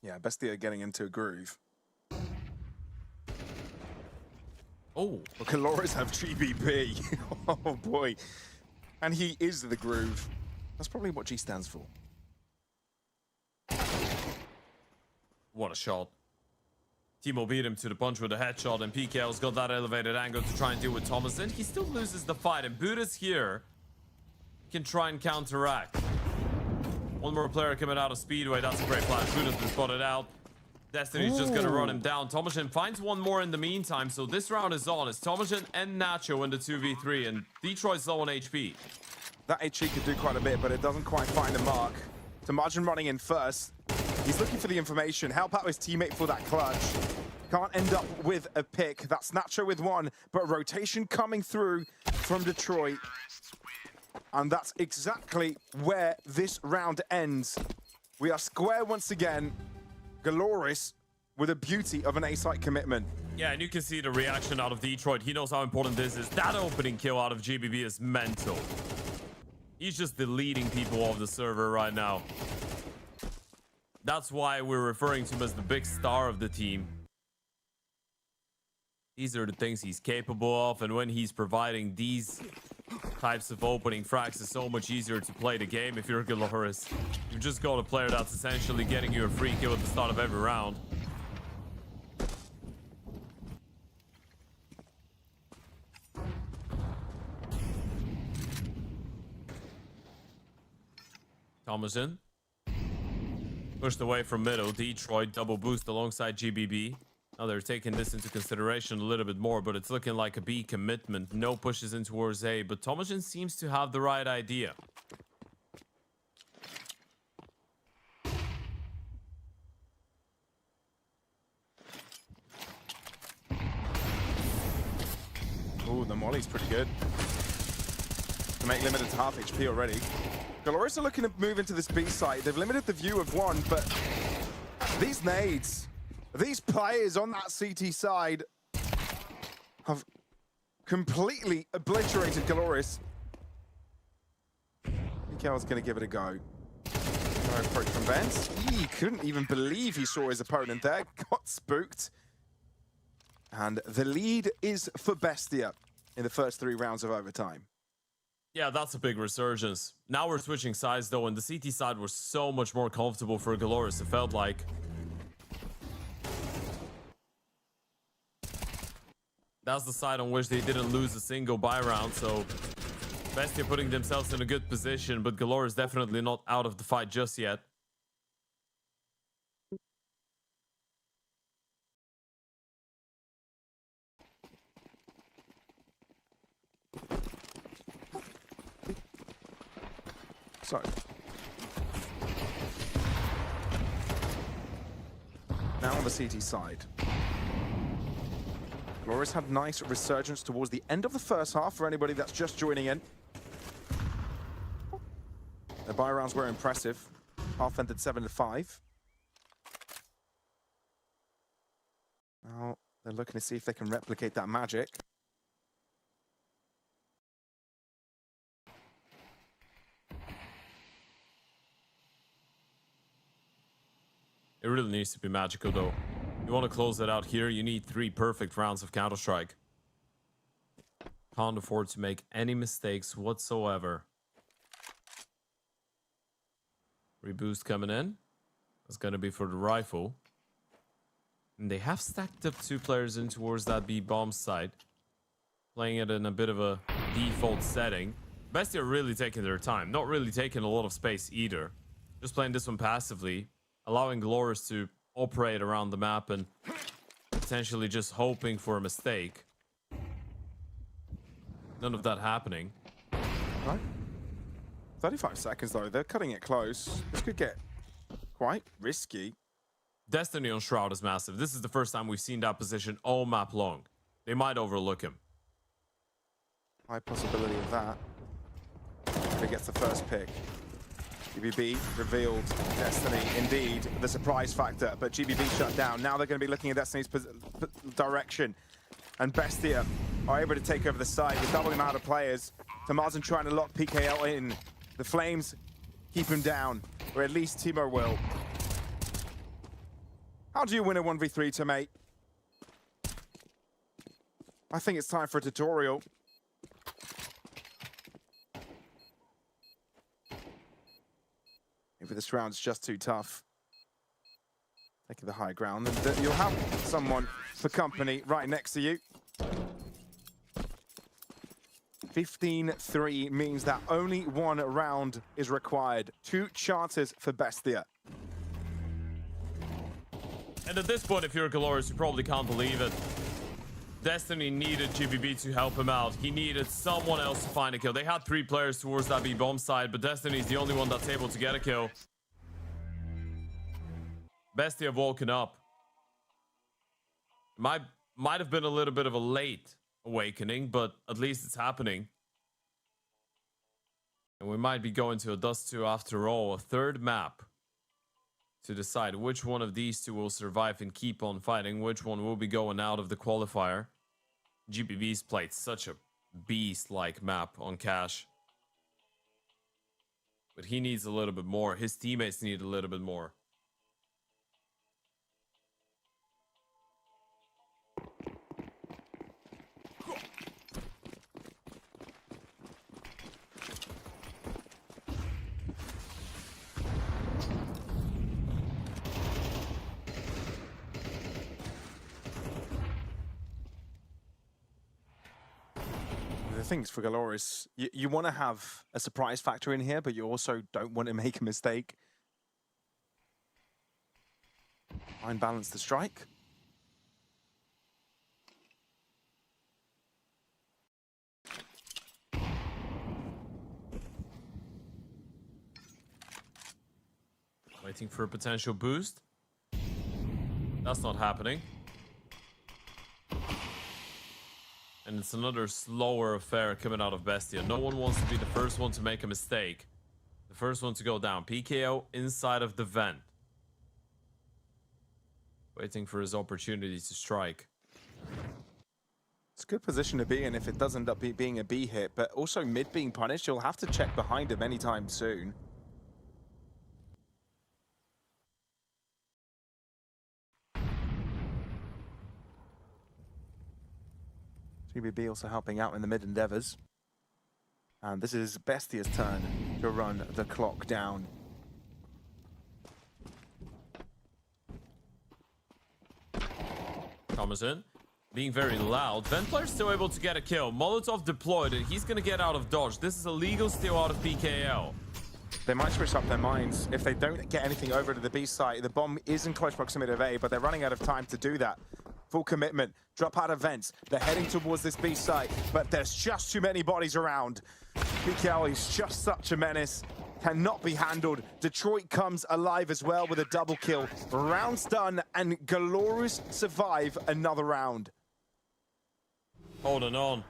Yeah, Bestia getting into a groove. Oh, Galorys have GBP. Oh boy. And he is the groove. That's probably what G stands for. what a shot. Timo beat him to the punch with a headshot, and PKL's got that elevated angle to try and deal with Thomason. He still loses the fight, and Buddha's here. He can try and counteract. One more player coming out of Speedway. That's a great flash. Buddha's been spotted out. Destiny's just gonna run him down. Thomason finds one more in the meantime, so this round is on. It's Thomason and Nacho in the 2v3, and Detroit's low on HP. That HE could do quite a bit, but it doesn't quite find the mark. Tamajin running in first. He's looking for the information. Help out his teammate for that clutch. Can't end up with a pick. That's Nacho with one, but rotation coming through from Detroit. And that's exactly where this round ends. We are square once again. Galorys with a beauty of an A-site commitment. Yeah, and you can see the reaction out of Detroit. He knows how important this is. That opening kill out of GBB is mental. He's just deleting people off the server right now. That's why we're referring to him as the big star of the team. These are the things he's capable of, and when he's providing these types of opening frags, it's so much easier to play the game if you're Galorys. You've just got a player that's essentially getting you a free kill at the start of every round. Thomason pushed away from middle. Detroit double boost alongside GBB. Now they're taking this into consideration a little bit more, but it's looking like a B commitment. No pushes in towards A, but Thomason seems to have the right idea. Ooh, the molly's pretty good. To make limited to half HP already. Galorys are looking to move into this B site. They've limited the view of one, but these nades, these players on that CT side have completely obliterated Galorys. Mikael's going to give it a go. No approach from Vance. He couldn't even believe he saw his opponent there. Got spooked. And the lead is for Bestia in the first 3 rounds of overtime. Yeah, that's a big resurgence. Now we're switching sides though, and the CT side was so much more comfortable for Galorys, it felt like. That's the side on which they didn't lose a single buy round, so Bestia putting themselves in a good position, but Galorys definitely not out of the fight just yet. So, now on the CT side. Galorys had nice resurgence towards the end of the first half for anybody that's just joining in. Their buy rounds were impressive. Half ended 7-5. Now they're looking to see if they can replicate that magic. It really needs to be magical though. You want to close that out here, you need 3 perfect rounds of Counter-Strike. Can't afford to make any mistakes whatsoever. Reboost coming in. That's going to be for the rifle. And they have stacked up 2 players in towards that B bomb site. Playing it in a bit of a default setting. Bestia are really taking their time. Not really taking a lot of space either. Just playing this one passively. Allowing Galorys to operate around the map and potentially just hoping for a mistake. None of that happening. Right. 35 seconds though, they're cutting it close. This could get quite risky. Destiny on Shroud is massive. This is the first time we've seen that position all map long. They might overlook him. High possibility of that. If he gets the first pick. GBB revealed Destiny, indeed, the surprise factor, but GBB shut down. Now they're going to be looking at Destiny's direction. And Bestia are able to take over the side with double amount of players. Tamazin trying to lock PKL in. The Flames keep him down, or at least Timo will. How do you win a 1v3, teammate? I think it's time for a tutorial. Maybe this round's just too tough. taking the high ground, and you'll have someone for company right next to you. 15-3 means that only one round is required. 2 charters for Bestia. And at this point, if you're Galorys, you probably can't believe it. Destiny needed GBB to help him out. He needed someone else to find a kill. They had 3 players towards that B-bomb side, but Destiny is the only one that's able to get a kill. Bestia have woken up. Might have been a little bit of a late awakening, but at least it's happening. And we might be going to a Dust 2 after all. A third map to decide which one of these 2 will survive and keep on fighting, which one will be going out of the qualifier. GBB's played such a beast-like map on Cash. But he needs a little bit more. His teammates need a little bit more. The things for Galorys, you want to have a surprise factor in here, but you also don't want to make a mistake. Fine balance to strike. Waiting for a potential boost. That's not happening. And it's another slower affair coming out of Bestia. No one wants to be the first one to make a mistake. The first one to go down. PKO inside of the vent. Waiting for his opportunity to strike. It's a good position to be in if it does end up being a B hit, but also mid being punished, you'll have to check behind him anytime soon. GBB also helping out in the mid endeavors. And this is Bestia's turn to run the clock down. Comes in, being very loud. Ventlar's still able to get a kill. Molotov deployed and he's gonna get out of dodge. This is a legal steal out of PKO. They might switch up their minds if they don't get anything over to the B site. The bomb is in close proximity of A, but they're running out of time to do that. Full commitment, drop out of vents. They're heading towards this B site, but there's just too many bodies around. PKL is just such a menace, cannot be handled. Detroit comes alive as well with a double kill. Round's done, and Galorys survive another round. Holding on.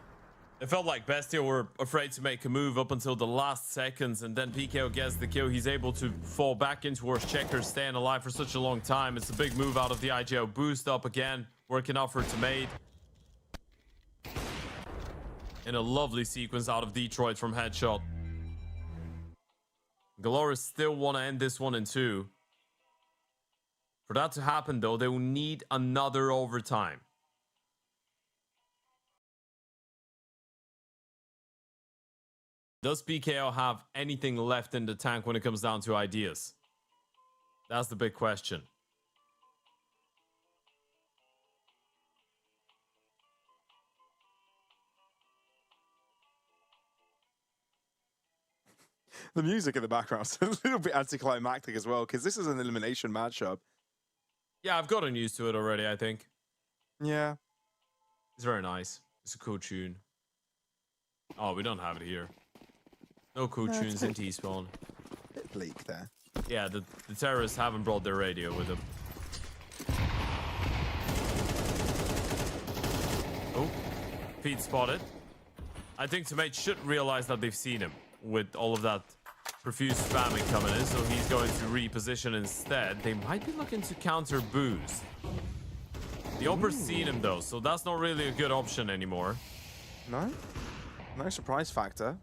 It felt like Bestia were afraid to make a move up until the last seconds, and then PKO gets the kill. He's able to fall back in towards checkers, staying alive for such a long time. It's a big move out of the IGO. Boost up again, working out for Tomade. In a lovely sequence out of Detroit from Headshot. Galorys still want to end this one in 2. For that to happen, though, they will need another overtime. Does PKO have anything left in the tank when it comes down to ideas? That's the big question. The music in the background is a little bit anticlimactic as well, because this is an elimination matchup. Yeah, I've gotten used to it already, I think. Yeah. It's very nice. It's a cool tune. Oh, we don't have it here. No cool tunes in T-Spawn. Bit bleak there. Yeah, the terrorists haven't brought their radio with them. Oh, feed spotted. I think Tomate should realize that they've seen him with all of that profuse spamming coming in, so he's going to reposition instead. They might be looking to counter boost. The Oper's seen him though, so that's not really a good option anymore. No? No surprise factor.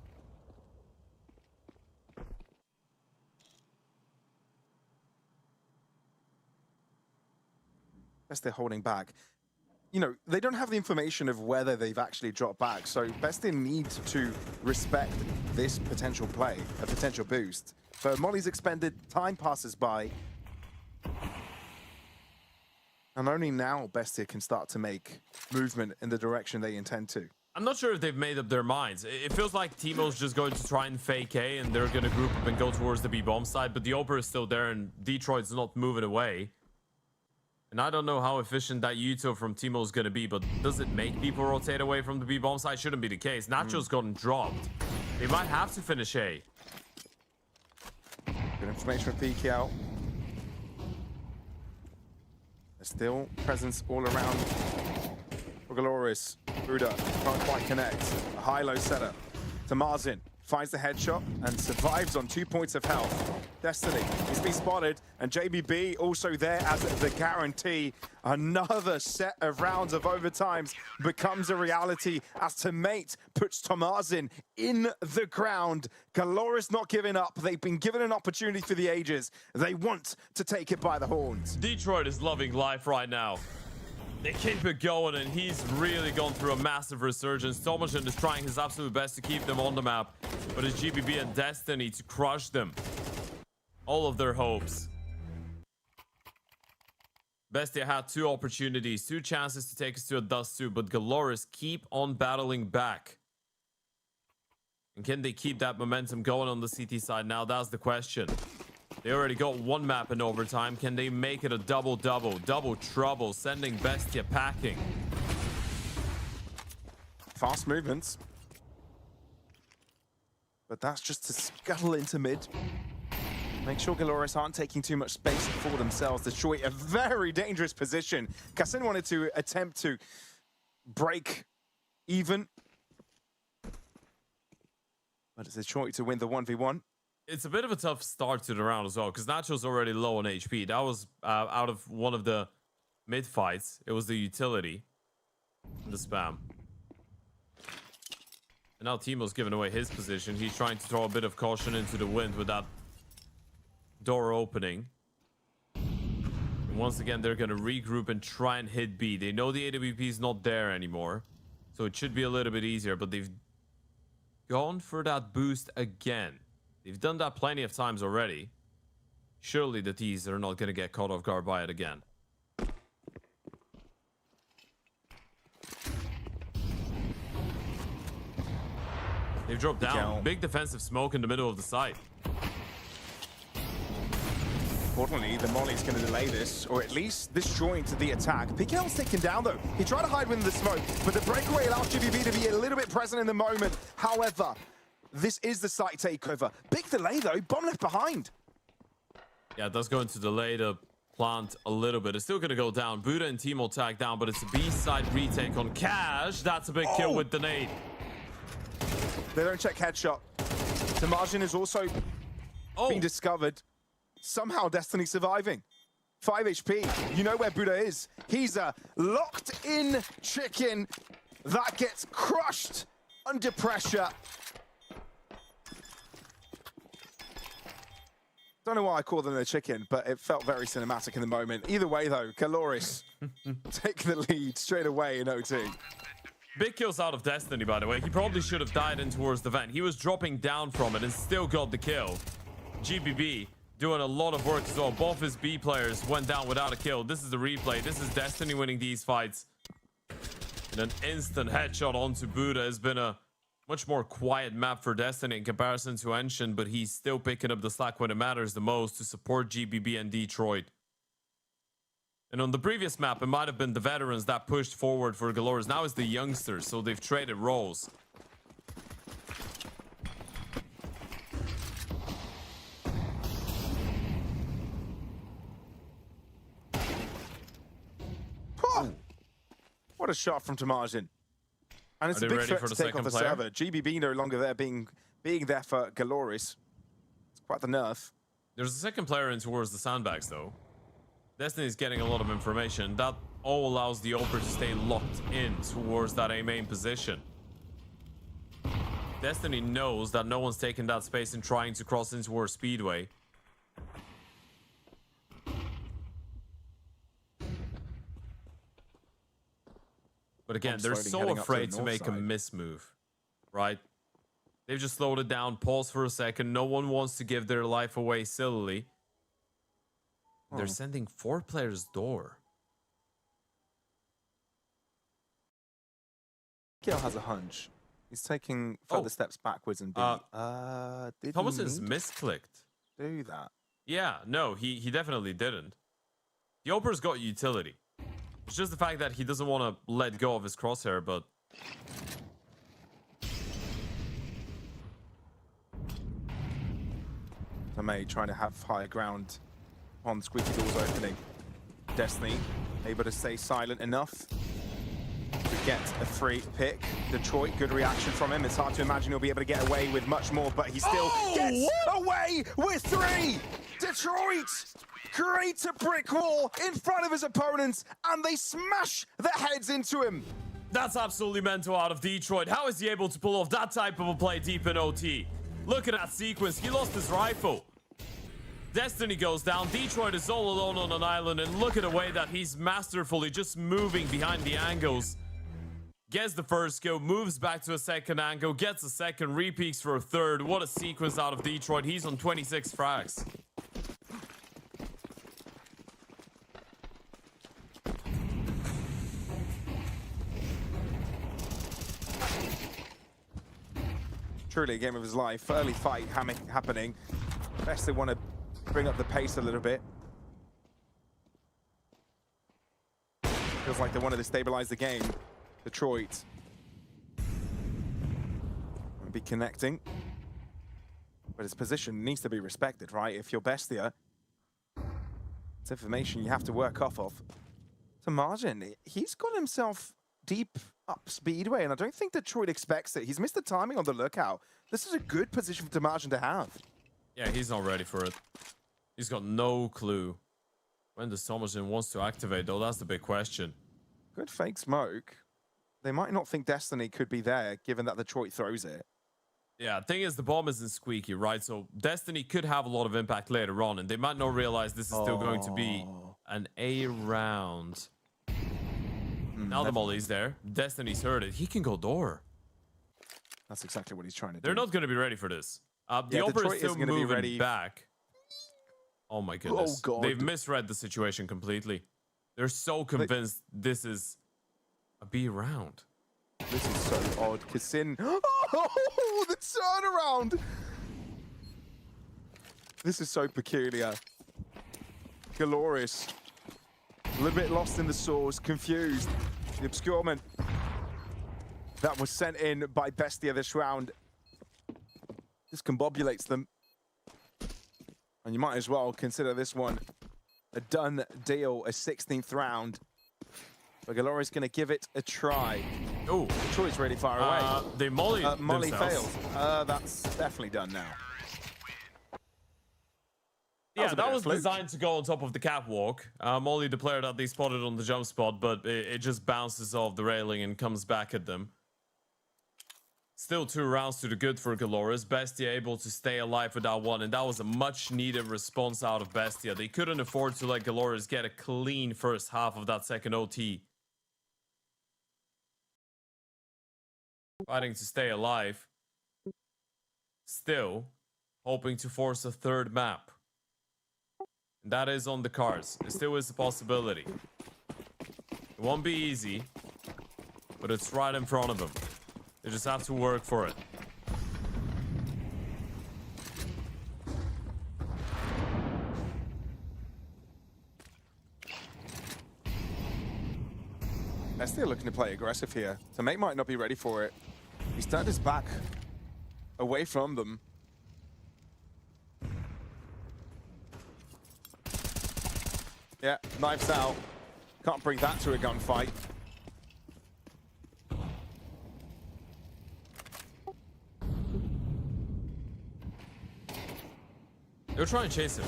Guess they're holding back. You know, they don't have the information of whether they've actually dropped back, so Bestia needs to respect this potential play, a potential boost. So Molly's expended, time passes by. And only now Bestia can start to make movement in the direction they intend to. I'm not sure if they've made up their minds. It feels like Teemo's just going to try and fake A, and they're going to group up and go towards the B-bomb side, but the Oper is still there, and Detroit's not moving away. And I don't know how efficient that Yuto from Teemo is going to be, but does it make people rotate away from the B-bomb side? Shouldn't be the case. Nacho's gotten dropped. They might have to finish A. Good information from PKL. There's still presence all around for Galorys. Buda can't quite connect. A high-low setup. Tamazin finds the headshot and survives on 2 points of health. Destiny is being spotted, and JBB also there as the guarantee. Another set of rounds of overtimes becomes a reality as Tomate puts Tamazin in the ground. Galorys not giving up. They've been given an opportunity for the ages. They want to take it by the horns. Detroit is loving life right now. They keep it going, and he's really gone through a massive resurgence. Tomashin is trying his absolute best to keep them on the map, but it's GBB and Destiny to crush them. All of their hopes. Bestia had 2 opportunities, 2 chances to take us to a dust 2, but Galorys keep on battling back. And can they keep that momentum going on the CT side now? That's the question. They already got 1 map in overtime. Can they make it a double-double? Double trouble, sending Bestia packing. Fast movements. But that's just to scuttle into mid. Make sure Galorys aren't taking too much space for themselves. Detroit, a very dangerous position. Kassin wanted to attempt to break even. But it's Detroit to win the 1v1. It's a bit of a tough start to the round as well, because Nacho's already low on HP. That was out of one of the mid fights. It was the utility, the spam. And now Teemo's giving away his position. He's trying to throw a bit of caution into the wind with that door opening. And once again, they're going to regroup and try and hit B. They know the AWP is not there anymore, so it should be a little bit easier, but they've gone for that boost again. They've done that plenty of times already. Surely the T's are not going to get caught off guard by it again. They've dropped down. Big defensive smoke in the middle of the site. Importantly, the Molly's going to delay this, or at least disjoint the attack. PKL's taken down, though. He tried to hide within the smoke, but the breakaway allows GBB to be a little bit present in the moment. However, this is the site takeover. Big delay, though. Bomb left behind. Yeah, that's going to delay the plant a little bit. It's still going to go down. Buda and Teemo tag down, but it's a B-side retake on Cash. That's a big kill with the nade. They don't check headshot. Tamazin is also being discovered. Somehow Destiny surviving. 5 HP. You know where Buda is. He's a locked-in chicken that gets crushed under pressure. Don't know why I call them a chicken, but it felt very cinematic in the moment. Either way, though, Galorys take the lead straight away in OT. Big kills out of Destiny, by the way. He probably should have died in towards the vent. He was dropping down from it and still got the kill. GBB doing a lot of work as well. Both his B players went down without a kill. This is the replay. This is Destiny winning these fights. And an instant headshot onto Buda has been a much more quiet map for Destiny in comparison to Ancient, but he's still picking up the slack when it matters the most to support GBB and Detroit. And on the previous map, it might have been the veterans that pushed forward for Galorys. Now it's the youngsters, so they've traded roles. What a shot from Tamazin. And it's Are a they big ready threat for to the take off second the player? server. GBB no longer there, being there for Galorys. It's quite the nerf. There's a second player in towards the sandbags, though. Destiny's getting a lot of information. That all allows the Oper to stay locked in towards that A main position. Destiny knows that no one's taking that space and trying to cross into towards Speedway. But again, they're so afraid to make a mismove, right? They've just slowed it down, paused for a second. No one wants to give their life away sillily. They're sending 4 players door. PKL has a hunch. He's taking further steps backwards and did Thomas he is need misclicked. to do that? Yeah, no, he definitely didn't. The Oprah's got utility. It's just the fact that he doesn't want to let go of his crosshair, but... May trying to have higher ground on squeaky doors opening. Destiny able to stay silent enough to get a free pick. Detroit, good reaction from him. It's hard to imagine he'll be able to get away with much more, but he still gets away with 3. Detroit creates a brick wall in front of his opponents, and they smash their heads into him. That's absolutely mental out of Detroit. How is he able to pull off that type of a play deep in OT? Look at that sequence. He lost his rifle. Destiny goes down. Detroit is all alone on an island, and look at the way that he's masterfully just moving behind the angles. Gets the first kill, moves back to a second angle, gets a second, repeats for a third. What a sequence out of Detroit. He's on 26 frags. Truly a game of his life. Early fight happening. Best they want to bring up the pace a little bit. Feels like they wanted to stabilize the game. Detroit won't be connecting, but his position needs to be respected, right? If you're Bestia, it's information you have to work off of. So Margin, he's got himself deep up Speedway, and I don't think Detroit expects it. He's missed the timing on the lookout. This is a good position for Margin to have. Yeah, he's not ready for it. He's got no clue. When does Thomason wants to activate, though? That's the big question. Good fake smoke. They might not think Destiny could be there, given that Detroit throws it. Yeah, thing is, the bomb isn't squeaky, right? So Destiny could have a lot of impact later on, and they might not realize this is still going to be an A round. Now the molly's there. Destiny's heard it. He can go door. That's exactly what he's trying to do. They're not going to be ready for this. The Opera Detroit is still isn't gonna be moving ready. back. Oh my goodness. God. They've misread the situation completely. They're so convinced this is a B round. This is so odd. Kassin. Oh, the turnaround! This is so peculiar. Galorys. A little bit lost in the source, confused. The obscurement that was sent in by Bestia this round discombobulates them. And you might as well consider this one a done deal, a 16th round. But Galorys going to give it a try. Oh, Detroit's really far away. They molly Molly themselves. failed. That's definitely done now. Yeah, a bit that of a was fluke. designed to go on top of the catwalk. Molly, the player that they spotted on the jump spot, but it just bounces off the railing and comes back at them. Still 2 rounds to the good for Galorys. Bestia able to stay alive with that one, and that was a much-needed response out of Bestia. They couldn't afford to let Galorys get a clean first half of that second OT. Fighting to stay alive. Still hoping to force a third map. And that is on the cards. It still is a possibility. It won't be easy, but it's right in front of them. They just have to work for it. They're still looking to play aggressive here. So Mate might not be ready for it. He's turned his back away from them. Yeah, knives out. Can't bring that to a gunfight. They'll try and chase him.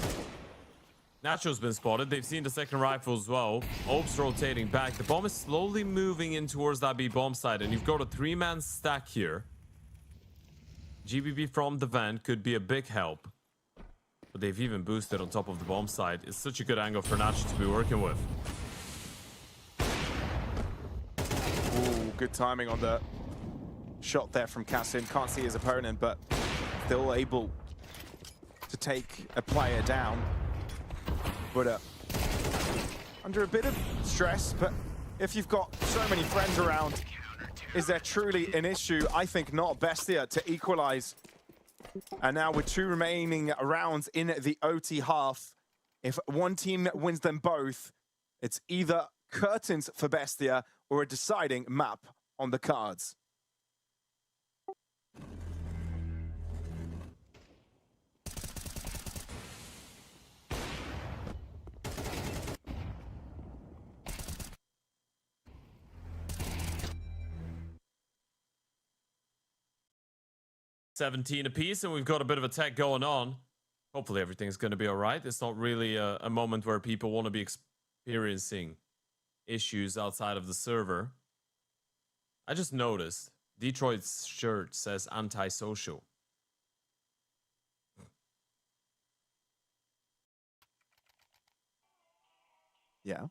Nacho's been spotted. They've seen the second rifle as well. Ope's rotating back. The bomb is slowly moving in towards that B bomb site, and you've got a 3-man stack here. GBB from the vent could be a big help. But they've even boosted on top of the bomb site. It's such a good angle for Nacho to be working with. Ooh, good timing on the shot there from Kassin. Can't see his opponent, but still able to take a player down. But under a bit of stress, but if you've got so many friends around, Is there truly an issue? I think not. Bestia to equalize. And now with 2 remaining rounds in the OT half, if one team wins them both, it's either curtains for Bestia or a deciding map on the cards. $17 apiece, and we've got a bit of a tech going on. Hopefully everything's going to be all right. It's not really a moment where people want to be experiencing issues outside of the server. I just noticed Detroit's shirt says antisocial. Yeah.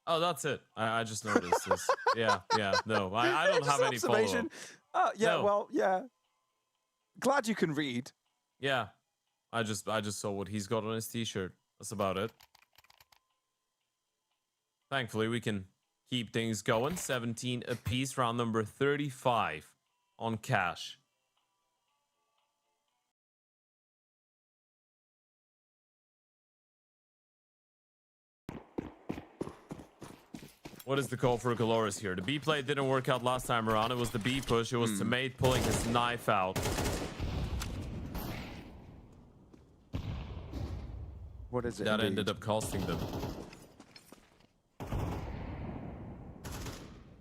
Oh, that's it. I just noticed this. Yeah. No, I don't have any follow-up. Yeah, No. well, yeah. Glad you can read. Yeah. I just saw what he's got on his t-shirt. That's about it. Thankfully, we can keep things going. 17 apiece, round number 35 on cash. What is the call for Galorys here? The B play didn't work out last time around. It was the B push. It was Teammate pulling his knife out. What is it? That indeed? ended up costing them.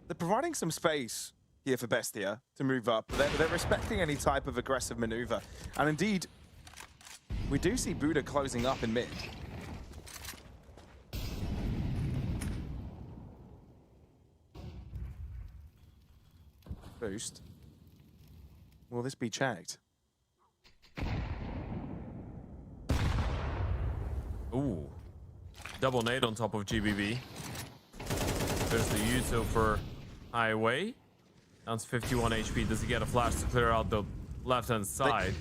They're providing some space here for Bestia to move up. They're respecting any type of aggressive maneuver. And indeed, we do see Buddha closing up in mid. Boost. Will this be checked? Ooh. Double nade on top of GBB. There's the Yuto for Highway. Down to 51 HP. Does he get a flash to clear out the left-hand side?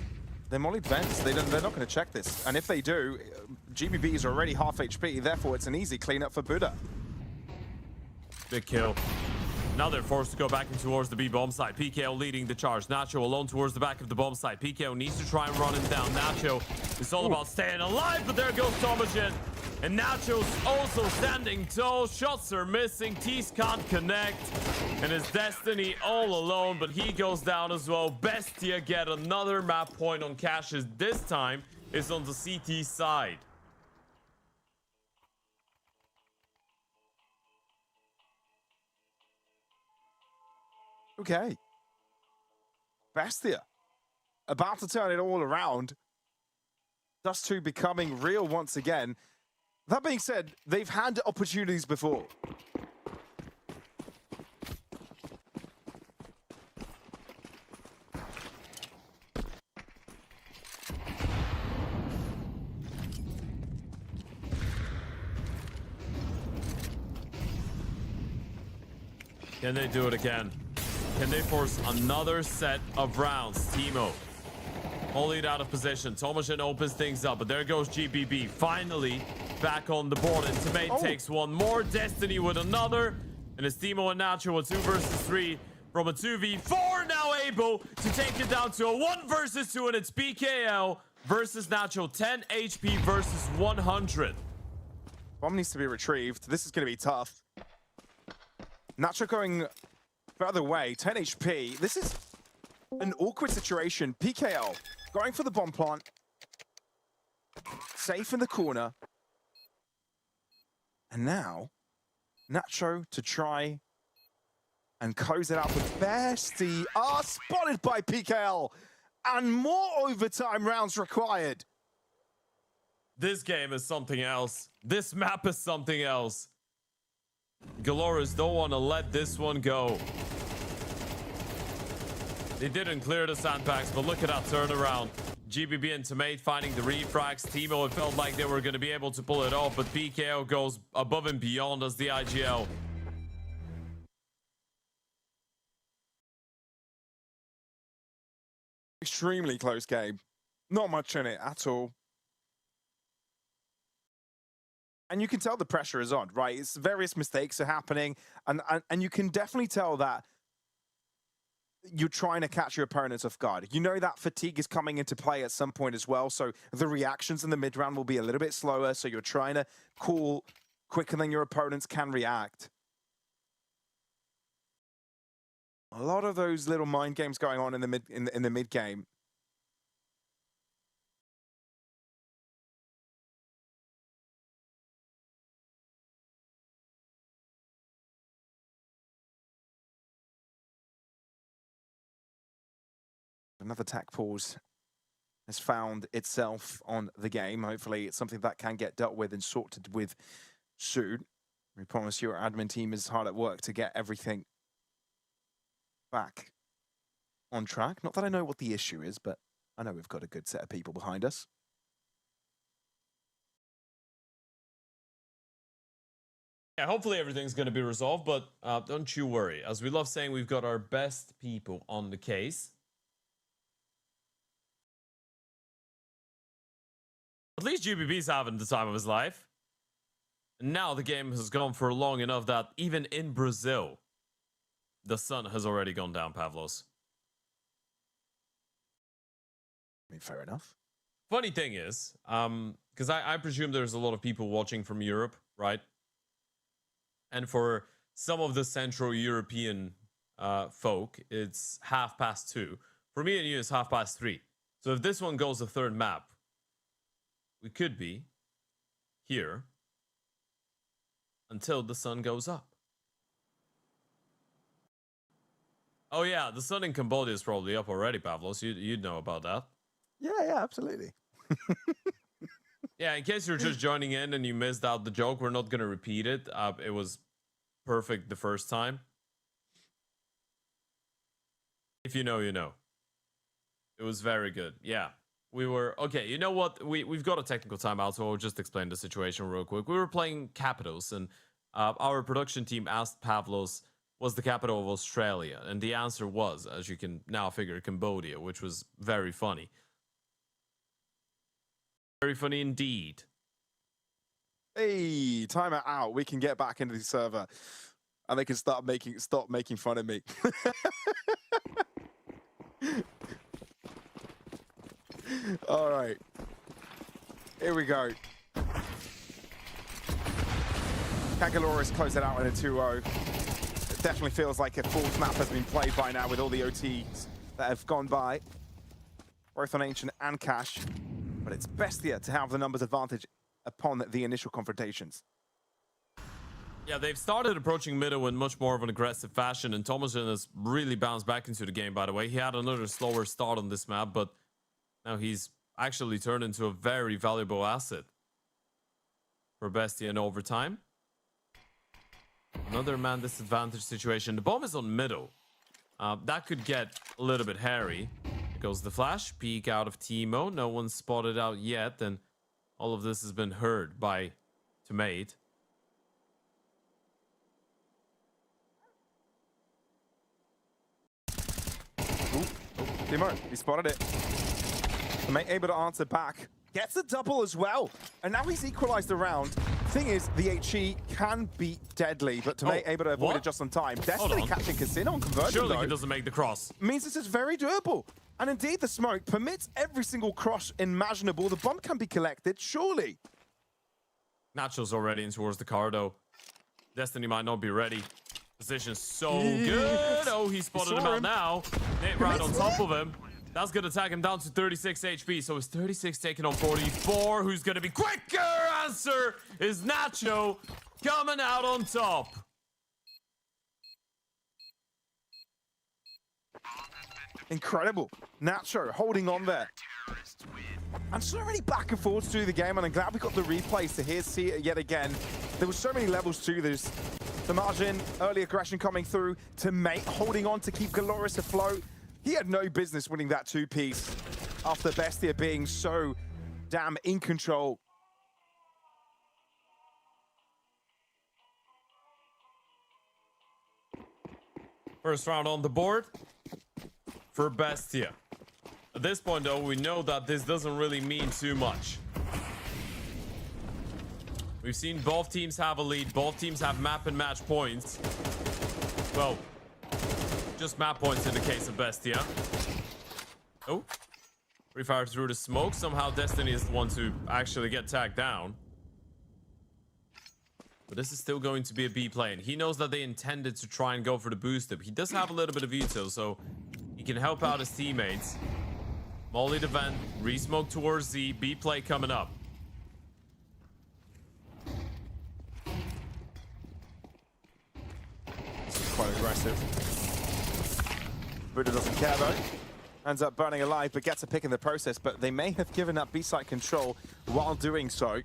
They're mollied vents. They're not going to check this. And if they do, GBB is already half HP. Therefore, it's an easy cleanup for Buddha. Big kill. Now they're forced to go back in towards the B bomb site. PKO leading the charge. Nacho alone towards the back of the bomb site. PKO needs to try and run him down. Nacho, it's all about staying alive, but there goes Tomajan. And Nacho's also standing tall. Shots are missing. Tees can't connect. And his destiny all alone, but he goes down as well. Bestia get another map point on Caches. This time is on the CT side. Okay. Bestia about to turn it all around. Dust 2 becoming real once again. That being said, they've had opportunities before. Can they do it again? Can they force another set of rounds? Timo wholly out of position. Tomajan opens things up, but there goes GBB. Finally back on the board, and Teammate takes one more. Destiny with another. And it's Timo and Nacho, a 2 versus 3 from a 2v4, now able to take it down to a 1 versus 2, and it's BKL versus Nacho. 10 HP versus 100. Bomb needs to be retrieved. This is going to be tough. Nacho going further away, 10 HP. This is an awkward situation. PKL going for the bomb plant. Safe in the corner. And now, Nacho to try and close it out with Bestia. Spotted by PKL. And more overtime rounds required. This game is something else. This map is something else. Galorys don't want to let this one go. They didn't clear the sandbags, but look at that turnaround. GBB and Teammate finding the refrags. Timo, it felt like they were going to be able to pull it off, but PKO goes above and beyond as the IGL. Extremely close game. Not much in it at all. And you can tell the pressure is on, right? It's various mistakes are happening, and you can definitely tell that you're trying to catch your opponents off guard. You know that fatigue is coming into play at some point as well, so the reactions in the mid round will be a little bit slower, so you're trying to cool quicker than your opponents can react. A lot of those little mind games going on in the mid game. Another tack pause has found itself on the game. Hopefully it's something that can get dealt with and sorted with soon. We promise your admin team is hard at work to get everything back on track. Not that I know what the issue is, but I know we've got a good set of people behind us. Yeah, hopefully everything's going to be resolved, but don't you worry. As we love saying, we've got our best people on the case. At least GBB's having the time of his life. And now the game has gone for long enough that even in Brazil, the sun has already gone down, Pavlos. I mean, fair enough. Funny thing is, because I presume there's a lot of people watching from Europe, right? And for some of the Central European folk, it's 2:30. For me and you, it's 3:30. So if this one goes the third map, we could be here until the sun goes up. Oh yeah, the sun in Cambodia is probably up already, Pavlos. You'd know about that. Yeah, absolutely. Yeah, in case you're just joining in and you missed out the joke, we're not going to repeat it. It was perfect the first time. If you know, you know. It was very good. Yeah. We were... Okay, you know what? We've got a technical timeout, so I'll just explain the situation real quick. We were playing Capitals, and our production team asked Pavlos, was the capital of Australia? And the answer was, as you can now figure, Cambodia, which was very funny. Very funny indeed. Hey, timer out. We can get back into the server, and they can stop making fun of me. All right, here we go. Can Galorys close it out in a 2-0? It definitely feels like a fourth map has been played by now with all the OTs that have gone by, both on Ancient and Cash. But it's Bestia to have the numbers advantage upon the initial confrontations. Yeah, they've started approaching middle in much more of an aggressive fashion, and Thomason has really bounced back into the game, by the way. He had another slower start on this map, but now he's actually turned into a very valuable asset for Bestia in overtime. Another man disadvantage situation. The bomb is on middle. That could get a little bit hairy. Here goes the flash. Peek out of Timo. No one's spotted out yet, and all of this has been heard by Tomate. Timo, he spotted it. Tomate able to answer back. Gets a double as well. And now he's equalized the round. Thing is, the HE can be deadly, but Tomate able to avoid it just on time. Destiny catching Casino on conversion, Surely though. he doesn't make the cross. Means this is very doable. And indeed, the smoke permits every single cross imaginable. The bomb can be collected, surely. Nacho's already in towards the car, though. Destiny might not be ready. Position so good. Oh, he spotted him out now. Nate right on top of him. That's going to tag him down to 36 HP. So it's 36 taking on 44. Who's going to be quicker? Answer is Nacho coming out on top. Incredible. Nacho holding on there. And so many back and forths through the game, and I'm glad we got the replays to see it yet again. There were so many levels to this. The margin, early aggression coming through. Tomate holding on to keep Galorys afloat. He had no business winning that two-piece after Bestia being so damn in control. First round on the board for Bestia. At this point, though, we know that this doesn't really mean too much. We've seen both teams have a lead. Both teams have map and match points. Well, just map points in the case of Bestia. Oh. Free fire through the smoke. Somehow Destiny is the one to actually get tagged down. But this is still going to be a B play. And he knows that they intended to try and go for the boost up. He does have a little bit of util, so he can help out his teammates. Molly the vent. Re-smoke towards Z. B play coming up. Quite aggressive. Buddha doesn't care though. Ends up burning alive, but gets a pick in the process. But they may have given up B-site control while doing so.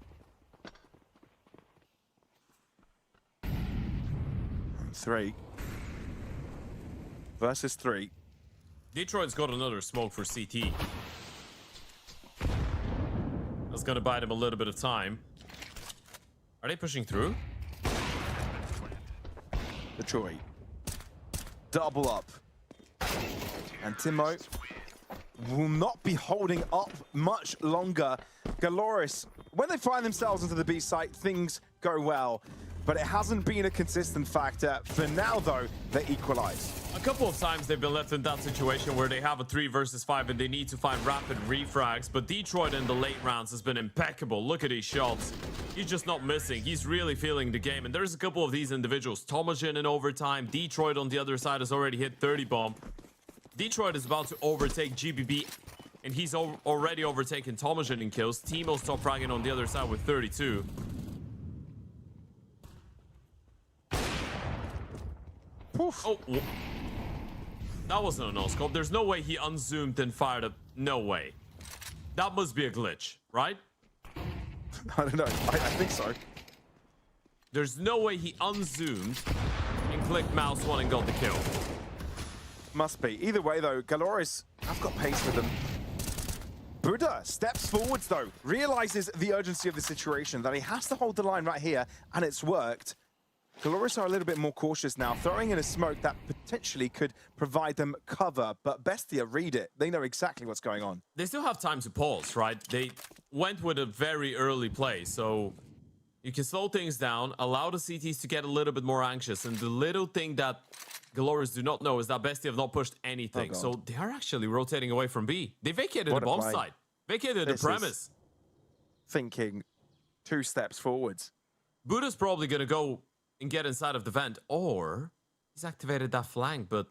3 versus 3. Detroit's got another smoke for CT. That's gonna buy them a little bit of time. Are they pushing through? Detroit. Double up. And Timo will not be holding up much longer. Galorys, when they find themselves into the B site, things go well. But it hasn't been a consistent factor. For now, though, they equalize. A couple of times they've been left in that situation where they have a 3 versus 5 and they need to find rapid refrags. But Detroit in the late rounds has been impeccable. Look at these shots. He's just not missing. He's really feeling the game. And there's a couple of these individuals. Tomajin in overtime. Detroit on the other side has already hit 30 bomb. Detroit is about to overtake GBB. And he's already overtaken Tomajin in kills. Timo's top fragging on the other side with 32. Poof. Oh, that wasn't a no-scope. There's no way he unzoomed and fired up. No way. That must be a glitch, right? I don't know. I think so. There's no way he unzoomed and clicked mouse 1 and got the kill. Must be. Either way, though, Galorys have got pace for them. Buddha steps forwards, though. Realizes the urgency of the situation, that he has to hold the line right here, and it's worked. Galorys are a little bit more cautious now, throwing in a smoke that potentially could provide them cover, but Bestia read it. They know exactly what's going on. They still have time to pause, right? They went with a very early play, so you can slow things down, allow the CTs to get a little bit more anxious, and the little thing that Galorys do not know is that Bestia have not pushed anything, Oh, so they are actually rotating away from B. They vacated the bomb site, vacated the premise. Thinking 2 steps forwards. Buddha's probably gonna go and get inside of the vent, or he's activated that flank, but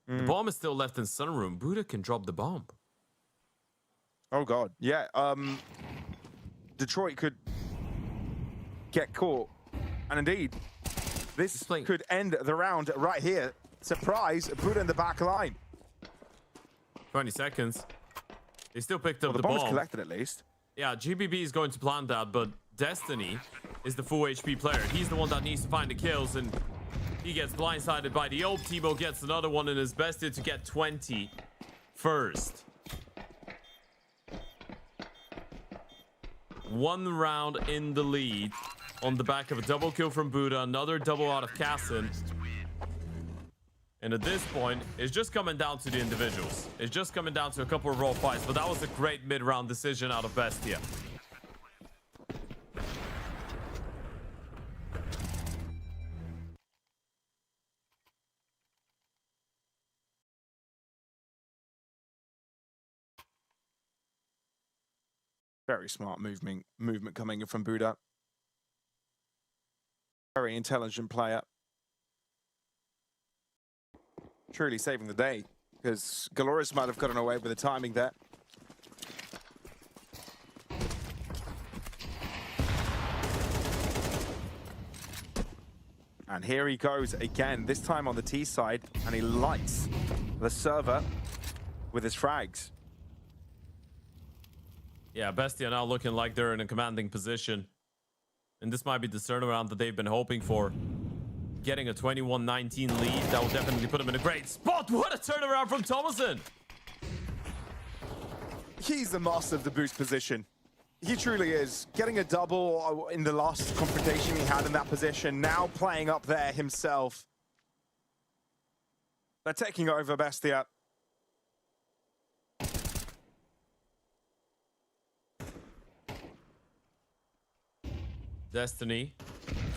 the bomb is still left in sunroom. Buddha can drop the bomb. Oh god, yeah. Detroit could get caught, and indeed, this could end the round right here. Surprise, Buddha in the back line. 20 seconds. They still picked up The the bomb bomb. is collected at least. Yeah, GBB is going to plant that, but Destiny is the full HP player. He's the one that needs to find the kills, and he gets blindsided by the ult. Timo gets another one in his Bestia to get 20 first. 1 round in the lead on the back of a double kill from Buddha, another double out of Kassin. And at this point, it's just coming down to the individuals. It's just coming down to a couple of raw fights, but that was a great mid-round decision out of Bestia. Very smart movement coming in from Buddha. Very intelligent player. Truly saving the day, because Galorys might have gotten away with the timing there. And here he goes again, this time on the T side, and he lights the server with his frags. Yeah, Bestia now looking like they're in a commanding position. And this might be the turnaround that they've been hoping for. Getting a 21-19 lead, that will definitely put him in a great spot. What a turnaround from Thomason. He's the master of the boost position. He truly is. Getting a double in the last confrontation he had in that position, now playing up there himself. They're taking over Bestia. Destiny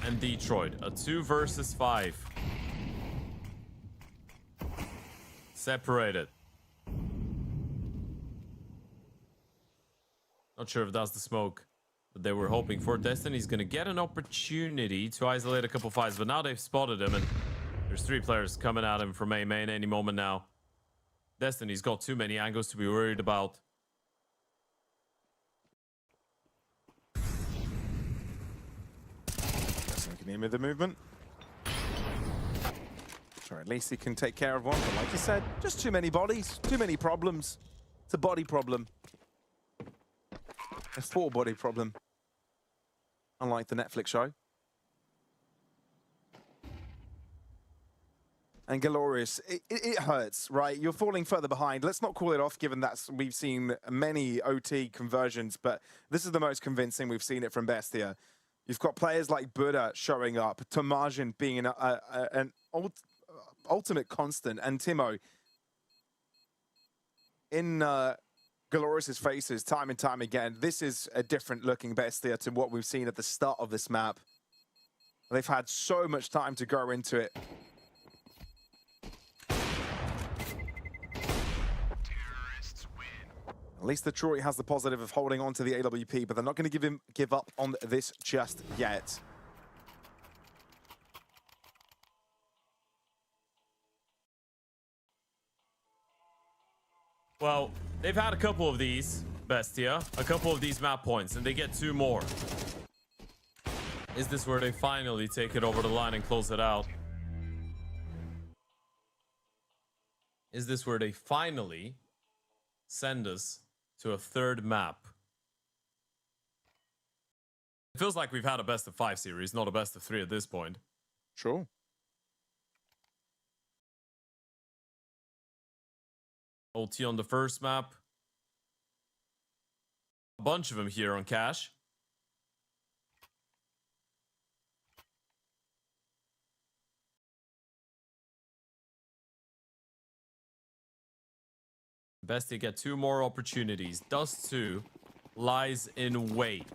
and Detroit. A 2 versus 5. Separated. Not sure if that's the smoke that they were hoping for. Destiny's going to get an opportunity to isolate a couple fights, but now they've spotted him, and there's 3 players coming at him from A main any moment now. Destiny's got too many angles to be worried about. Destiny can limit the movement. Sure, at least he can take care of one, but like you said, just too many bodies, too many problems. It's a body problem. A 4-body problem. Unlike the Netflix show. And Galorys, it hurts, right? You're falling further behind. Let's not call it off, given that we've seen many OT conversions, but this is the most convincing we've seen it from Bestia. You've got players like Buddha showing up, Tomajin being an ultimate constant, and Timo in Galorys' faces time and time again. This is a different looking Bestia to what we've seen at the start of this map. They've had so much time to grow into it. At least the Troy has the positive of holding on to the AWP, but they're not going to give up on this just yet. Well, they've had a couple of these, Bestia, a couple of these map points, and they get 2 more. Is this where they finally take it over the line and close it out? Is this where they finally send us to a 3rd map? It feels like we've had a best of 5 series, not a best of 3 at this point. Sure. OT on the first map. A bunch of them here on cash. Bestia get 2 more opportunities. Dust 2 lies in wait.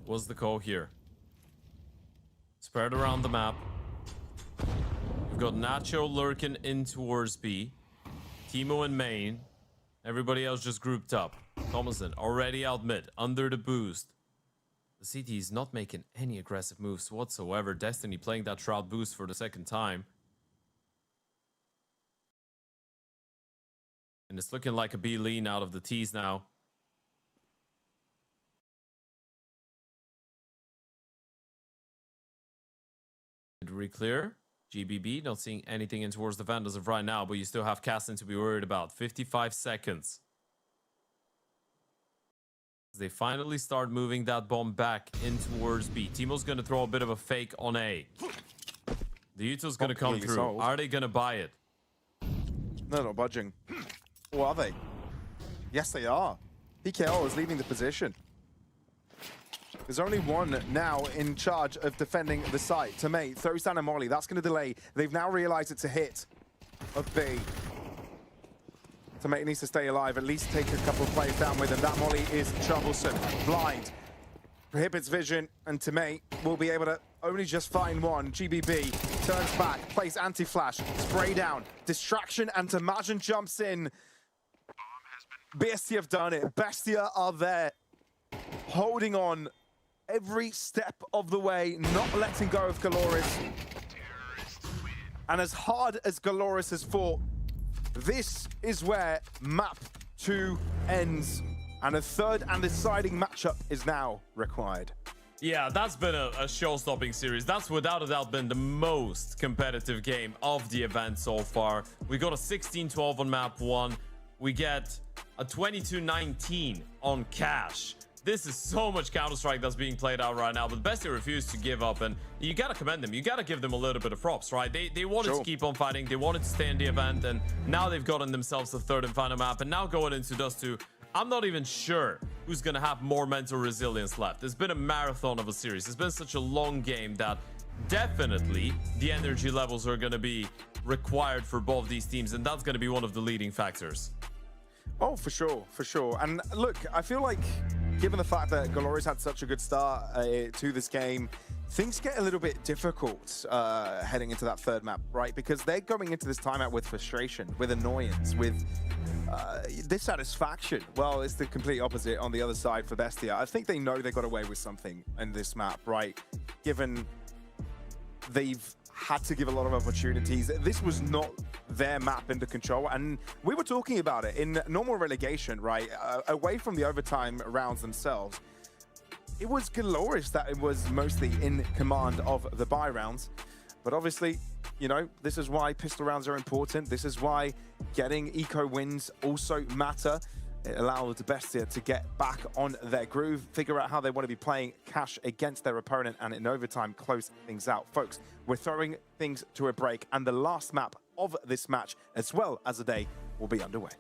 What's the call here? Spread around the map. We've got Nacho lurking in towards B. Timo and main. Everybody else just grouped up. Thomason already out mid, under the boost. The CT is not making any aggressive moves whatsoever. Destiny playing that Shroud boost for the 2nd time. And it's looking like a B lean out of the T's now. Re-clear. GBB not seeing anything in towards the Vandals of right now, but you still have Cassin to be worried about. 55 seconds. They finally start moving that bomb back in towards B. Timo's going to throw a bit of a fake on A. The Uto's going to come through. Sold. Are they going to buy it? No, not budging. Or are they? Yes, they are. PKL is leaving the position. There's only one now in charge of defending the site. Tomei throws down a molly. That's going to delay. They've now realized it's a hit of B. Tomei needs to stay alive, at least take a couple of players down with him. That molly is troublesome. Blind. Prohibits vision, and Tomei will be able to only just find one. GBB turns back, plays anti-flash, spray down, distraction, and Tomajin jumps in. Bestia have done it. Bestia are there, holding on every step of the way, not letting go of Galorys. And as hard as Galorys has fought, this is where map 2 ends. And a 3rd and deciding matchup is now required. Yeah, that's been a show-stopping series. That's without a doubt been the most competitive game of the event so far. We got a 16-12 on map 1. We get a 22-19 on cash. This is so much Counter-Strike that's being played out right now, but Bestia refused to give up, and you gotta commend them. You gotta give them a little bit of props, right? They wanted to keep on fighting. They wanted to stay in the event, and now they've gotten themselves the 3rd and final map, and now going into Dust 2, I'm not even sure who's going to have more mental resilience left. It's been a marathon of a series. It's been such a long game that definitely the energy levels are going to be required for both these teams, and that's going to be one of the leading factors. Oh, for sure, for sure. And look, I feel like given the fact that Galorys had such a good start to this game, things get a little bit difficult heading into that third map, right? Because they're going into this timeout with frustration, with annoyance, with dissatisfaction. Well, it's the complete opposite on the other side for Bestia. I think they know they got away with something in this map, right? Given they've had to give a lot of opportunities. This was not their map under control, and we were talking about it in normal relegation, right? Away from the overtime rounds themselves, it was Galorys that was mostly in command of the buy rounds. But obviously, you know, this is why pistol rounds are important. This is why getting eco wins also matter. It allowed the Bestia to get back on their groove, figure out how they want to be playing cash against their opponent, and in overtime, close things out. Folks, we're throwing things to a break, and the last map of this match, as well as the day, will be underway.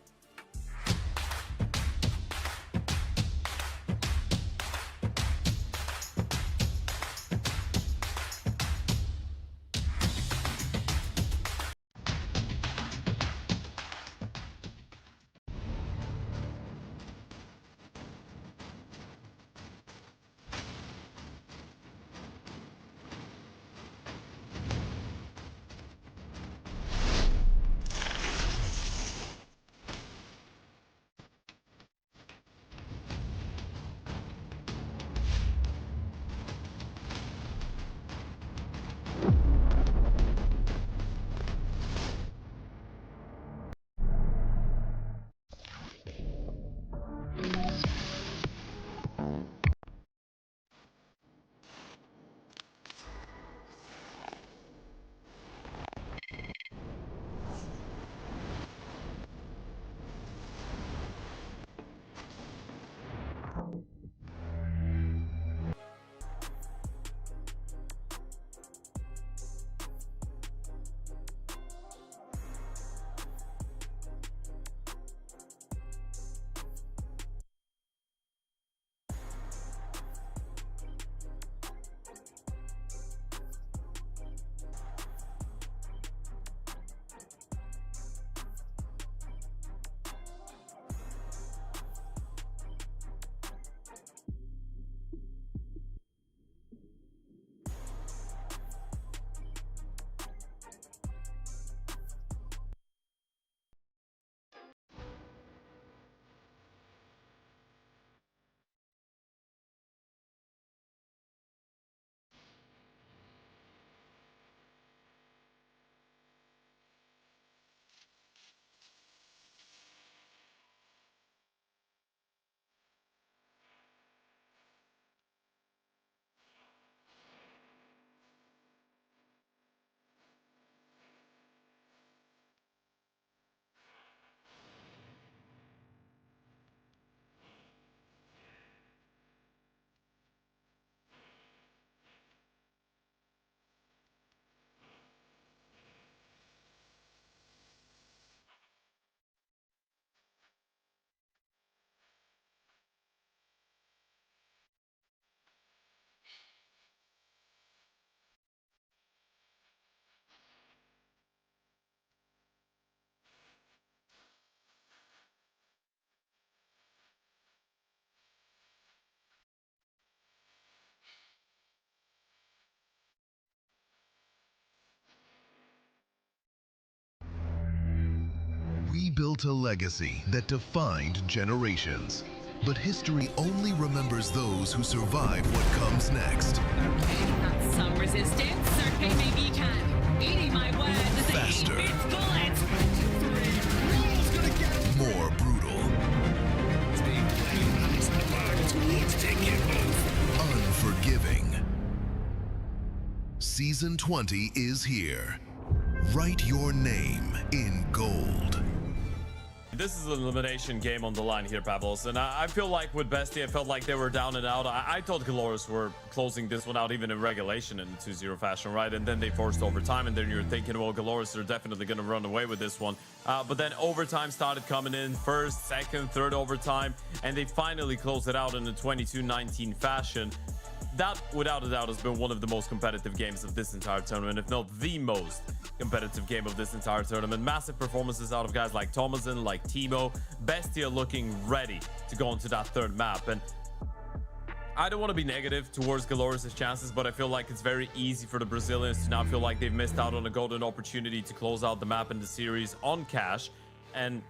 We built a legacy that defined generations. But history only remembers those who survive what comes next. Okay, that's some resistance. Okay, maybe you can. Eating my words as a Faster. It's bullets. Roll's gonna get More brutal. team playing nice in the bag towards taking both. Unforgiving. Season 20 is here. Write your name in gold. This is an elimination game on the line here, Pavlos, and I feel like with Bestia, I felt like they were down and out. I thought Galorys were closing this one out even in regulation in 2-0 fashion, right? And then they forced overtime, and then you're thinking, well, Galorys are definitely going to run away with this one. But then overtime started coming in, first, second, third overtime, and they finally closed it out in a 22-19 fashion. That, without a doubt, has been one of the most competitive games of this entire tournament, if not the most competitive game of this entire tournament. Massive performances out of guys like Thomason, like Timo. Bestia looking ready to go into that third map. And I don't want to be negative towards Galorys' chances, but I feel like it's very easy for the Brazilians to now feel like they've missed out on a golden opportunity to close out the map in the series on cash. And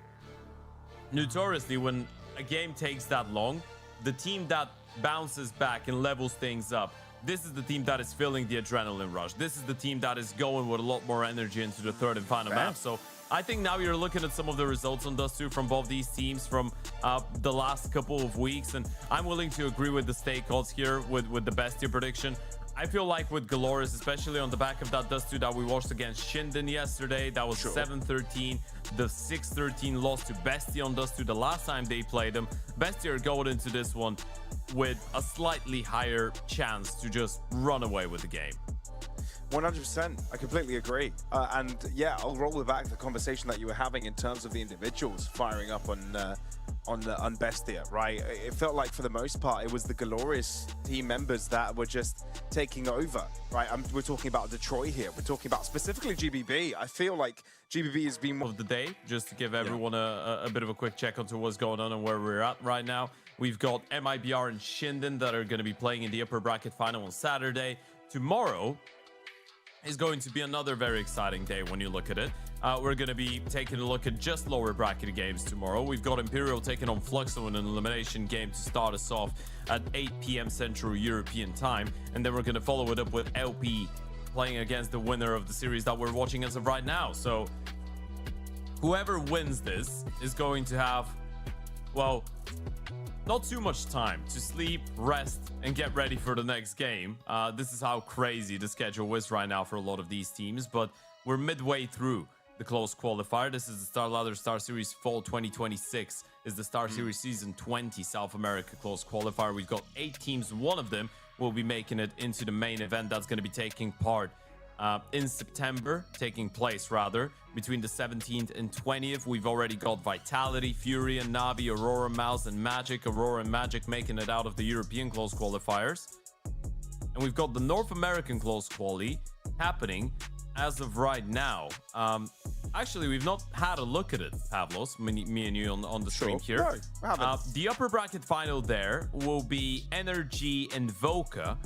notoriously, when a game takes that long, the team that bounces back and levels things up, this is the team that is feeling the adrenaline rush. This is the team that is going with a lot more energy into the third and final map. So I think now you're looking at some of the results on Dust 2 from both these teams from the last couple of weeks, and I'm willing to agree with the stake odds here with the Bestia prediction. I feel like with Galorys, especially on the back of that Dust 2 that we watched against Shinden yesterday, that was 7-13. The 6-13 loss to Bestia on Dust 2 the last time they played them. Bestia are going into this one with a slightly higher chance to just run away with the game. 100%. I completely agree. And yeah, I'll roll it back to the conversation that you were having in terms of the individuals firing up on Bestia, right? It felt like for the most part, it was the Galorys team members that were just taking over, right? We're talking about Detroit here. We're talking about specifically GBB. I feel like GBB has been of the day, just to give everyone a bit of a quick check onto what's going on and where we're at right now. We've got MIBR and Shinden that are going to be playing in the upper bracket final on Saturday. Tomorrow is going to be another very exciting day when you look at it. We're going to be taking a look at just lower bracket games tomorrow. We've got Imperial taking on Fluxo in an elimination game to start us off at 8 p.m. Central European time. And then we're going to follow it up with LP playing against the winner of the series that we're watching as of right now. So whoever wins this is going to have, well, not too much time to sleep, rest, and get ready for the next game. This is how crazy the schedule is right now for a lot of these teams, but we're midway through the close qualifier. This is the Star Ladder StarSeries Fall 2026. Is the StarSeries Season 20 South America close qualifier. We've got 8 teams. One of them will be making it into the main event that's going to be taking place between the 17th and 20th. We've already got Vitality, Fury and Navi, Aurora, Mouse and Magic. Aurora and Magic making it out of the European close qualifiers. And we've got the North American close quali happening as of right now. Actually, we've not had a look at it, Pavlos, me and you on the stream here. No, the upper bracket final there will be Energy and Voka.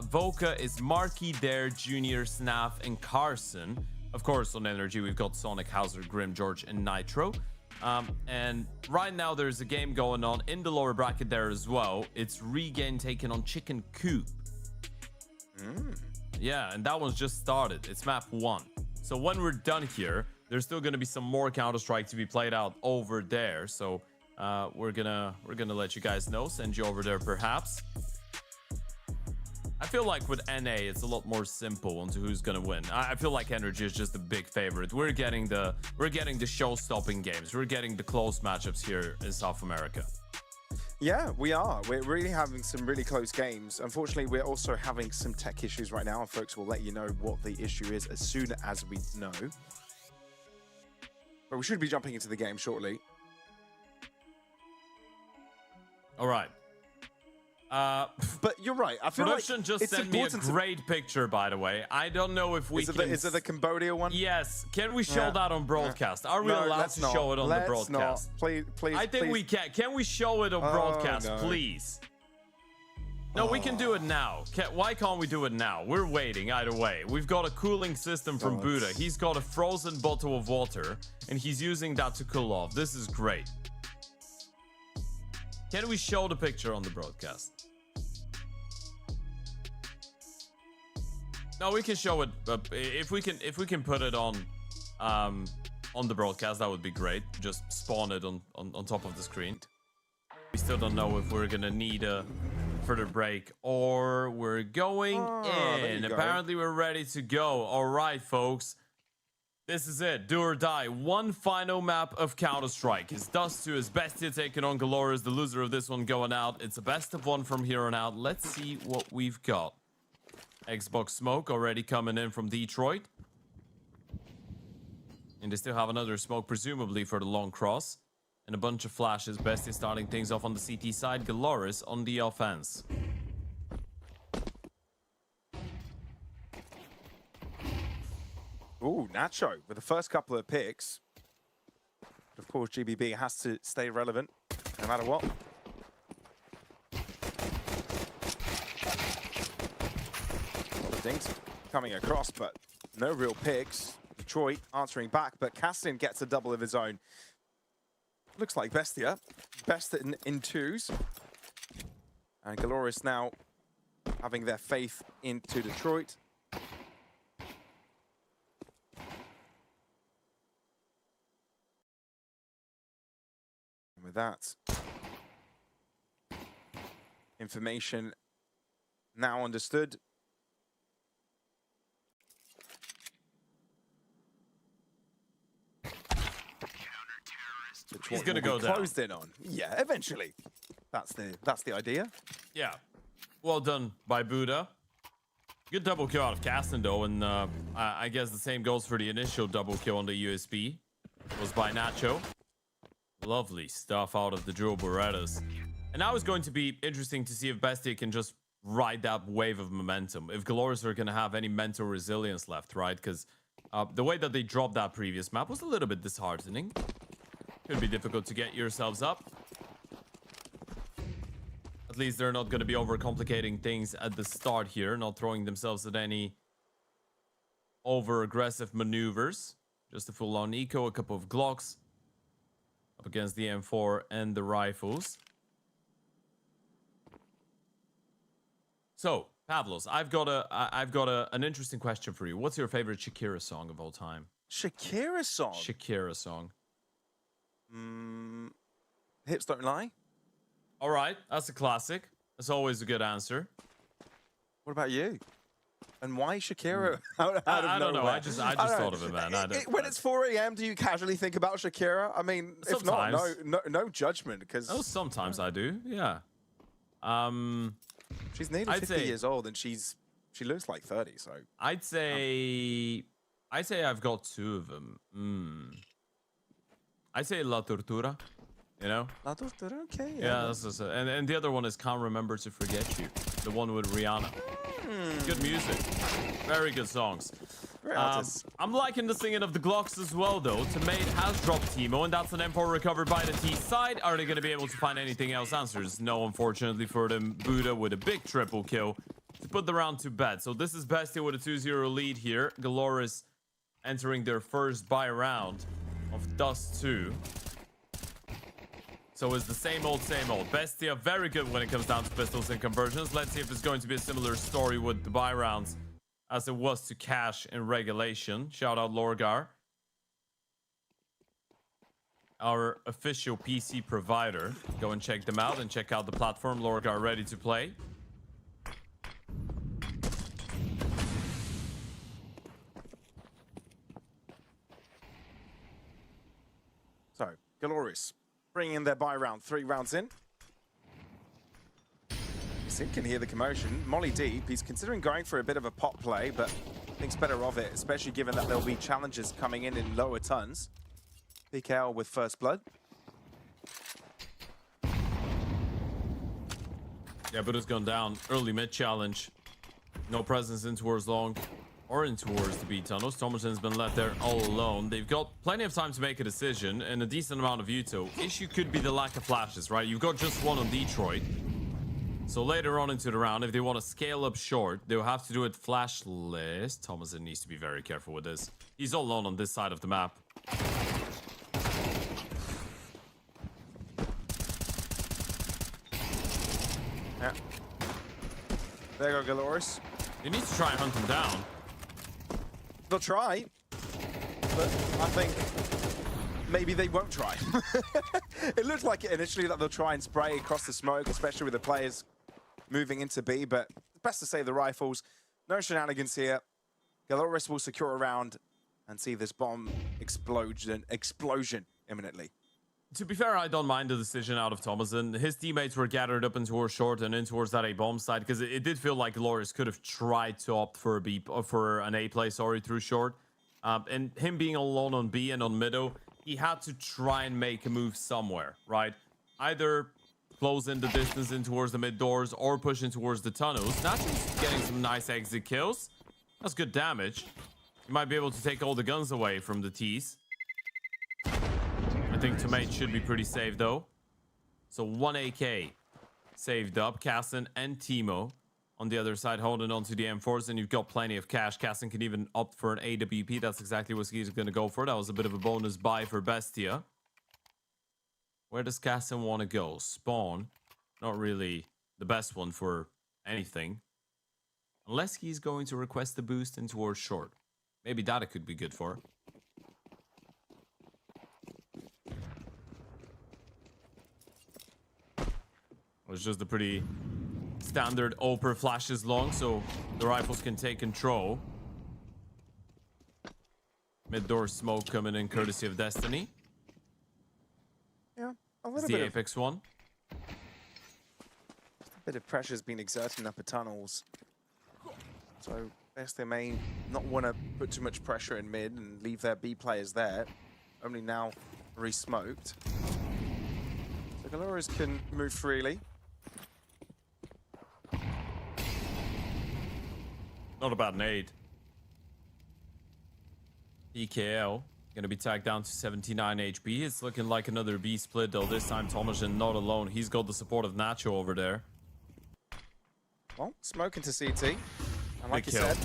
Voka is Marky, Dare, Junior, Snaf, and Carson. Of course, on Energy, we've got Sonic, Hauser, Grim, George, and Nitro. And right now, there's a game going on in the lower bracket there as well. It's Regain taking on Chicken Coop. Yeah, and that one's just started. It's map 1. So when we're done here, there's still going to be some more Counter-Strike to be played out over there. So we're gonna let you guys know, send you over there perhaps. I feel like with NA, it's a lot more simple onto who's gonna win. I feel like Energy is just a big favorite. We're getting the show-stopping games. We're getting the close matchups here in South America. Yeah, we are. We're really having some really close games. Unfortunately, we're also having some tech issues right now, and folks will let you know what the issue is as soon as we know. But we should be jumping into the game shortly. All right. But you're right. I feel Production like just sent me a great picture, by the way. I don't know if we can... Is it the Cambodia one? Yes. Can we show that on broadcast? Are we allowed to show it on the broadcast? Please, I think we can. Can we show it on broadcast, please? No, we can do it now. Why can't we do it now? We're waiting either way. We've got a cooling system from Buddha. He's got a frozen bottle of water, and he's using that to cool off. This is great. Can we show the picture on the broadcast? No, we can show it. If we can put it on the broadcast, that would be great. Just spawn it on top of the screen. We still don't know if we're gonna need a further break or we're going in. Apparently, we're ready to go. All right, folks. This is it. Do or die. One final map of Counter-Strike. It's Dust 2 as Bestia taking on Galorys. The loser of this one going out. It's a best of one from here on out. Let's see what we've got. Xbox smoke already coming in from Detroit. And they still have another smoke, presumably for the long cross. And a bunch of flashes. Bestia starting things off on the CT side. Galorys on the offense. Ooh, Nacho with the first couple of picks. Of course, GBB has to stay relevant no matter what. Things coming across, but no real picks. Detroit answering back, but Cassin gets a double of his own. Looks like Bestia. Best in twos. And Galorys now having their faith into Detroit. With that information now understood, he's gonna go down. Closed in on. Yeah, eventually. That's the idea. Yeah. Well done by Buddha. Good double kill out of Caston though, and I guess the same goes for the initial double kill on the USB. It was by Nacho. Lovely stuff out of the dual Berettas. And now it's going to be interesting to see if Bestia can just ride that wave of momentum. If Galorys are going to have any mental resilience left, right? Because the way that they dropped that previous map was a little bit disheartening. Could be difficult to get yourselves up. At least they're not going to be overcomplicating things at the start here. Not throwing themselves at any over-aggressive maneuvers. Just a full-on eco, a couple of Glocks. Up against the M4 and the rifles. So, Pavlos, I've got an interesting question for you. What's your favorite Shakira song of all time? Shakira song? Shakira song. Hips Don't Lie? All right, that's a classic. That's always a good answer. What about you? And why Shakira? I don't know. I just thought of it, man. When it's 4 a.m., do you casually think about Shakira? I mean, sometimes. If not, no judgment. Because sometimes I do. Yeah. She's nearly 50 years old, and she looks like 30. So I'd say I've got two of them. I'd say La Tortura. You know? La Tortura, okay. Yeah, that's and the other one is Can't Remember to Forget You. The one with Rihanna. Good music. Very good songs. I'm liking the singing of the Glocks as well, though. Tomate has dropped Timo, and that's an M4 recovered by the T side. Are they going to be able to find anything else? Answers no, unfortunately for them. Buddha with a big triple kill to put the round to bed. So this is Bestia with a 2-0 lead here. Galorys entering their first buy round of Dust 2. So it's the same old, same old. Bestia, very good when it comes down to pistols and conversions. Let's see if it's going to be a similar story with the buy rounds as it was to Cash in regulation. Shout out Lorgar, our official PC provider. Go and check them out and check out the platform. Lorgar ready to play. So, Galorys bringing in their buy round, 3 rounds in. Sim can hear the commotion. Molly deep. He's considering going for a bit of a pop play, but thinks better of it, especially given that there'll be challenges coming in lower tons. PKL with first blood. Yeah, but it's gone down. Early mid challenge. No presence in towards long or in towards the B tunnels. Thomason's been left there all alone. They've got plenty of time to make a decision and a decent amount of Uto. Issue could be the lack of flashes, right? You've got just one on Detroit. So later on into the round, if they want to scale up short, they'll have to do it flashless. Thomason needs to be very careful with this. He's all alone on this side of the map. Yeah. There go Galorys. They need to try and hunt him down. They'll try, but I think maybe they won't try. It looked like initially that they'll try and spray across the smoke, especially with the players moving into B, but best to save the rifles. No shenanigans here. Galorys will secure a round and see this bomb explosion imminently. To be fair, I don't mind the decision out of Thomason. His teammates were gathered up in towards short and in towards that A bomb side because it did feel like Galorys could have tried to opt for an A play, through short. And him being alone on B and on middle, he had to try and make a move somewhere, right? Either close in the distance in towards the mid doors or push in towards the tunnels. Nacho's getting some nice exit kills. That's good damage. You might be able to take all the guns away from the T's. I think Tomate should be pretty safe though. So 1 AK saved up. Casson and Timo on the other side holding on to the M4s, and you've got plenty of cash. Casson can even opt for an AWP. That's exactly what he's going to go for. That was a bit of a bonus buy for Bestia. Where does Casson want to go? Spawn. Not really the best one for anything. Unless he's going to request the boost in towards short. Maybe that it could be good for. It's just a pretty standard Oper flashes long, so the rifles can take control. Mid-door smoke coming in courtesy of Destiny. Yeah, a It's little the bit Apex one. A bit of pressure has been exerted in upper tunnels. So best they may not want to put too much pressure in mid and leave their B players there. Only now re-smoked. So Galorys can move freely. Not a bad nade. PKL gonna be tagged down to 79 HP. It's looking like another B split though. This time Thomason not alone. He's got the support of Nacho over there. Well, smoke into CT. And like Big you kill. said,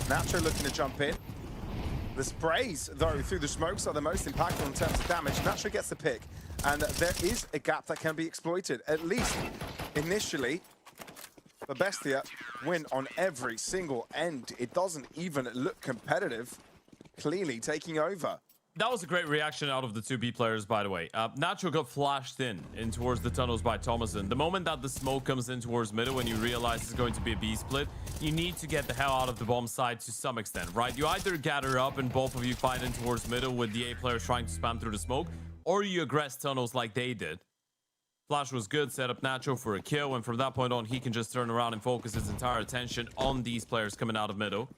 Nacho looking to jump in. The sprays, though, through the smokes are the most impactful in terms of damage. Nacho gets the pick. And there is a gap that can be exploited, at least initially. But Bestia win on every single end. It doesn't even look competitive. Clearly taking over. That was a great reaction out of the two B players, by the way. Nacho got flashed in towards the tunnels by Thomason. The moment that the smoke comes in towards middle and you realize it's going to be a B split, you need to get the hell out of the bomb side to some extent, right? You either gather up and both of you fight in towards middle with the A players trying to spam through the smoke, or you aggress tunnels like they did. Flash was good, set up Nacho for a kill, and from that point on, he can just turn around and focus his entire attention on these players coming out of middle.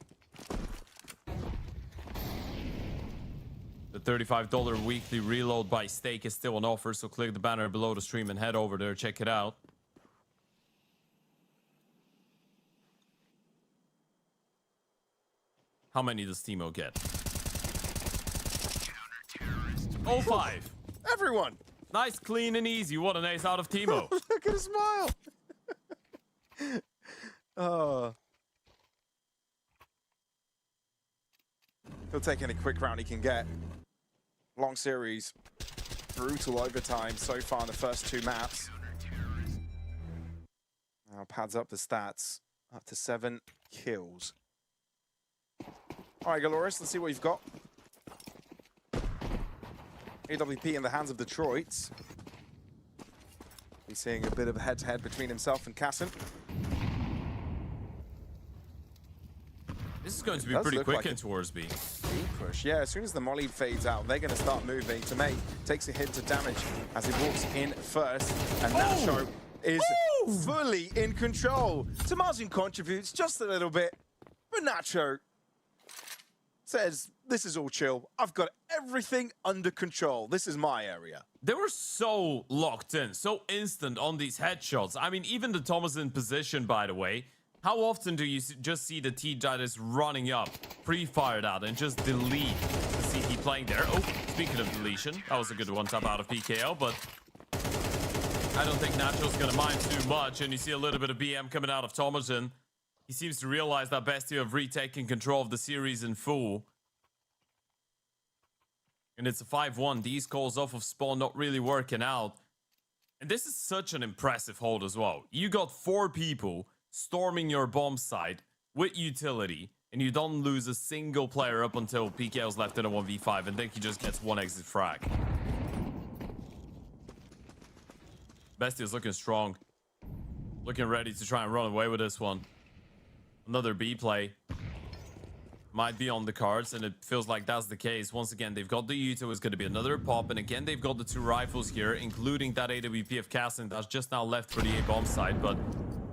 The $35 weekly reload by Stake is still on offer, so click the banner below the stream and head over there, check it out. How many does Timo get? 05. Everyone! Nice, clean, and easy. What an ace out of Timo. Look at his smile! Oh. He'll take any quick round he can get. Long series. Brutal overtime so far in the first two maps. Now pads up the stats. Up to 7 kills. All right, Galorys, let's see what you've got. AWP in the hands of Detroit. He's seeing a bit of a head-to-head between himself and Casson. This is going to be pretty quick in towards B. Push. Yeah, as soon as the molly fades out, they're going to start moving. Tomate takes a hit to damage as he walks in first, and Nacho is fully in control. Tomazin contributes just a little bit, but Nacho says, this is all chill. I've got everything under control. This is my area. They were so locked in, so instant on these headshots. I mean, even the Thomason position, by the way. How often do you just see the T that is running up, pre-fired out, and just delete the CT playing there? Oh, speaking of deletion, that was a good one-tap out of PKL, but I don't think Nacho's gonna mind too much, and you see a little bit of BM coming out of Thomason. He seems to realize that Bestia have retaken control of the series in full. And it's a 5-1. These calls off of spawn not really working out. And this is such an impressive hold as well. You got 4 people storming your bomb site with utility, and you don't lose a single player up until PKL's left in a 1v5, and then he just gets 1 exit frag. Bestia's looking strong. Looking ready to try and run away with this one. Another B play. might be on the cards, and it feels like that's the case. Once again, they've got the Yuto, it's going to be another pop, and again, they've got the 2 rifles here, including that AWP of Cassin that's just now left for the A-bomb side, but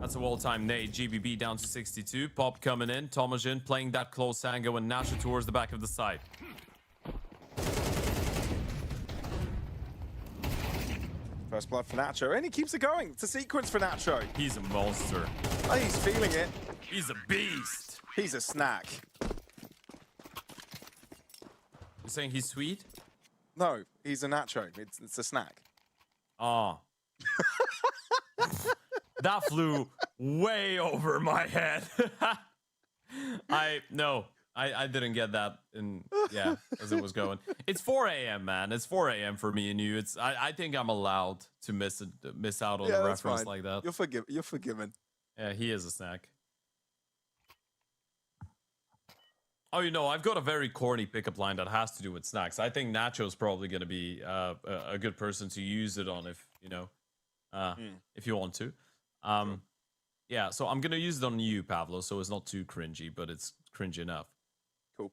that's a well-timed nade. GBB down to 62. Pop coming in. Tomajin playing that close angle, and Nacho towards the back of the side. First blood for Nacho, and he keeps it going. It's a sequence for Nacho. He's a monster. Oh, he's feeling it. He's a beast. He's a snack. You're saying he's sweet? No, he's a Nacho. It's a snack. Oh. That flew way over my head. I didn't get that as it was going. It's 4 a.m. man. It's 4 a.m. for me and you. I think I'm allowed to miss out on a reference fine. like that. You're forgiven. Yeah, he is a snack. Oh, you know, I've got a very corny pickup line that has to do with snacks. I think Nacho's probably going to be a good person to use it on if, you know, if you want to. Yeah, so I'm going to use it on you, Pavlo, so it's not too cringy, but it's cringy enough. Cool.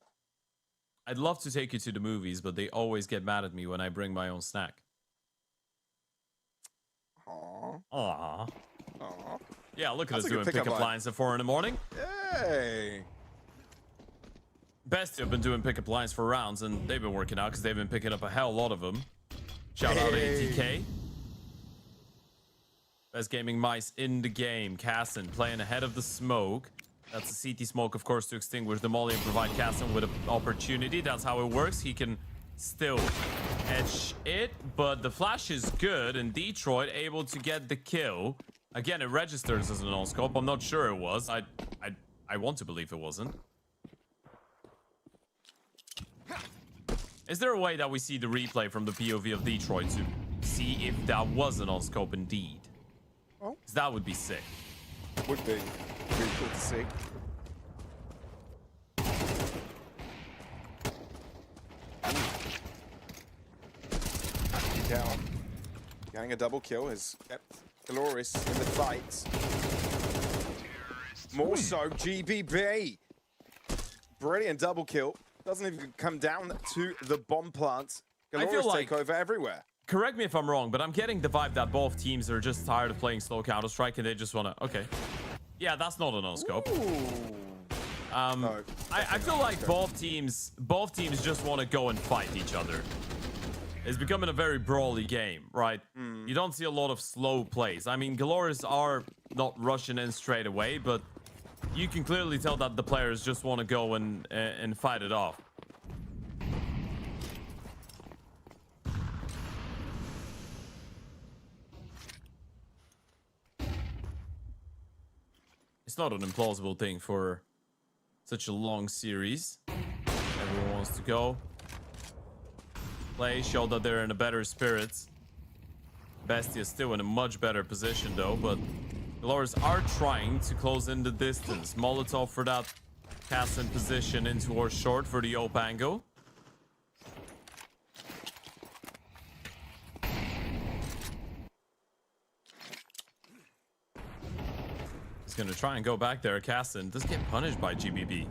I'd love to take you to the movies, but they always get mad at me when I bring my own snack. Aww. Aww. Aww. Yeah, look at That's us a good doing pickup lines at 4 in the morning. Yay. Bestia have been doing pickup lines for rounds, and they've been working out because they've been picking up a hell lot of them. Shout out ATK. Best gaming mice in the game. Cassin playing ahead of the smoke. That's a CT smoke, of course, to extinguish the molly and provide Cassin with an opportunity. That's how it works. He can still edge it, but the flash is good, and Detroit able to get the kill. Again, it registers as a no-scope. I'm not sure it was. I want to believe it wasn't. Is there a way that we see the replay from the POV of Detroit to see if that was an on-scope indeed? Oh. 'Cause that would be sick. Would be really cool to see. Down. Getting a double kill has kept Galorys in the fight. More so, GBB. Brilliant double kill. Doesn't even come down to the bomb plant. Galorys take over everywhere. Correct me if I'm wrong, but I'm getting the vibe that both teams are just tired of playing slow Counter-Strike and they just want to... Okay. Yeah, that's not a no-scope. No, I feel like both teams just want to go and fight each other. It's becoming a very brawly game, right? You don't see a lot of slow plays. I mean, Galorys are not rushing in straight away, but you can clearly tell that the players just want to go and fight it off. It's not an implausible thing for such a long series. Everyone wants to go play, show that they're in a better spirits. Bestia is still in a much better position though, but Galorys are trying to close in the distance. Molotov for that cast in position in towards short for the op angle. He's gonna try and go back there. Cassin does get punished by GBB.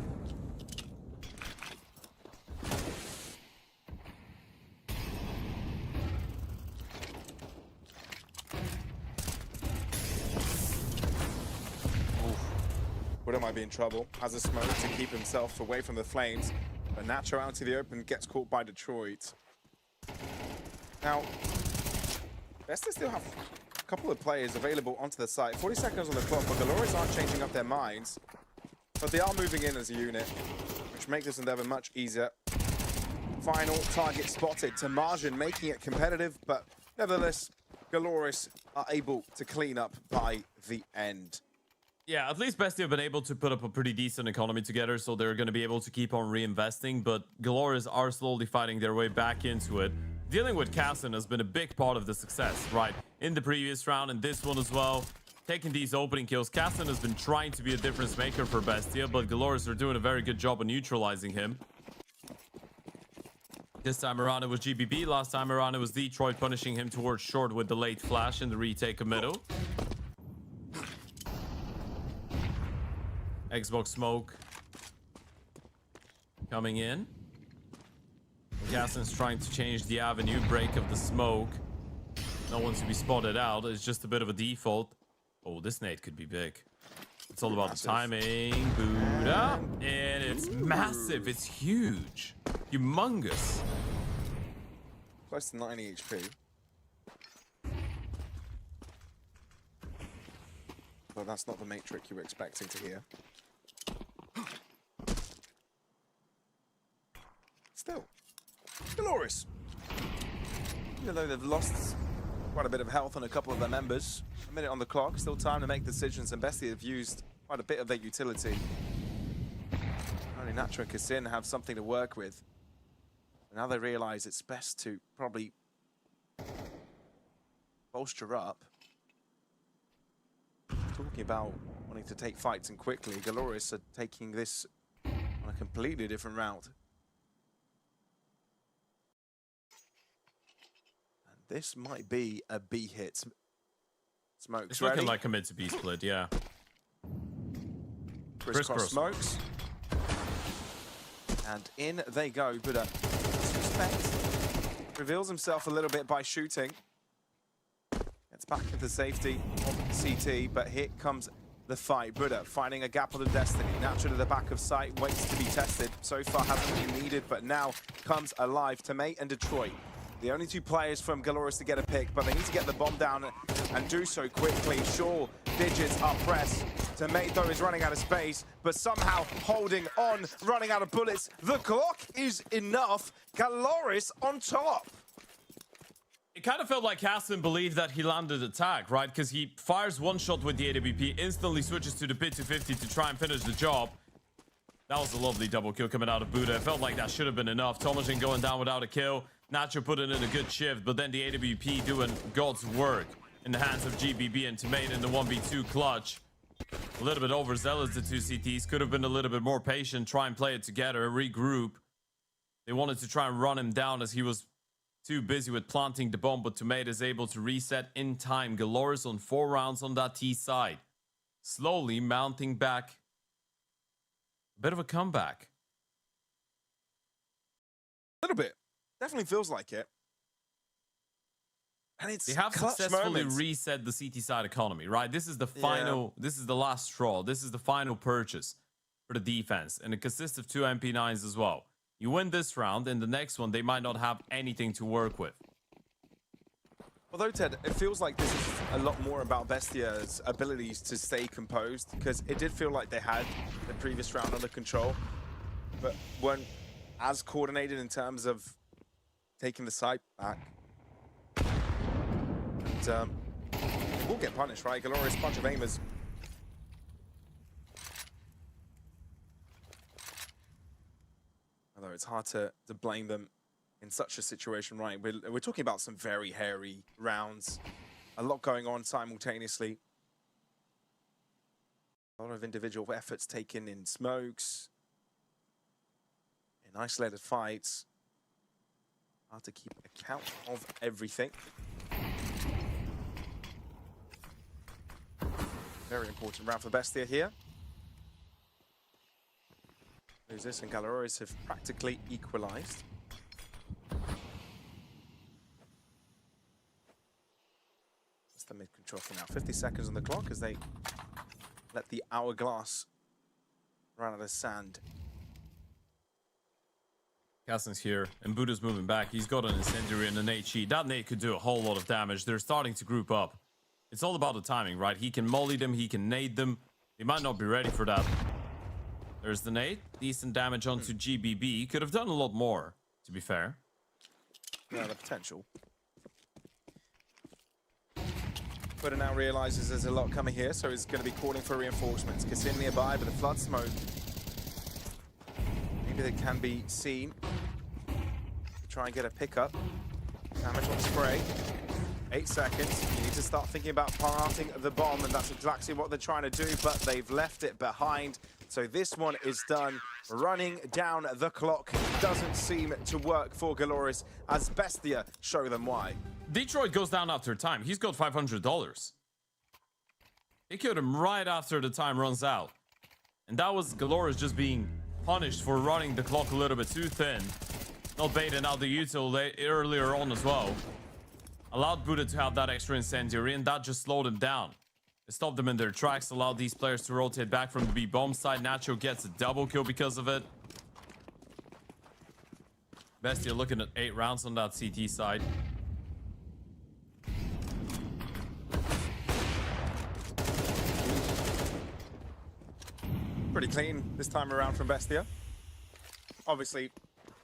Widow might be in trouble. Has a smoke to keep himself away from the flames. But Nacho out to the open gets caught by Detroit. Now, Bestia still have a couple of players available onto the site. 40 seconds on the clock, but Galorys aren't changing up their minds. But they are moving in as a unit, which makes this endeavor much easier. Final target spotted. Tomajin making it competitive, but nevertheless, Galorys are able to clean up by the end. Yeah, at least Bestia have been able to put up a pretty decent economy together, so they're going to be able to keep on reinvesting, but Galorys are slowly fighting their way back into it. Dealing with Cassin has been a big part of the success, right? In the previous round and this one as well, taking these opening kills. Cassin has been trying to be a difference maker for Bestia, but Galorys are doing a very good job of neutralizing him. This time around it was GBB, last time around it was Detroit punishing him towards short with the late flash in the retake of middle. Xbox smoke. coming in. Gaston's trying to change the avenue, break of the smoke. No one to be spotted out. It's just a bit of a default. Oh, this nade could be big. It's all about the timing. Boot up. And it's massive. It's huge. Humongous. Close to 90 HP. Well, that's not the mate trick you were expecting to hear. Still, Galorys. Even though they've lost quite a bit of health on a couple of their members, a minute on the clock, still time to make decisions, and Bestia have used quite a bit of their utility. Only Natra and Kassin have something to work with. Now they realize it's best to probably bolster up. Talking about wanting to take fights and quickly, Galorys are taking this on a completely different route. And this might be a B hit. Smokes It's ready. looking like a mid to B split, yeah. Crisscross smokes. And in they go, but Suspect reveals himself a little bit by shooting. Gets back into safety of CT, but here comes the fight. Buddha finding a gap on the Destiny. Naturally, the back of sight waits to be tested. So far hasn't been needed, but now comes alive to Mate and Detroit. The only two players from Galorys to get a pick, but they need to get the bomb down and do so quickly. Sure, digits are pressed. To Mate, though, is running out of space, but somehow holding on, running out of bullets. The clock is enough. Galorys on top. It kind of felt like Hassan believed that he landed a tag, right? Because he fires one shot with the AWP, instantly switches to the pit 250 to try and finish the job. That was a lovely double kill coming out of Buddha. It felt like that should have been enough. Tomajin going down without a kill. Nacho putting in a good shift, but then the AWP doing God's work in the hands of GBB and Tomate in the 1v2 clutch. A little bit overzealous, the two CTs. Could have been a little bit more patient, try and play it together, regroup. They wanted to try and run him down as he was too busy with planting the bomb, but Tomate is able to reset in time. Galorys on 4 rounds on that T side. Slowly mounting back. A bit of a comeback. A little bit. Definitely feels like it. And it's They have clutch successfully moments. reset the CT side economy, right? This is the final, this is the last straw. This is the final purchase for the defense. And it consists of 2 MP9s as well. You win this round, in the next one, they might not have anything to work with. Although, Ted, it feels like this is a lot more about Bestia's abilities to stay composed, because it did feel like they had the previous round under control, but weren't as coordinated in terms of taking the side back. And we'll get punished, right? Galorys, bunch of aimers. Although it's hard to blame them in such a situation, right? We're talking about some very hairy rounds. A lot going on simultaneously. A lot of individual efforts taken in smokes, in isolated fights. Hard to keep account of everything. Very important round for Bestia here. Lose this, and Galorys have practically equalized. It's the mid-control for now. 50 seconds on the clock as they let the hourglass run out of sand. Caston's here, and Buddha's moving back. He's got an incendiary and an HE. That nade could do a whole lot of damage. They're starting to group up. It's all about the timing, right? He can molly them, he can nade them. They might not be ready for that. There's the nade. Decent damage onto GBB. Could have done a lot more, to be fair. Yeah, the potential. But it now realizes there's a lot coming here, so he's going to be calling for reinforcements. Kassin nearby, but the flood smoke. Maybe they can be seen. Try and get a pickup. Damage on spray. 8 seconds. You need to start thinking about planting the bomb, and that's exactly what they're trying to do, but they've left it behind. So this one is done. Running down the clock doesn't seem to work for Galorys, as Bestia show them why. Detroit goes down after time. He's got $500. They killed him right after the time runs out. And that was Galorys just being punished for running the clock a little bit too thin. Not baiting out the util earlier on as well. Allowed Buddha to have that extra incendiary, and that just slowed them down. It stopped them in their tracks, allowed these players to rotate back from the B-bomb side. Nacho gets a double kill because of it. Bestia looking at 8 rounds on that CT side. Pretty clean this time around from Bestia. Obviously,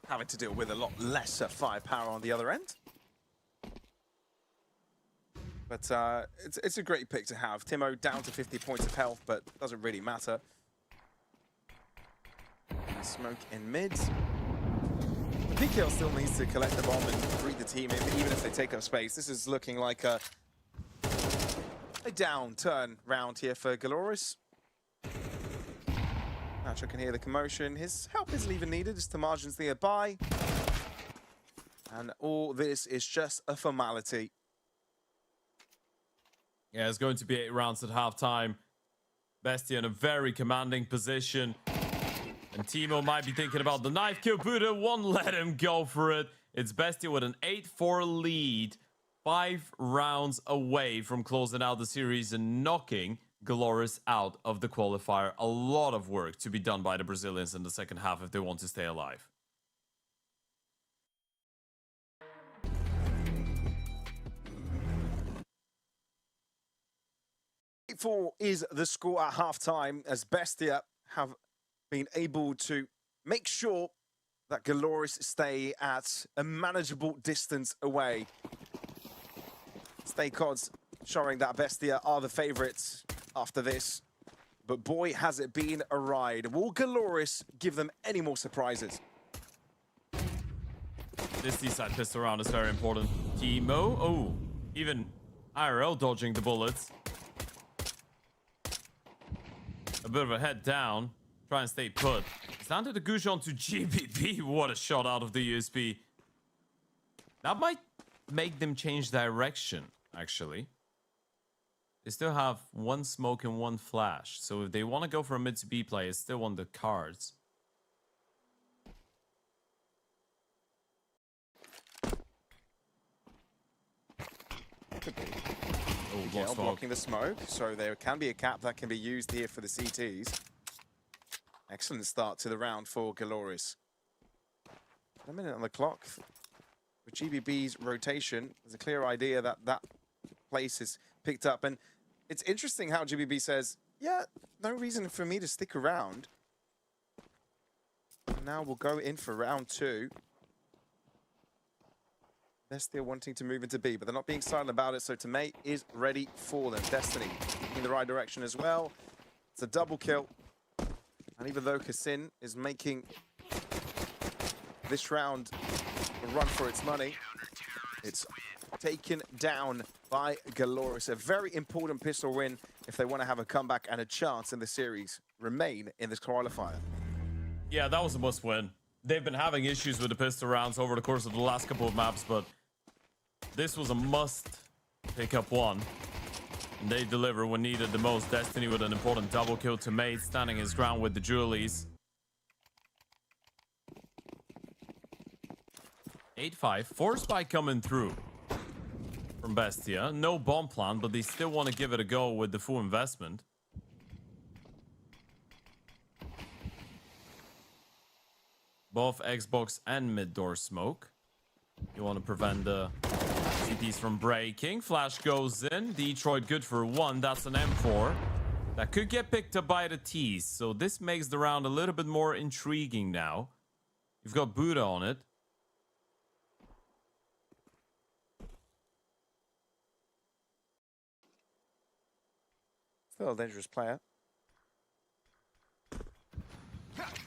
having to deal with a lot lesser firepower on the other end. But it's a great pick to have. Timo down to 50 points of health, but doesn't really matter. Smoke in mid. The PKL still needs to collect the bomb and read the team, even if they take up space. This is looking like a downturn round here for Galorys. Nacho can hear the commotion. His help isn't even needed, just the margins nearby. And all this is just a formality. Yeah, it's going to be 8 rounds at halftime. Bestia in a very commanding position. And Timo might be thinking about the knife kill. Buddha won't let him go for it. It's Bestia with an 8-4 lead. 5 rounds away from closing out the series and knocking Galorys out of the qualifier. A lot of work to be done by the Brazilians in the second half if they want to stay alive. 8-4 is the score at halftime, as Bestia have been able to make sure that Galorys stay at a manageable distance away. Stay Cods showing that Bestia are the favorites after this. But boy, has it been a ride. Will Galorys give them any more surprises? This D-side pistol round is very important. Timo, oh, even IRL dodging the bullets. A bit of a head down. Try and stay put. It's down to the Gujon to GBB. What a shot out of the USB. That might make them change direction, actually. They still have 1 smoke and 1 flash. So if they want to go for a mid to B play, it's still on the cards. Oh, blocking the smoke. So there can be a cap that can be used here for the CTs. Excellent start to the round for Galorys. A minute on the clock. With GBB's rotation, there's a clear idea that that place is picked up. And it's interesting how GBB says, yeah, no reason for me to stick around. And now we'll go in for round 2. They're still wanting to move into B, but they're not being silent about it, so Tomate is ready for them. Destiny in the right direction as well. It's a double kill. And even though Kassin is making this round a run for its money, it's taken down by Galorys. A very important pistol win if they want to have a comeback and a chance in the series. Remain in this qualifier. Yeah, that was a must win. They've been having issues with the pistol rounds over the course of the last couple of maps, but this was a must pick up one. And they deliver when needed the most. Destiny with an important double kill to Mate, standing his ground with the Julies. 8-5, force spike coming through from Bestia. No bomb plan, but they still want to give it a go with the full investment. Both Xbox and mid door smoke. You want to prevent the CTs from breaking. Flash goes in. Detroit good for 1. That's an M4. That could get picked up by the T's. So this makes the round a little bit more intriguing now. You've got Buddha on it. Still a dangerous player.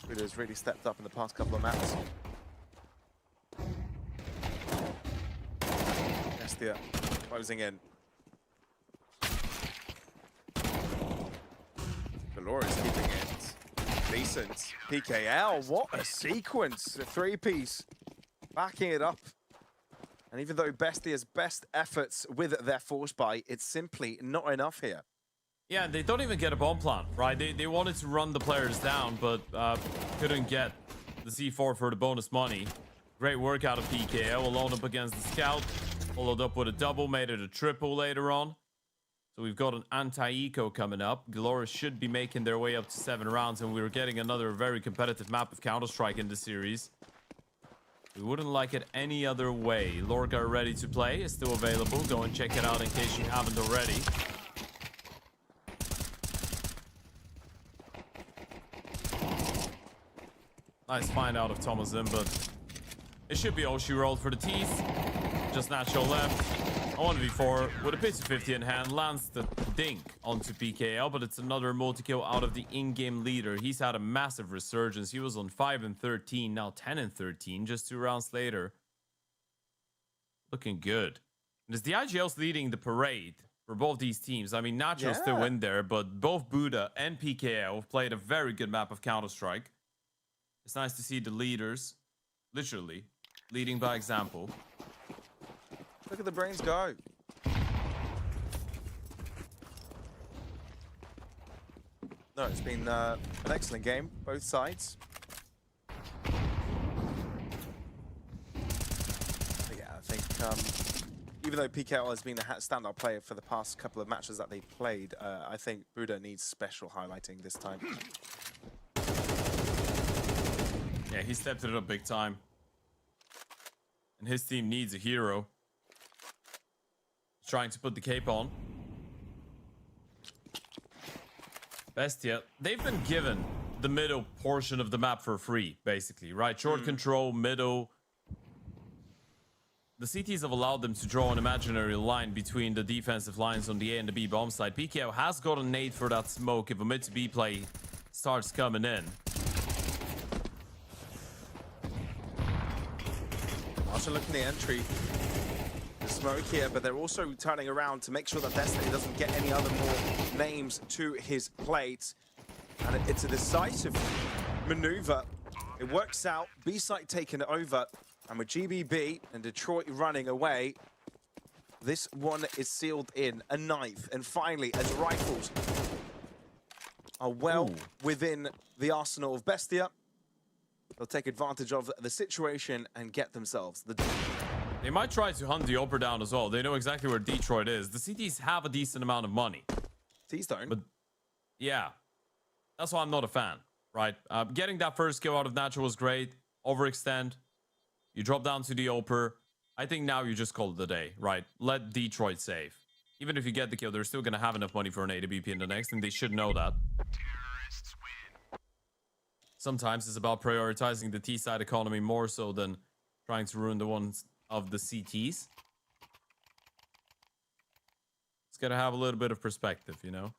Buddha's really stepped up in the past couple of maps. Bestia closing in. Galorys keeping it decent. PKL, what a sequence. A 3-piece. Backing it up. And even though Bestia's best efforts with their force buy, it's simply not enough here. Yeah, they don't even get a bomb plant, right? They wanted to run the players down, but couldn't get the C4 for the bonus money. Great work out of PKO, alone up against the scout. Followed up with a double, made it a triple later on. So we've got an anti-eco coming up. Galorys should be making their way up to 7 rounds, and we're getting another very competitive map of Counter-Strike in the series. We wouldn't like it any other way. Lorca ready to play is still available. Go and check it out in case you haven't already. Nice find out of Thomasin, but it should be all she rolled for the teeth. Just natural left. 1v4 with a pity 50 in hand. Lands the dink onto PKL, but it's another multi-kill out of the in-game leader. He's had a massive resurgence. He was on 5 and 13, now 10 and 13, just 2 rounds later. Looking good. And as the IGL's leading the parade for both these teams, I mean, Nacho's still in there, but both Buddha and PKL have played a very good map of Counter-Strike. It's nice to see the leaders, literally, leading by example. Look at the brains go. No, it's been an excellent game, both sides. But yeah, I think even though PKL has been a standout player for the past couple of matches that they've played, I think Buddha needs special highlighting this time. Yeah, he stepped it up big time. And his team needs a hero. Trying to put the cape on. Bestia, they've been given the middle portion of the map for free, basically, right? Short control, middle. The CTs have allowed them to draw an imaginary line between the defensive lines on the A and the B bomb side. PKO has got a nade for that smoke if a mid to B play starts coming in. Marshall looking at the entry. The smoke here, but they're also turning around to make sure that Destiny doesn't get any other more names to his plate. And it's a decisive maneuver. It works out. B-site taken over. And with GBB and Detroit running away, this one is sealed in. A knife. And finally, as rifles are well within the arsenal of Bestia, they'll take advantage of the situation and get themselves the... They might try to hunt the Oper down as well. They know exactly where Detroit is. The CTs have a decent amount of money. T's don't. But yeah, that's why I'm not a fan, right? Getting that first kill out of Natural was great. Overextend. You drop down to the Oper. I think now you just call it a day, right? Let Detroit save. Even if you get the kill, they're still going to have enough money for an AWP in the next, and they should know that. Sometimes it's about prioritizing the T-side economy more so than trying to ruin the ones of the CTs. It's got to have a little bit of perspective, you know?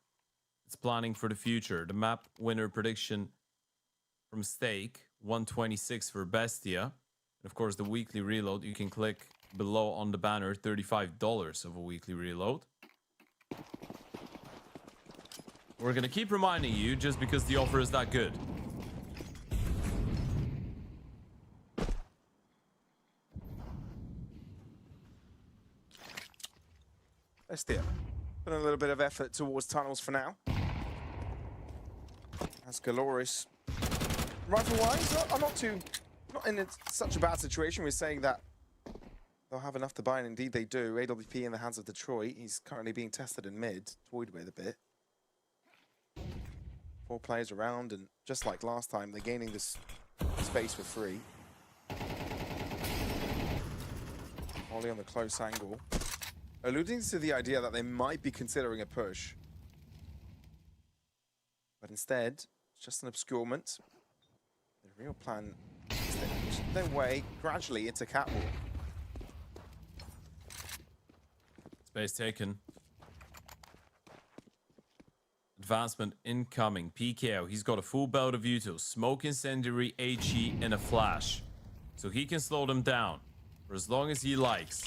It's planning for the future. The map winner prediction from Stake, 126 for Bestia. And of course, the weekly reload, you can click below on the banner, $35 of a weekly reload. We're going to keep reminding you just because the offer is that good. Bestia, put a little bit of effort towards tunnels for now. As Galorys, rifle-wise, I'm not in such a bad situation. We're saying that they'll have enough to buy, and indeed they do. AWP in the hands of Detroit. He's currently being tested in mid, toyed with a bit. 4 players around, and just like last time, they're gaining this space for free. Ollie on the close angle, alluding to the idea that they might be considering a push. But instead, it's just an obscurement. The real plan is to push their way gradually into catwalk. Space taken. Advancement incoming. PKO, he's got a full belt of util. Smoke incendiary, HE, and a flash. So he can slow them down for as long as he likes.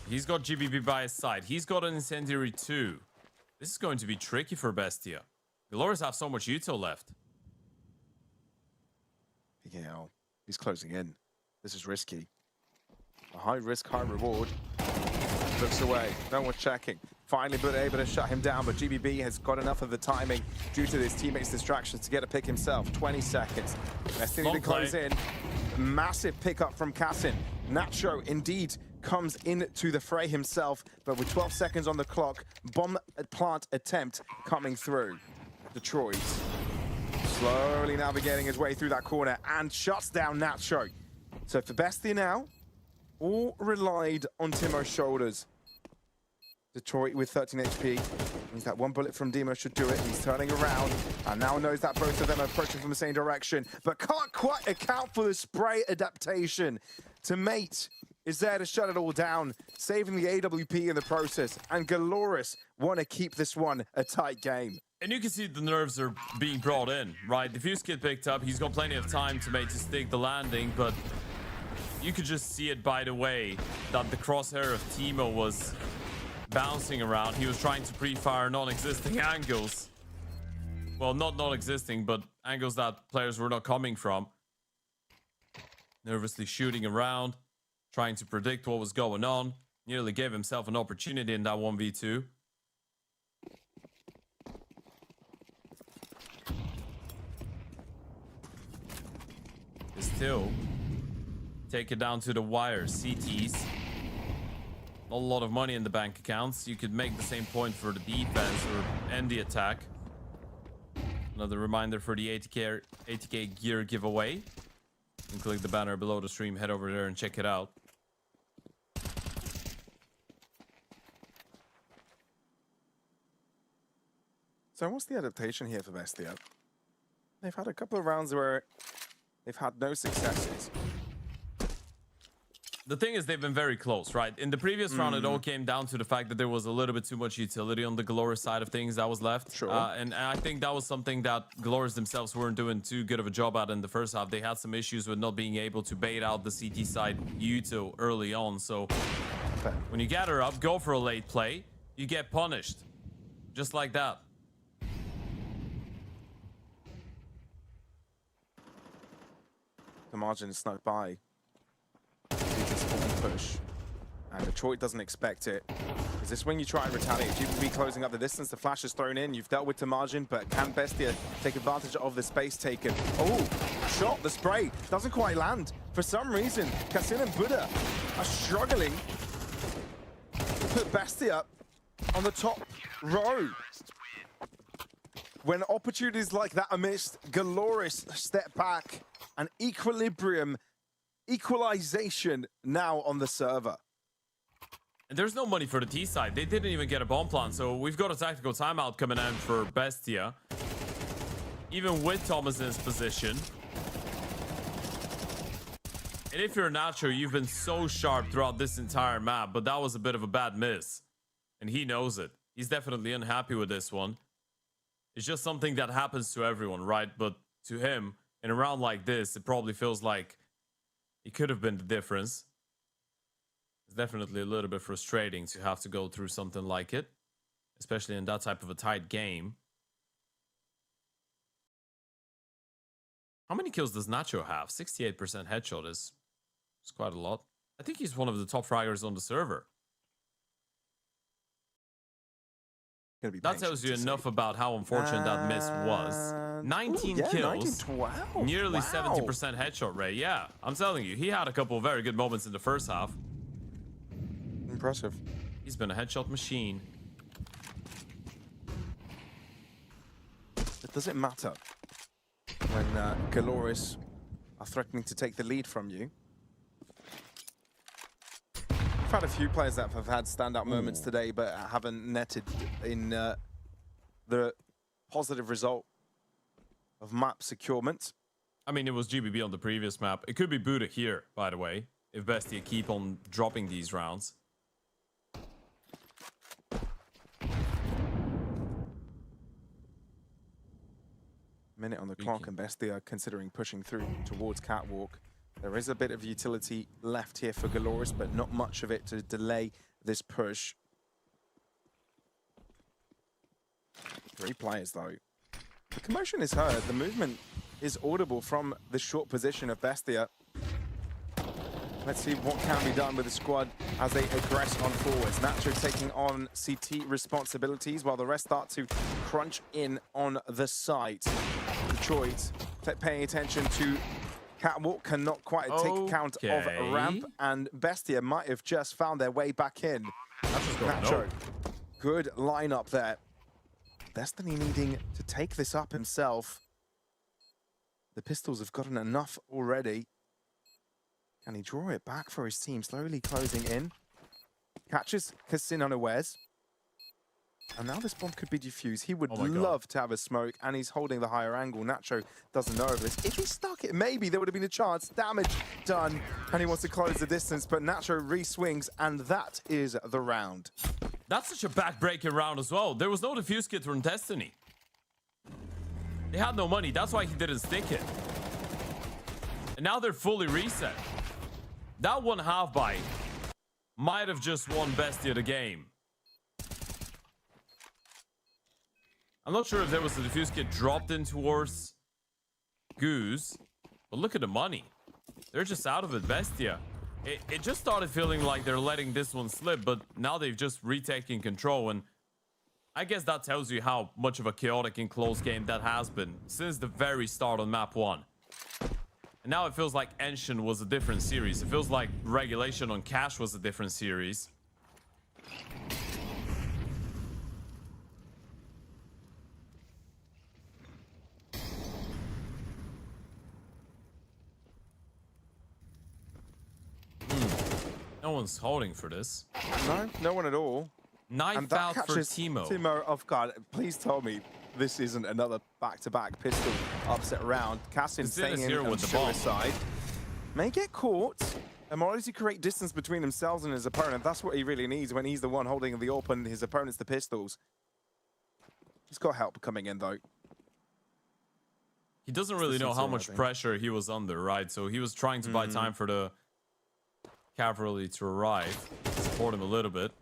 He's got GBB by his side. He's got an incendiary too. This is going to be tricky for Bestia. Galorys have so much util left. PKL, he's closing in. This is risky. A high risk, high reward. looks away. No one's checking. Finally, but able to shut him down, but GBB has got enough of the timing due to his teammates' distractions to get a pick himself. 20 seconds. Bestia need to close in. Massive pickup from Kassin. Nacho indeed comes into the fray himself, but with 12 seconds on the clock, bomb plant attempt coming through. Detroit slowly navigating his way through that corner and shuts down Nacho. So for Bestia now, all relied on Timo's shoulders. Detroit with 13 HP. Means that one bullet from Demo should do it. He's turning around and now knows that both of them are approaching from the same direction, but can't quite account for the spray adaptation. Mate is there to shut it all down, saving the AWP in the process, and Galorys want to keep this one a tight game. And you can see the nerves are being brought in, right? The fuse kit picked up. He's got plenty of time to stick the landing, but you could just see it by the way that the crosshair of Timo was bouncing around. He was trying to pre-fire non-existing angles. Well, not non-existing, but angles that players were not coming from. Nervously shooting around, trying to predict what was going on. Nearly gave himself an opportunity in that 1v2. Still, take it down to the wire. CTs. Not a lot of money in the bank accounts. You could make the same point for the defense or end the attack. Another reminder for the 80k gear giveaway. And click the banner below the stream. Head over there and check it out. So what's the adaptation here for Bestia? They've had a couple of rounds where they've had no successes. The thing is, they've been very close, right? In the previous round, it all came down to the fact that there was a little bit too much utility on the Galorys side of things that was left. Sure. And I think that was something that Galorys themselves weren't doing too good of a job at in the first half. They had some issues with not being able to bait out the CT side util early on. So when you gather up, go for a late play, you get punished. Just like that. The margin is snuck by. Push. And Detroit doesn't expect it. Is this when you try and retaliate? GBB closing up the distance, the flash is thrown in, you've dealt with the margin, but can Bestia take advantage of the space taken? Oh, shot, the spray doesn't quite land. For some reason, Kassin and Buddha are struggling to put Bestia on the top row. When opportunities like that are missed, Galorys step back and equalization now on the server. And there's no money for the T side. They didn't even get a bomb plant, so we've got a tactical timeout coming in for Bestia. Even with Thomas in his position. And if you're Nacho, you've been so sharp throughout this entire map, but that was a bit of a bad miss. And he knows it. He's definitely unhappy with this one. It's just something that happens to everyone, right? But to him, in a round like this, it probably feels like it could have been the difference. It's definitely a little bit frustrating to have to go through something like it, especially in that type of a tight game. How many kills does Nacho have? 68% headshot is quite a lot. I think he's one of the top fraggers on the server. That tells you enough about how unfortunate that miss was. 19 kills, 19, nearly 70% headshot rate. Yeah, I'm telling you, he had a couple of very good moments in the first half. Impressive. He's been a headshot machine. It doesn't matter when Galorys are threatening to take the lead from you. I've had a few players that have had standout moments today, but haven't netted in the positive result of map securement. I mean, it was GBB on the previous map. It could be Buddha here, by the way, if Bestia keep on dropping these rounds. Minute on the clock, and Bestia considering pushing through towards Catwalk. There is a bit of utility left here for Galorys, but not much of it to delay this push. 3 players, though. The commotion is heard. The movement is audible from the short position of Bestia. Let's see what can be done with the squad as they aggress on forwards. Nacho taking on CT responsibilities while the rest start to crunch in on the site. Detroit paying attention to Catwalk, cannot quite take account of Ramp, and Bestia might have just found their way back in. Nacho, good lineup there. Destiny needing to take this up himself. The pistols have gotten enough already. Can he draw it back for his team? Slowly closing in. Catches Kassin unawares. And now this bomb could be defused. He would love to have a smoke, and he's holding the higher angle. Nacho doesn't know of this. If he stuck it, maybe there would have been a chance. Damage done, and he wants to close the distance, but Nacho re-swings, and that is the round. That's such a back-breaking round as well. There was no defuse kit from Destiny. They had no money. That's why he didn't stick it. And now they're fully reset. That one half buy might have just won Bestia the game. I'm not sure if there was a defuse kit dropped in towards Goose, but look at the money. They're just out of it, Bestia. It just started feeling like they're letting this one slip, but now they've just retaken control, and I guess that tells you how much of a chaotic and close game that has been since the very start on map 1. And now it feels like Ancient was a different series. It feels like Regulation on Cash was a different series. No one's holding for this. No, no one at all. Knife out for Timo. Timo off guard. Please tell me this isn't another back-to-back pistol upset round. Cassin staying in on suicide. May get caught. And more to create distance between himself and his opponent. That's what he really needs when he's the one holding the AWP and his opponent's the pistols. He's got help coming in, though. He doesn't really know how much pressure he was under, right? So he was trying to buy time for the cavalry to arrive, support him a little bit.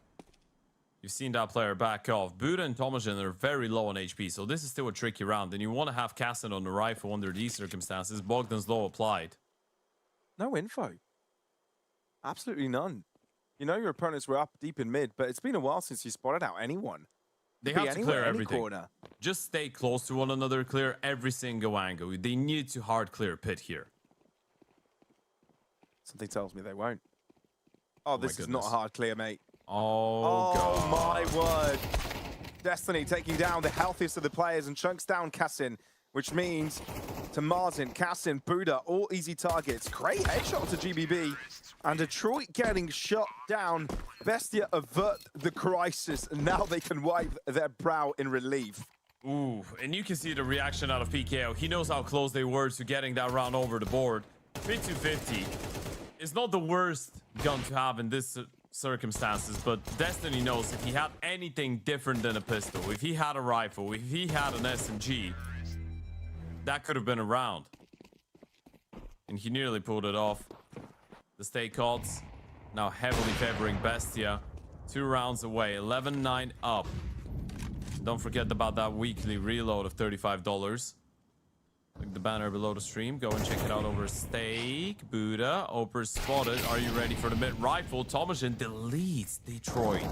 You've seen that player back off. Buddha and Tomajan are very low on HP, so this is still a tricky round. And you want to have Cassin on the rifle under these circumstances. Bogdan's low applied. No info. Absolutely none. You know your opponents were up deep in mid, but it's been a while since you spotted out anyone. They have to clear everything. Corner. Just stay close to one another, clear every single angle. They need to hard clear pit here. Something tells me they won't. Oh, this is not a hard clear, mate. Oh, God. Oh, my word. Destiny taking down the healthiest of the players and chunks down Cassin, which means to Martin, Cassin, Buddha, all easy targets. Great headshot to GBB. And Detroit getting shot down. Bestia avert the crisis, and now they can wipe their brow in relief. Ooh, and you can see the reaction out of PKO. He knows how close they were to getting that round over the board. 50-50. It's not the worst gun to have in this circumstances, but Destiny knows if he had anything different than a pistol, if he had a rifle, if he had an SMG, that could have been a round. And he nearly pulled it off. The stake odds now heavily favoring Bestia. 2 rounds away, 11-9 up. Don't forget about that weekly reload of $35. Click the banner below the stream. Go and check it out over stake. Buddha, Oper spotted. Are you ready for the mid rifle? Tomajan deletes Detroit.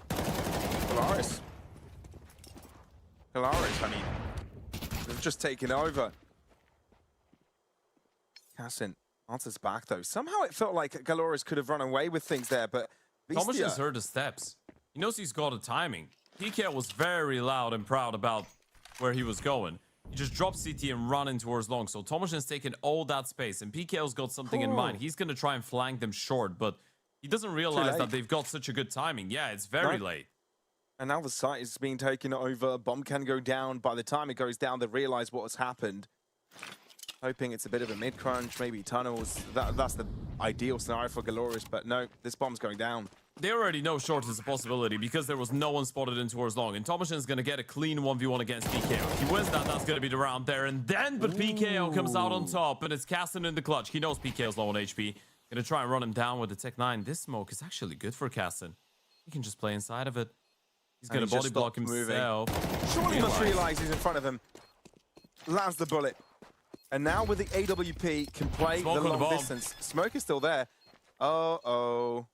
Galorys. Galorys, I mean, they've just taken over. Cassin answers back, though. Somehow it felt like Galorys could have run away with things there, but Tomajan's heard the steps. He knows he's got the timing. PK was very loud and proud about where he was going. He just dropped CT and run in towards long. So Tomajan's taken all that space, and PKO's got something in mind. He's going to try and flank them short, but he doesn't realize that they've got such a good timing. Yeah, it's very late. And now the site is being taken over. Bomb can go down. By the time it goes down, they realize what has happened. Hoping it's a bit of a mid-crunch, maybe tunnels. That's the ideal scenario for Galorys, but no, this bomb's going down. They already know short is a possibility because there was no one spotted in towards long. And Tomajan's going to get a clean 1v1 against PKO. If he wins that, that's going to be the round there. And then, but PKO comes out on top, and it's Cassin in the clutch. He knows PKO's low on HP. Going to try and run him down with the Tech 9. This smoke is actually good for Cassin. He can just play inside of it. He's going to body block himself. Surely he must realize he's in front of him. lands the bullet. And now with the AWP, can play Smoke the on the long bomb. distance. Smoke is still there. Uh-oh.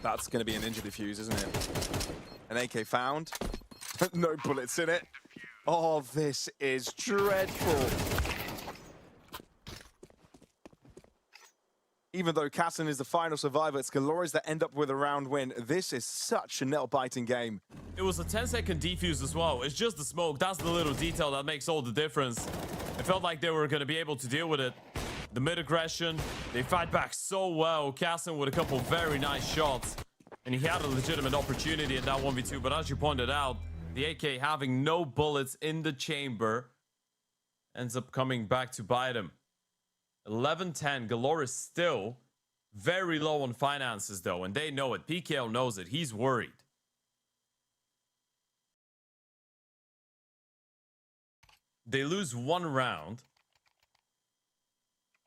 That's going to be an injury defuse, isn't it? An AK found. No bullets in it. Oh, this is dreadful. Even though Casson is the final survivor, it's Galorys that end up with a round win. This is such a nail-biting game. It was a 10-second defuse as well. It's just the smoke. That's the little detail that makes all the difference. It felt like they were going to be able to deal with it. The mid-aggression, they fight back so well. Casson with a couple very nice shots. And he had a legitimate opportunity in that 1v2. But as you pointed out, the AK having no bullets in the chamber ends up coming back to bite him. 11-10, Galorys still very low on finances though, and they know it. PKL knows it. He's worried. They lose one round,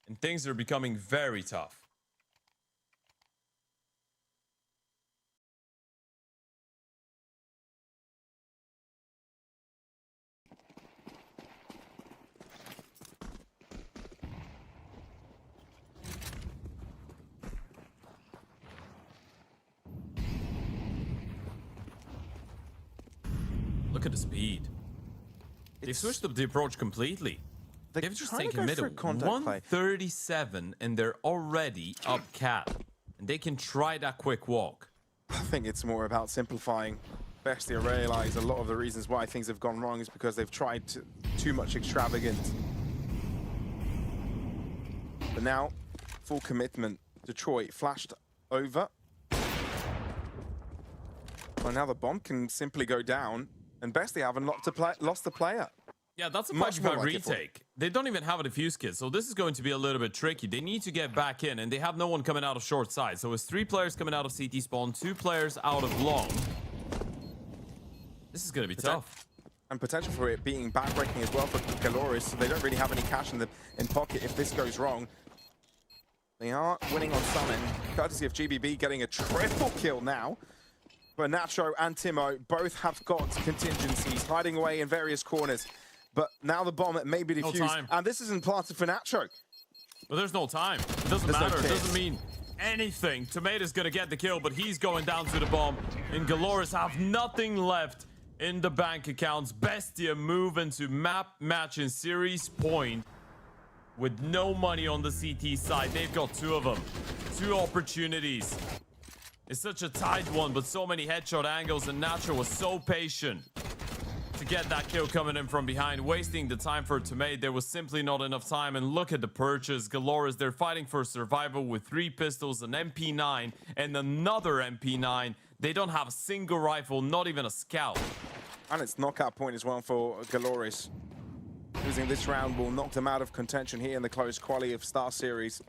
and things are becoming very tough. Look at the speed. They've switched up the approach completely. They've just taken middle. 137 and they're already up cat. And they can try that quick walk. I think it's more about simplifying. Bestia realize a lot of the reasons why things have gone wrong is because they've tried too much extravagance. But now, full commitment. Detroit flashed over. Well, now the bomb can simply go down. And Bestia haven't lost the player. Yeah, that's a Much more 5v5 like it for- retake. They don't even have a defuse kit, so this is going to be a little bit tricky. They need to get back in, and they have no one coming out of short side. So it's 3 players coming out of CT spawn, 2 players out of long. This is going to be tough. And potential for it being backbreaking as well for Galorys, so they don't really have any cash in pocket if this goes wrong. They are winning on summon, courtesy of GBB getting a triple kill now. But Nacho and Timo both have got contingencies hiding away in various corners. But now the bomb may be defused. time. And this isn't planted for Nacho. But there's no time. It doesn't There's no matter. It kit. doesn't mean anything. Tomato's going to get the kill, but he's going down to the bomb. And Galorys have nothing left in the bank accounts. Bestia move into map match in series point with no money on the CT side. They've got 2 of them. 2 opportunities. It's such a tight one, but so many headshot angles, and Nacho was so patient to get that kill coming in from behind, wasting the time for Tomate. There was simply not enough time, and look at the purchase. Galorys, they're fighting for survival with 3 pistols, an MP9, and another MP9. They don't have a single rifle, not even a scout. And it's knockout point as well for Galorys. Losing this round will knock them out of contention here in the close quali of StarSeries.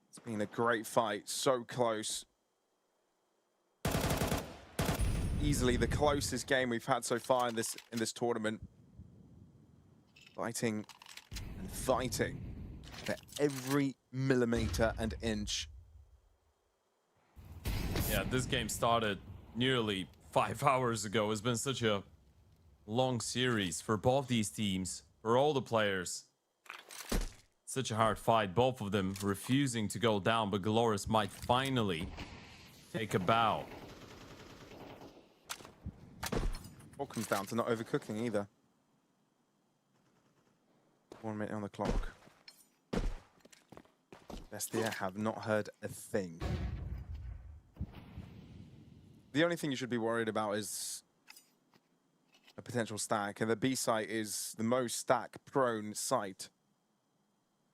It's been a great fight, so close. Easily the closest game we've had so far in this tournament. Fighting and fighting for every millimeter and inch. Yeah, this game started nearly 5 hours ago. It's been such a long series for both these teams, for all the players. Such a hard fight, both of them refusing to go down, but Galorys might finally take a bow. All comes down to not overcooking either. 1 minute on the clock. Bestia have not heard a thing. The only thing you should be worried about is a potential stack, and the B site is the most stack-prone site.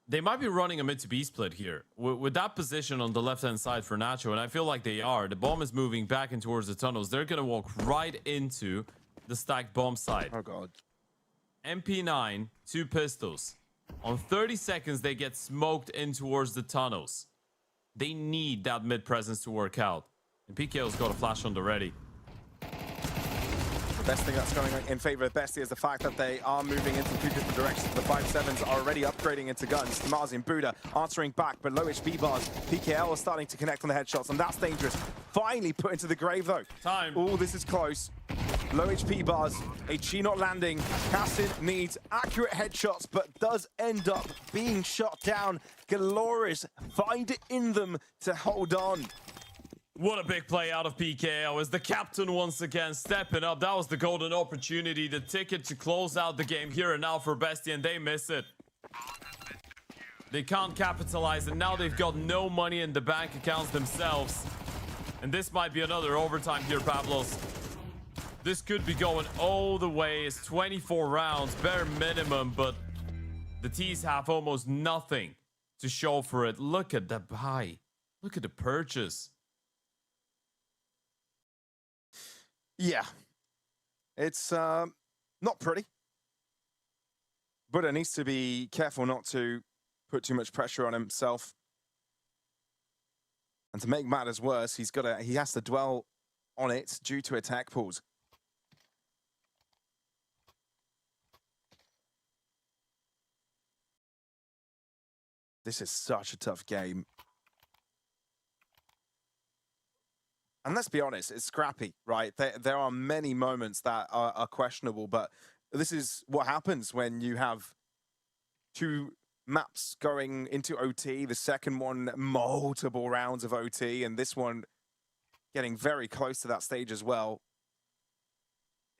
They might be running a mid to B split here. With that position on the left-hand side for Nacho, and I feel like they are. The bomb is moving back in towards the tunnels. They're going to walk right into the stacked bomb site. Oh, God. MP9, 2 pistols. On 30 seconds, they get smoked in towards the tunnels. They need that mid presence to work out. And PKO's got a flash on the ready. The best thing that's going in favor of Bestia is the fact that they are moving into 2 different directions. The 5.7s are already upgrading into guns. Tamazi and Buddha answering back, but low HP bars. PKL are starting to connect on the headshots, and that's dangerous. Finally put into the grave, though. Time. Oh, this is close. Low HP bars, HG not landing. Cassin needs accurate headshots, but does end up being shot down. Galorys find it in them to hold on. What a big play out of PKO as the captain once again stepping up. That was the golden opportunity, the ticket to close out the game here and now for Bestia, and they miss it. They can't capitalize, and now they've got no money in the bank accounts themselves. And this might be another overtime here, Pablos. This could be going all the way. It's 24 rounds, bare minimum, but the T's have almost nothing to show for it. Look at the buy. Look at the purchase. Yeah. It's not pretty. Buddha needs to be careful not to put too much pressure on himself. And to make matters worse, he has to dwell on it due to attack pools. This is such a tough game. And let's be honest, it's scrappy, right? There are many moments that are questionable, but this is what happens when you have two maps going into OT, the second one, multiple rounds of OT, and this one getting very close to that stage as well.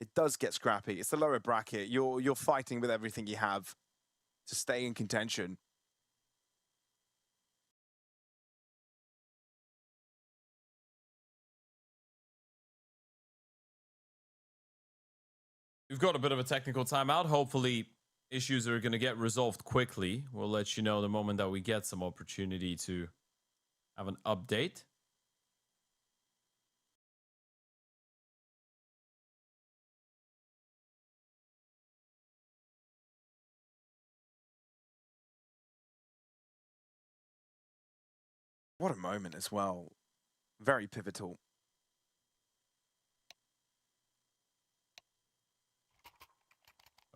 It does get scrappy. It's the lower bracket. You're fighting with everything you have to stay in contention. We've got a bit of a technical timeout. Hopefully, issues are going to get resolved quickly. We'll let you know the moment that we get some opportunity to have an update. What a moment as well. Very pivotal.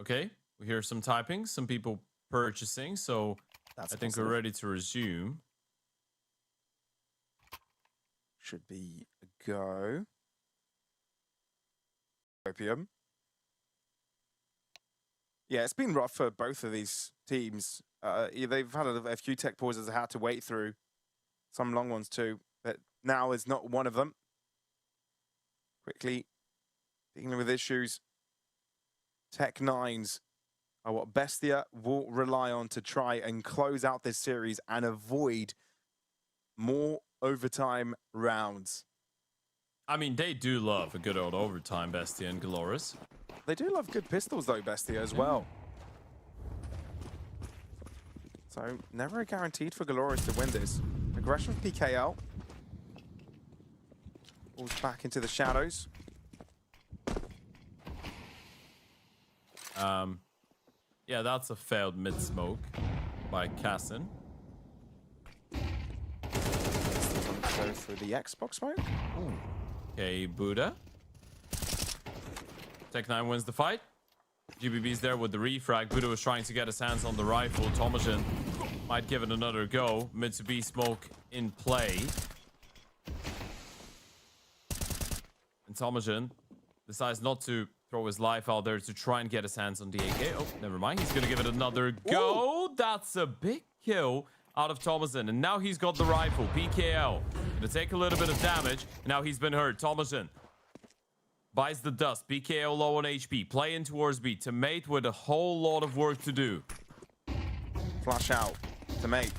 Okay, we hear some typing, some people purchasing, so That's I think positive. we're ready to resume. Should be a go. Opium. Yeah, it's been rough for both of these teams. They've had a few tech pauses they had to wait through. Some long ones too, but now is not one of them. Quickly dealing with issues. Tech Nines are what Bestia will rely on to try and close out this series and avoid more overtime rounds. I mean, they do love a good old overtime, Bestia and Galorys. They do love good pistols though, Bestia, as well. So, never a guaranteed for Galorys to win this. Aggression with PKL. Falls back into the shadows. Yeah, that's a failed mid-smoke by Cassin. Go through the Xbox smoke. Okay, Buddha. Tech9 wins the fight. GBB's there with the refrag. Buddha was trying to get his hands on the rifle. Tomajan might give it another go. Mitsubishi smoke in play. And Tomajan decides not to throw his life out there to try and get his hands on the AK. Oh, never mind. He's going to give it another go. Ooh. That's a big kill out of Tomajan. And now he's got the rifle. PKL. Going to take a little bit of damage. Now he's been hurt. Tomajan buys the dust. PKL low on HP. Playing towards B. To mate with a whole lot of work to do. Flash out to mate.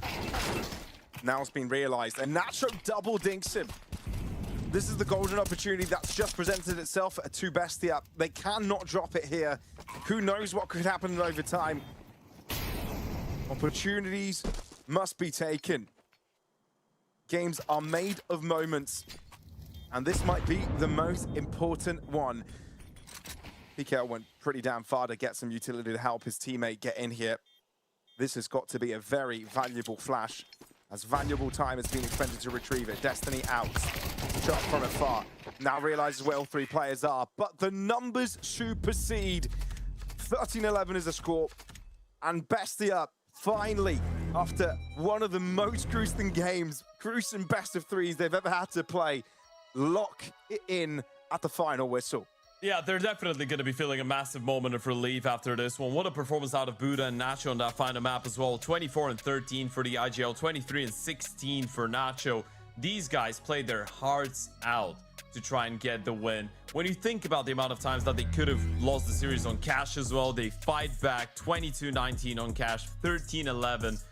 Now it's been realized. And Nacho double dinks him. This is the golden opportunity that's just presented itself to Bestia. They cannot drop it here. Who knows what could happen in overtime. Opportunities must be taken. Games are made of moments. And this might be the most important one. PKL went pretty damn far to get some utility to help his teammate get in here. This has got to be a very valuable flash, as valuable time has been expended to retrieve it. Destiny out. Shot from afar. Now realizes where all three players are, but the numbers supersede. 13-11 is the score, and Bestia finally, after one of the most gruesome games, gruesome best of threes they've ever had to play, lock it in at the final whistle. Yeah, they're definitely going to be feeling a massive moment of relief after this one. What a performance out of Buddha and Nacho on that final map as well. 24 and 13 for the IGL, 23 and 16 for Nacho. These guys played their hearts out to try and get the win. When you think about the amount of times that they could have lost the series on Cash as well, they fight back. 22-19 on Cash, 13-11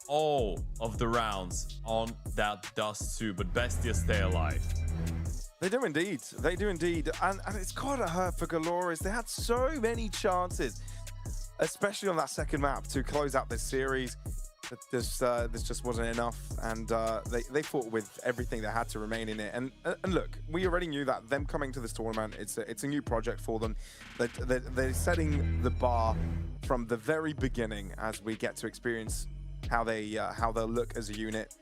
all of the rounds on that Dust 2, but Bestia stay alive. They do indeed. They do indeed. And it's quite a hurt for Galorys. They had so many chances, especially on that second map, to close out this series. This just wasn't enough. And they fought with everything they had to remain in it. And look, we already knew that them coming to this tournament, it's a new project for them. They're setting the bar from the very beginning as we get to experience how they'll look as a unit.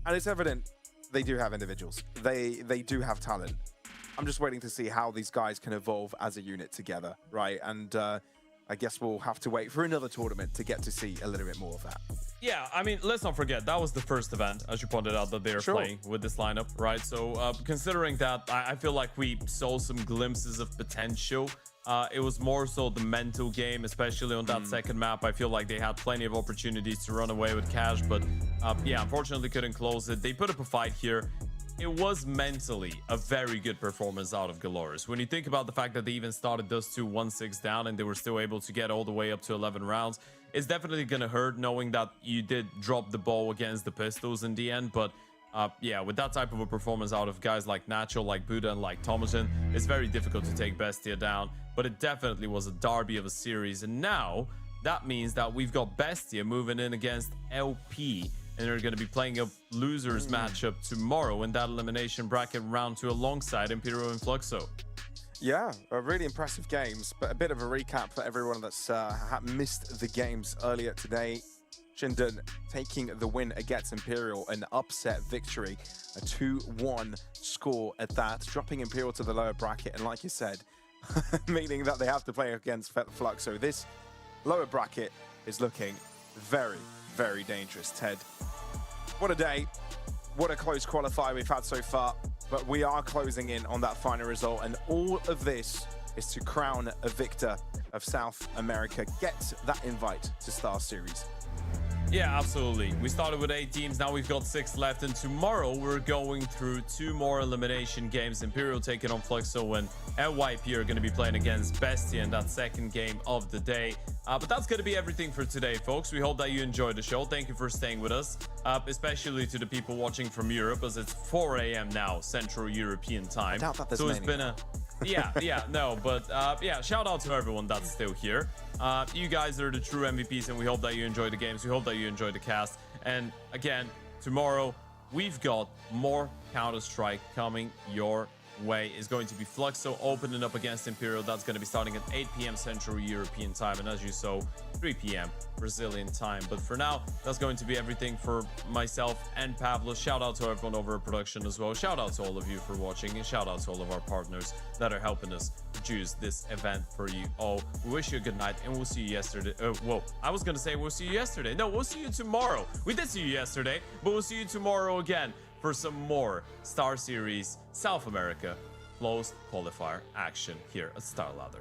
And it's evident they do have individuals. They do have talent. I'm just waiting to see how these guys can evolve as a unit together, right? And I guess we'll have to wait for another tournament to get to see a little bit more of that. Yeah, I mean, let's not forget, that was the first event, as you pointed out, that they're playing with this lineup, right? So considering that, I feel like we saw some glimpses of potential. It was more so the mental game, especially on that second map. I feel like they had plenty of opportunities to run away with Cash, but yeah, unfortunately couldn't close it. They put up a fight here. It was mentally a very good performance out of Galorys. When you think about the fact that they even started Dust 2 1-6 down and they were still able to get all the way up to 11 rounds, it's definitely going to hurt knowing that you did drop the ball against the Pistols in the end. But yeah, with that type of a performance out of guys like Nacho, like Buddha, and like Thomason, it's very difficult to take Bestia down. But it definitely was a derby of a series. And now that means that we've got Bestia moving in against LP. And they're going to be playing a losers matchup tomorrow in that elimination bracket round 2 alongside Imperial and Fluxo. Yeah, really impressive games, but a bit of a recap for everyone that's missed the games earlier today. Shindon taking the win against Imperial, an upset victory, a 2-1 score at that, dropping Imperial to the lower bracket, and like you said, meaning that they have to play against Fluxo. This lower bracket is looking very, very dangerous, Ted. What a day. What a close qualifier we've had so far. But we are closing in on that final result. And all of this is to crown a victor of South America. Get that invite to StarSeries. Yeah, absolutely. We started with 8 teams. Now we've got 6 left. And tomorrow we're going through 2 more elimination games. Imperial taking on Fluxo and LYP are going to be playing against Bestia in that second game of the day. But that's going to be everything for today, folks. We hope that you enjoyed the show. Thank you for staying with us, especially to the people watching from Europe, as it's 4 a.m. now, Central European time. I doubt that so it's been a... yeah, no, but yeah, shout out to everyone that's still here. You guys are the true MVPs, and we hope that you enjoy the games. We hope that you enjoy the cast. And again, tomorrow, we've got more Counter-Strike coming your way. Is going to be Fluxo opening up against Imperial. That's going to be starting at 8 p.m. Central European time, and as you saw, 3 p.m. Brazilian time. But for now, that's going to be everything for myself and Pablo. Shout out to everyone over at production as well. Shout out to all of you for watching, and shout out to all of our partners that are helping us produce this event for you all. We wish you a good night, and we'll see you yesterday. Whoa, I was gonna say we'll see you yesterday. No, we'll see you tomorrow. We did see you yesterday, but we'll see you tomorrow again for some more StarSeries South America closed qualifier action here at StarLadder.